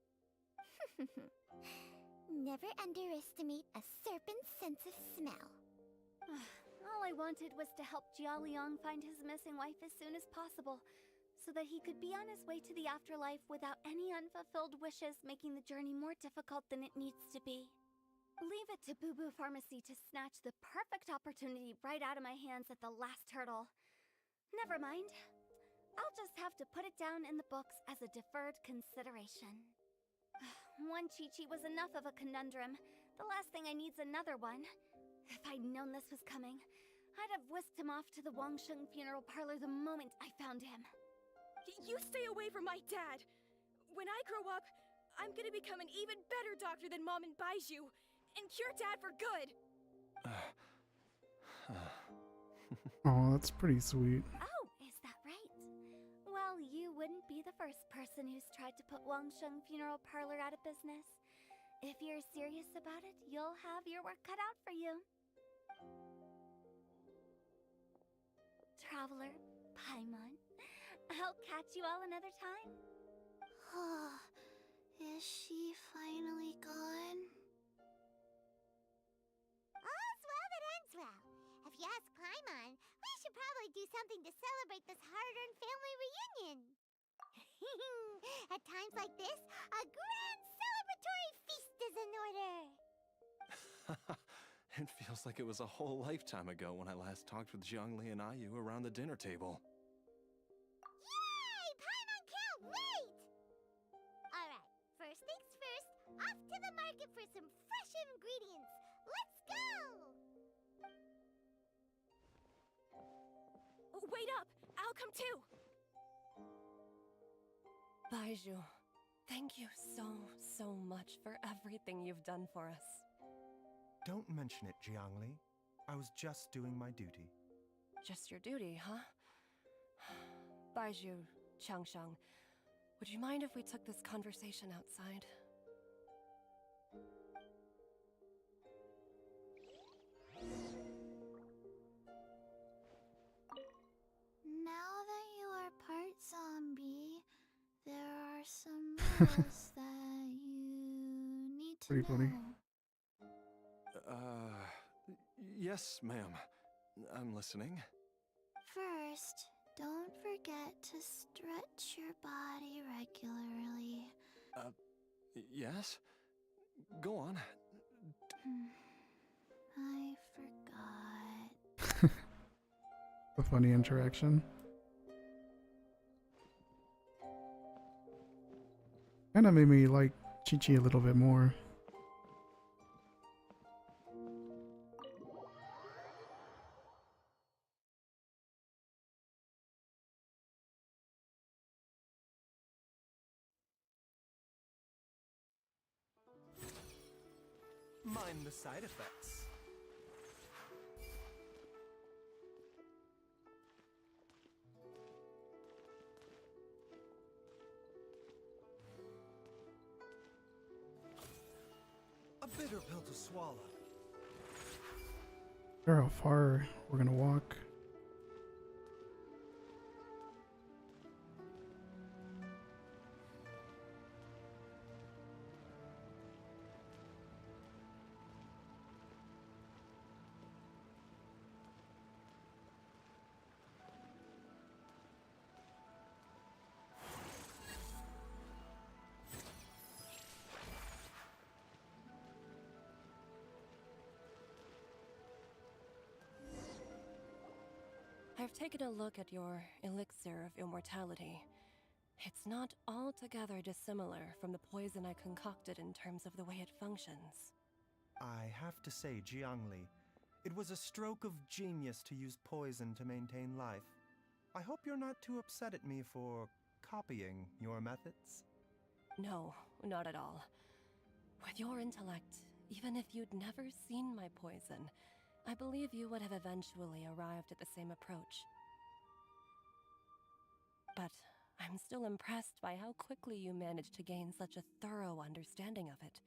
Speaker 7: Never underestimate a serpent's sense of smell.
Speaker 12: All I wanted was to help Jialiang find his missing wife as soon as possible, so that he could be on his way to the afterlife without any unfulfilled wishes making the journey more difficult than it needs to be. Leave it to Boo Boo Pharmacy to snatch the perfect opportunity right out of my hands at the last hurdle. Never mind. I'll just have to put it down in the books as a deferred consideration. One Chi-Chi was enough of a conundrum. The last thing I need's another one. If I'd known this was coming, I'd have whisked him off to the Wangsheng funeral parlor the moment I found him.
Speaker 2: You stay away from my dad! When I grow up, I'm gonna become an even better doctor than Mom and Baiju, and cure Dad for good!
Speaker 1: Oh, that's pretty sweet.
Speaker 12: Oh, is that right? Well, you wouldn't be the first person who's tried to put Wangsheng funeral parlor out of business. If you're serious about it, you'll have your work cut out for you. Traveler, Paimon, I'll catch you all another time.
Speaker 3: Is she finally gone?
Speaker 12: All's well that ends well. If you ask Paimon, we should probably do something to celebrate this hard-earned family reunion. At times like this, a grand celebratory feast is in order.
Speaker 4: It feels like it was a whole lifetime ago when I last talked with Zhongli and Ayu around the dinner table.
Speaker 12: Yay! Paimon can't wait! Alright, first things first, off to the market for some fresh ingredients. Let's go!
Speaker 2: Wait up! I'll come too!
Speaker 15: Baiju, thank you so much for everything you've done for us.
Speaker 8: Don't mention it, Jiangli. I was just doing my duty.
Speaker 15: Just your duty, huh? Baiju, Changsheng, would you mind if we took this conversation outside?
Speaker 3: Now that you are part zombie, there are some rules that you need to
Speaker 1: Pretty
Speaker 3: know.
Speaker 1: funny.
Speaker 4: Yes, ma'am. I'm listening.
Speaker 3: First, don't forget to stretch your body regularly.
Speaker 4: Yes? Go on.
Speaker 3: I forgot.
Speaker 1: A funny interaction. Kinda made me like Chi-Chi a little bit more.
Speaker 8: Mind the side effects. A bitter pill to swallow.
Speaker 1: Sure how far we're gonna walk.
Speaker 15: I've taken a look at your elixir of immortality. It's not altogether dissimilar from the poison I concocted in terms of the way it functions.
Speaker 8: I have to say, Jiangli, it was a stroke of genius to use poison to maintain life. I hope you're not too upset at me for copying your methods.
Speaker 15: No, not at all. With your intellect, even if you'd never seen my poison, I believe you would have eventually arrived at the same approach. But I'm still impressed by how quickly you managed to gain such a thorough understanding of it.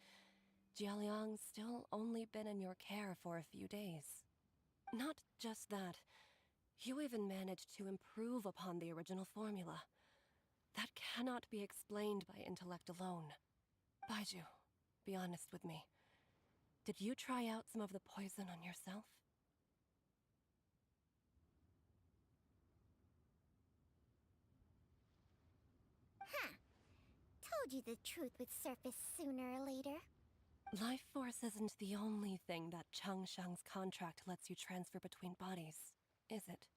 Speaker 15: Jialiang's still only been in your care for a few days. Not just that, you even managed to improve upon the original formula. That cannot be explained by intellect alone. Baiju, be honest with me. Did you try out some of the poison on yourself?
Speaker 7: Huh. Told you the truth would surface sooner or later.
Speaker 15: Life force isn't the only thing that Changshang's contract lets you transfer between bodies, is it?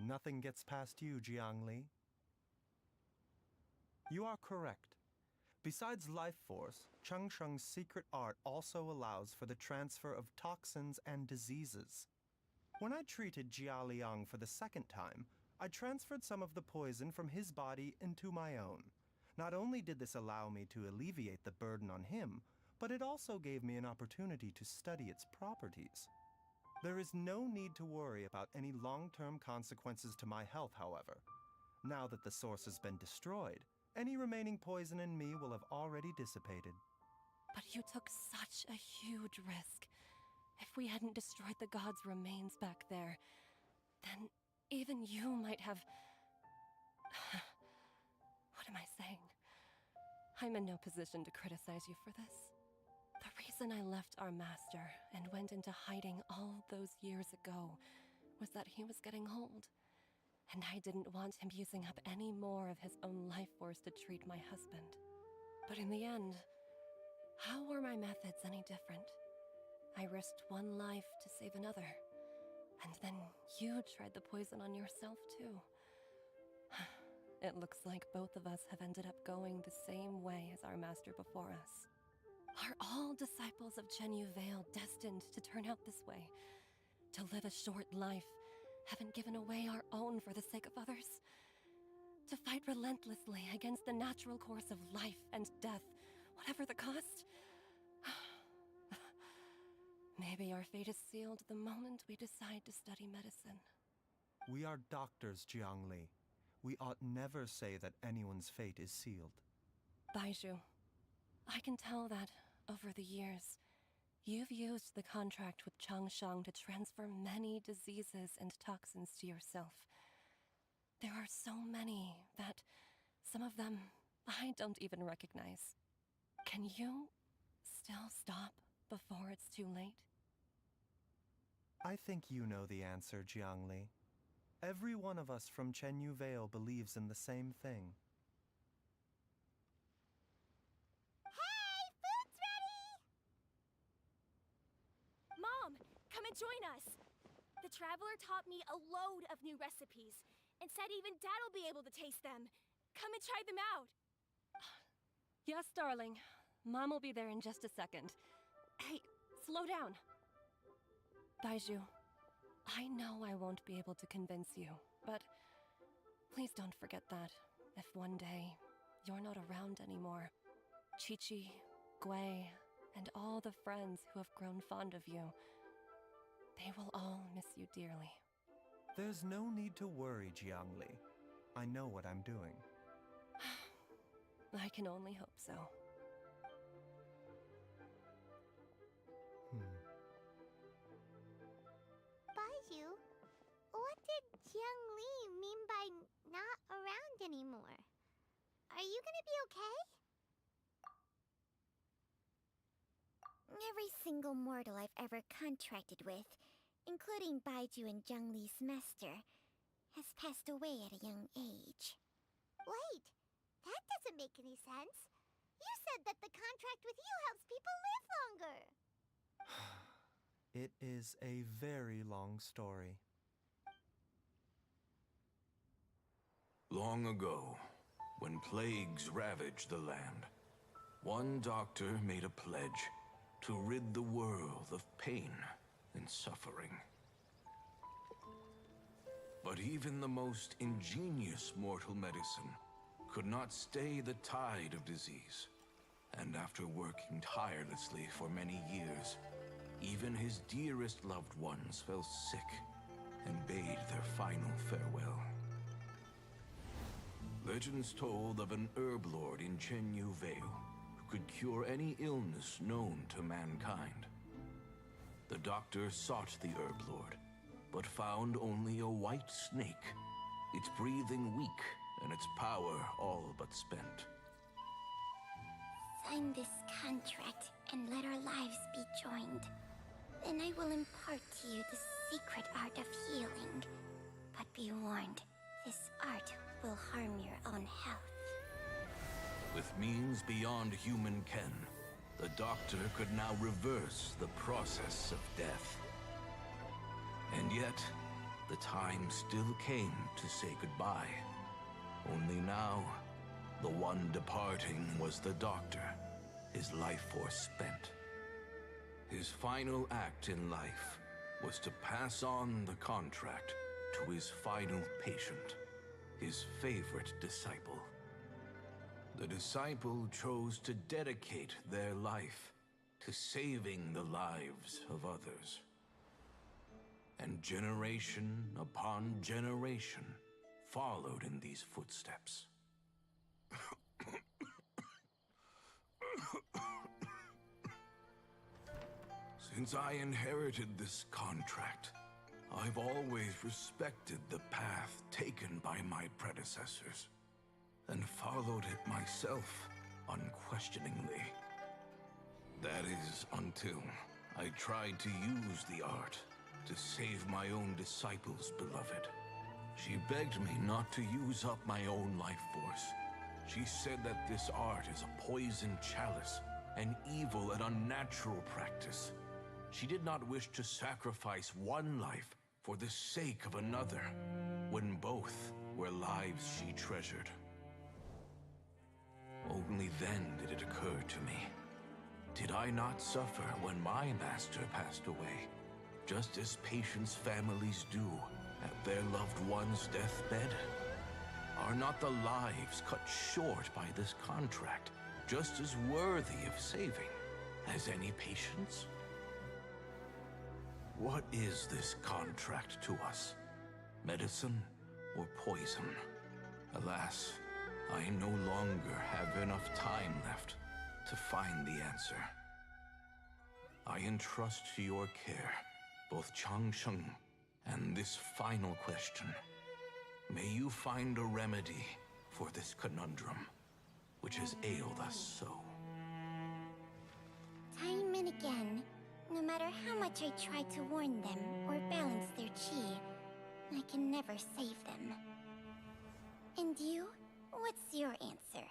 Speaker 8: Nothing gets past you, Jiangli. You are correct. Besides life force, Changsheng's secret art also allows for the transfer of toxins and diseases. When I treated Jia Liang for the second time, I transferred some of the poison from his body into my own. Not only did this allow me to alleviate the burden on him, but it also gave me an opportunity to study its properties. There is no need to worry about any long-term consequences to my health, however. Now that the source has been destroyed, any remaining poison in me will have already dissipated.
Speaker 15: But you took such a huge risk. If we hadn't destroyed the god's remains back there, then even you might have... What am I saying? I'm in no position to criticize you for this. The reason I left our master and went into hiding all those years ago was that he was getting old, and I didn't want him using up any more of his own life force to treat my husband. But in the end, how were my methods any different? I risked one life to save another, and then you tried the poison on yourself too. It looks like both of us have ended up going the same way as our master before us. Are all disciples of Chenyu Vale destined to turn out this way? To live a short life, having given away our own for the sake of others? To fight relentlessly against the natural course of life and death, whatever the cost? Maybe our fate is sealed the moment we decide to study medicine.
Speaker 8: We are doctors, Jiangli. We ought never say that anyone's fate is sealed.
Speaker 15: Baiju, I can tell that, over the years, you've used the contract with Changshang to transfer many diseases and toxins to yourself. There are so many that some of them I don't even recognize. Can you still stop before it's too late?
Speaker 8: I think you know the answer, Jiangli. Every one of us from Chenyu Vale believes in the same thing.
Speaker 12: Hey, food's ready!
Speaker 2: Mom, come and join us. The Traveler taught me a load of new recipes and said even Dad'll be able to taste them. Come and try them out.
Speaker 15: Yes, darling. Mom will be there in just a second. Hey, slow down. Baiju, I know I won't be able to convince you, but please don't forget that if one day you're not around anymore, Chi-Chi, Gui, and all the friends who have grown fond of you, they will all miss you dearly.
Speaker 8: There's no need to worry, Jiangli. I know what I'm doing.
Speaker 15: I can only hope so.
Speaker 12: Baiju, what did Jiang Li mean by not around anymore? Are you gonna be okay?
Speaker 7: Every single mortal I've ever contracted with, including Baiju and Zhang Li's master, has passed away at a young age.
Speaker 12: Wait, that doesn't make any sense. You said that the contract with you helps people live longer.
Speaker 8: It is a very long story.
Speaker 16: Long ago, when plagues ravaged the land, one doctor made a pledge to rid the world of pain and suffering. But even the most ingenious mortal medicine could not stay the tide of disease. And after working tirelessly for many years, even his dearest loved ones fell sick and bade their final farewell. Legends told of an herb lord in Chenyu Vale who could cure any illness known to mankind. The doctor sought the herb lord, but found only a white snake, its breathing weak and its power all but spent.
Speaker 7: Sign this contract and let our lives be joined. Then I will impart to you the secret art of healing. But be warned, this art will harm your own health.
Speaker 16: With means beyond human ken, the doctor could now reverse the process of death. And yet, the time still came to say goodbye. Only now, the one departing was the doctor, his life force spent. His final act in life was to pass on the contract to his final patient, his favorite disciple. The disciple chose to dedicate their life to saving the lives of others. And generation upon generation followed in these footsteps. Since I inherited this contract, I've always respected the path taken by my predecessors, and followed it myself unquestioningly. That is, until I tried to use the art to save my own disciple's beloved. She begged me not to use up my own life force. She said that this art is a poison chalice, an evil and unnatural practice. She did not wish to sacrifice one life for the sake of another, when both were lives she treasured. Only then did it occur to me. Did I not suffer when my master passed away, just as patients' families do at their loved one's deathbed? Are not the lives cut short by this contract just as worthy of saving as any patients? What is this contract to us? Medicine or poison? Alas, I no longer have enough time left to find the answer. I entrust to your care both Changsheng and this final question. May you find a remedy for this conundrum, which has ailed us so.
Speaker 7: Time and again, no matter how much I try to warn them or balance their chi, I can never save them. And you? What's your answer?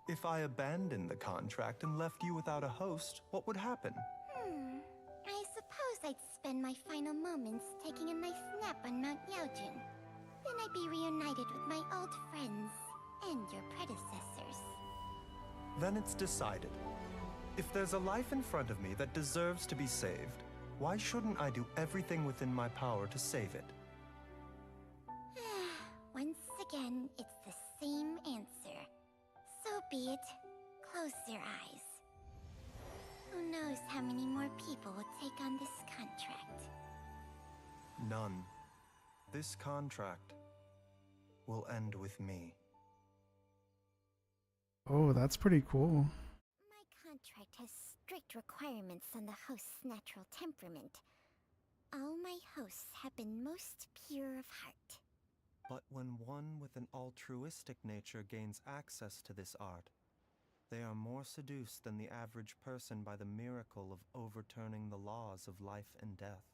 Speaker 8: If I abandoned the contract and left you without a host, what would happen?
Speaker 7: I suppose I'd spend my final moments taking a nice nap on Mount Yaojin. Then I'd be reunited with my old friends and your predecessors.
Speaker 8: Then it's decided. If there's a life in front of me that deserves to be saved, why shouldn't I do everything within my power to save it?
Speaker 7: Once again, it's the same answer. So be it. Close your eyes. Who knows how many more people will take on this contract?
Speaker 8: None. This contract will end with me.
Speaker 1: Oh, that's pretty cool.
Speaker 7: My contract has strict requirements on the host's natural temperament. All my hosts have been most pure of heart.
Speaker 8: But when one with an altruistic nature gains access to this art, they are more seduced than the average person by the miracle of overturning the laws of life and death.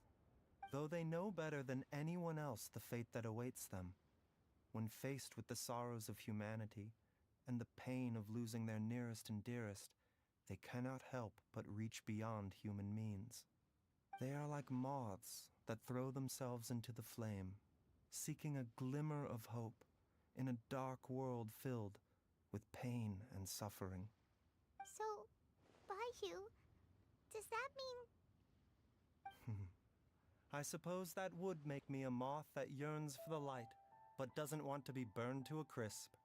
Speaker 8: Though they know better than anyone else the fate that awaits them, when faced with the sorrows of humanity and the pain of losing their nearest and dearest, they cannot help but reach beyond human means. They are like moths that throw themselves into the flame, seeking a glimmer of hope in a dark world filled with pain and suffering.
Speaker 12: So, Baiju, does that mean...
Speaker 8: I suppose that would make me a moth that yearns for the light, but doesn't want to be burned to a crisp.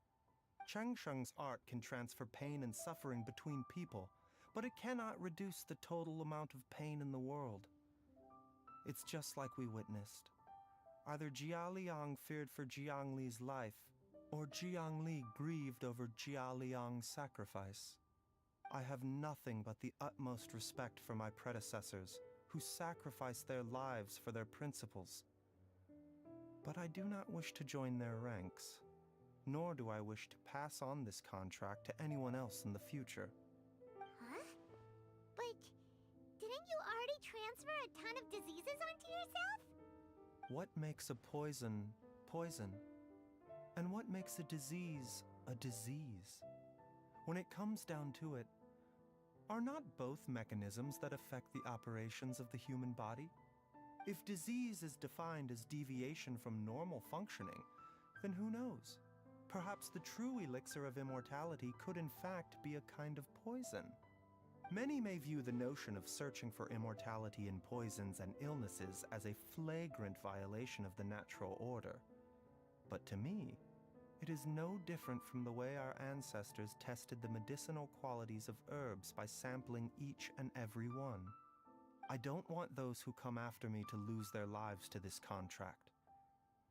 Speaker 8: Chang Sheng's art can transfer pain and suffering between people, but it cannot reduce the total amount of pain in the world. It's just like we witnessed. Either Jia Liang feared for Jiang Li's life, or Jiang Li grieved over Jia Liang's sacrifice. I have nothing but the utmost respect for my predecessors, who sacrificed their lives for their principles. But I do not wish to join their ranks, nor do I wish to pass on this contract to anyone else in the future.
Speaker 12: Huh? But didn't you already transfer a ton of diseases onto yourself?
Speaker 8: What makes a poison, poison? And what makes a disease, a disease? When it comes down to it, are not both mechanisms that affect the operations of the human body? If disease is defined as deviation from normal functioning, then who knows? Perhaps the true elixir of immortality could in fact be a kind of poison. Many may view the notion of searching for immortality in poisons and illnesses as a flagrant violation of the natural order. But to me, it is no different from the way our ancestors tested the medicinal qualities of herbs by sampling each and every one. I don't want those who come after me to lose their lives to this contract.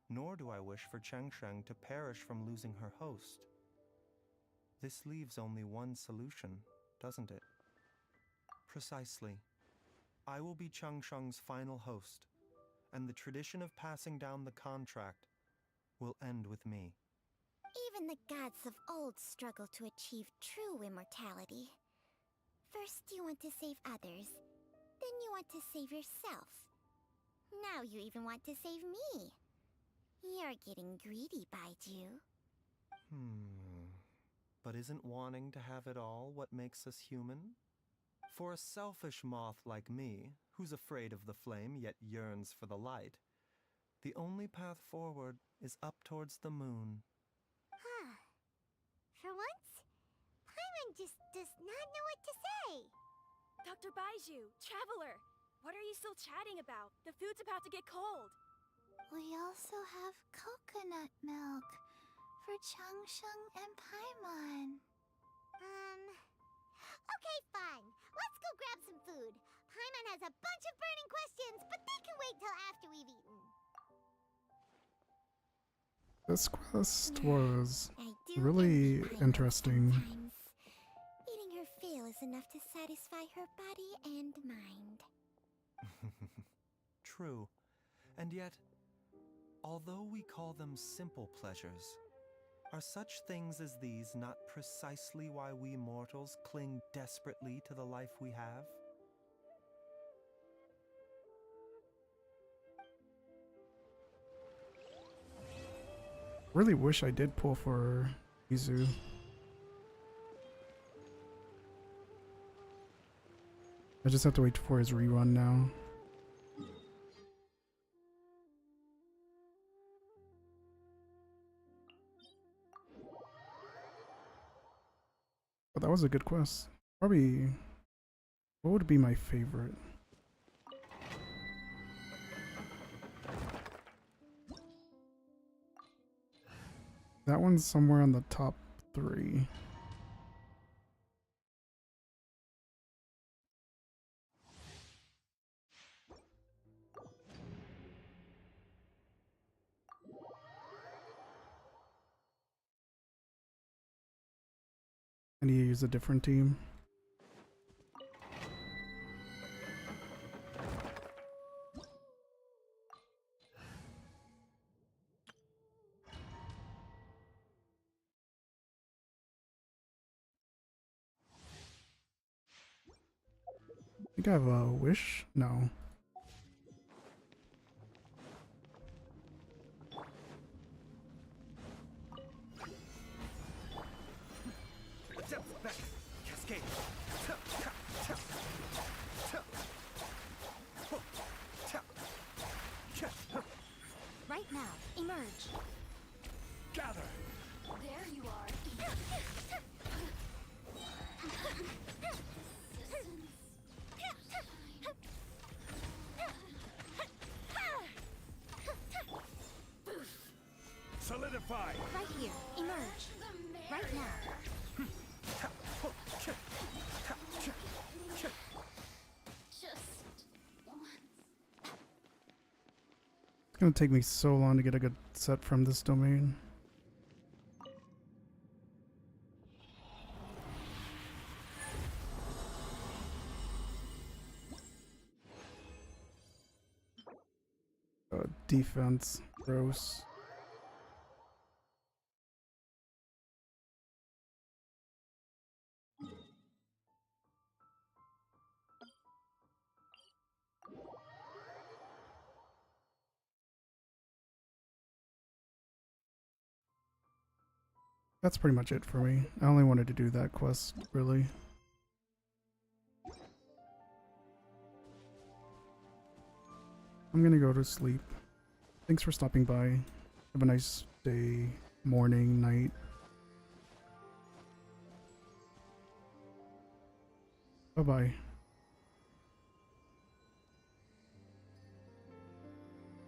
Speaker 8: Nor do I wish for Changsheng to perish from losing her host. This leaves only one solution, doesn't it? Precisely. I will be Changsheng's final host, and the tradition of passing down the contract will end with me.
Speaker 7: Even the gods of old struggle to achieve true immortality. First you want to save others, then you want to save yourself. Now you even want to save me. You're getting greedy, Baiju.
Speaker 8: But isn't wanting to have it all what makes us human? For a selfish moth like me, who's afraid of the flame yet yearns for the light, the only path forward is up towards the moon.
Speaker 12: For once, Paimon just does not know what to say.
Speaker 2: Dr. Baiju, Traveler, what are you still chatting about? The food's about to get cold.
Speaker 3: We also have coconut milk for Changsheng and Paimon.
Speaker 12: Okay, fine. Let's go grab some food. Paimon has a bunch of burning questions, but they can wait till after we've eaten.
Speaker 1: This quest was
Speaker 7: I do
Speaker 1: really
Speaker 7: envy Paimon
Speaker 1: interesting.
Speaker 7: sometimes. Eating her fill is enough to satisfy her body and mind.
Speaker 8: True. And yet, although we call them simple pleasures, are such things as these not precisely why we mortals cling desperately to the life we have?
Speaker 1: Really wish I did pull for Izu. I just have to wait for his rerun now. But that was a good quest. Probably, what would be my favorite? That one's somewhere on the top 3. I need to use a different team. I think I have a wish? No.
Speaker 6: Cascade.
Speaker 3: Right now, emerge.
Speaker 14: Gather!
Speaker 12: There you are.
Speaker 14: Solidify!
Speaker 12: Right here. Emerge. Right now.
Speaker 1: It's gonna take me so long to get a good set from this domain. Defense, gross. That's pretty much it for me. I only wanted to do that quest, really. I'm gonna go to sleep. Thanks for stopping by. Have a nice day, morning, night. Bye-bye.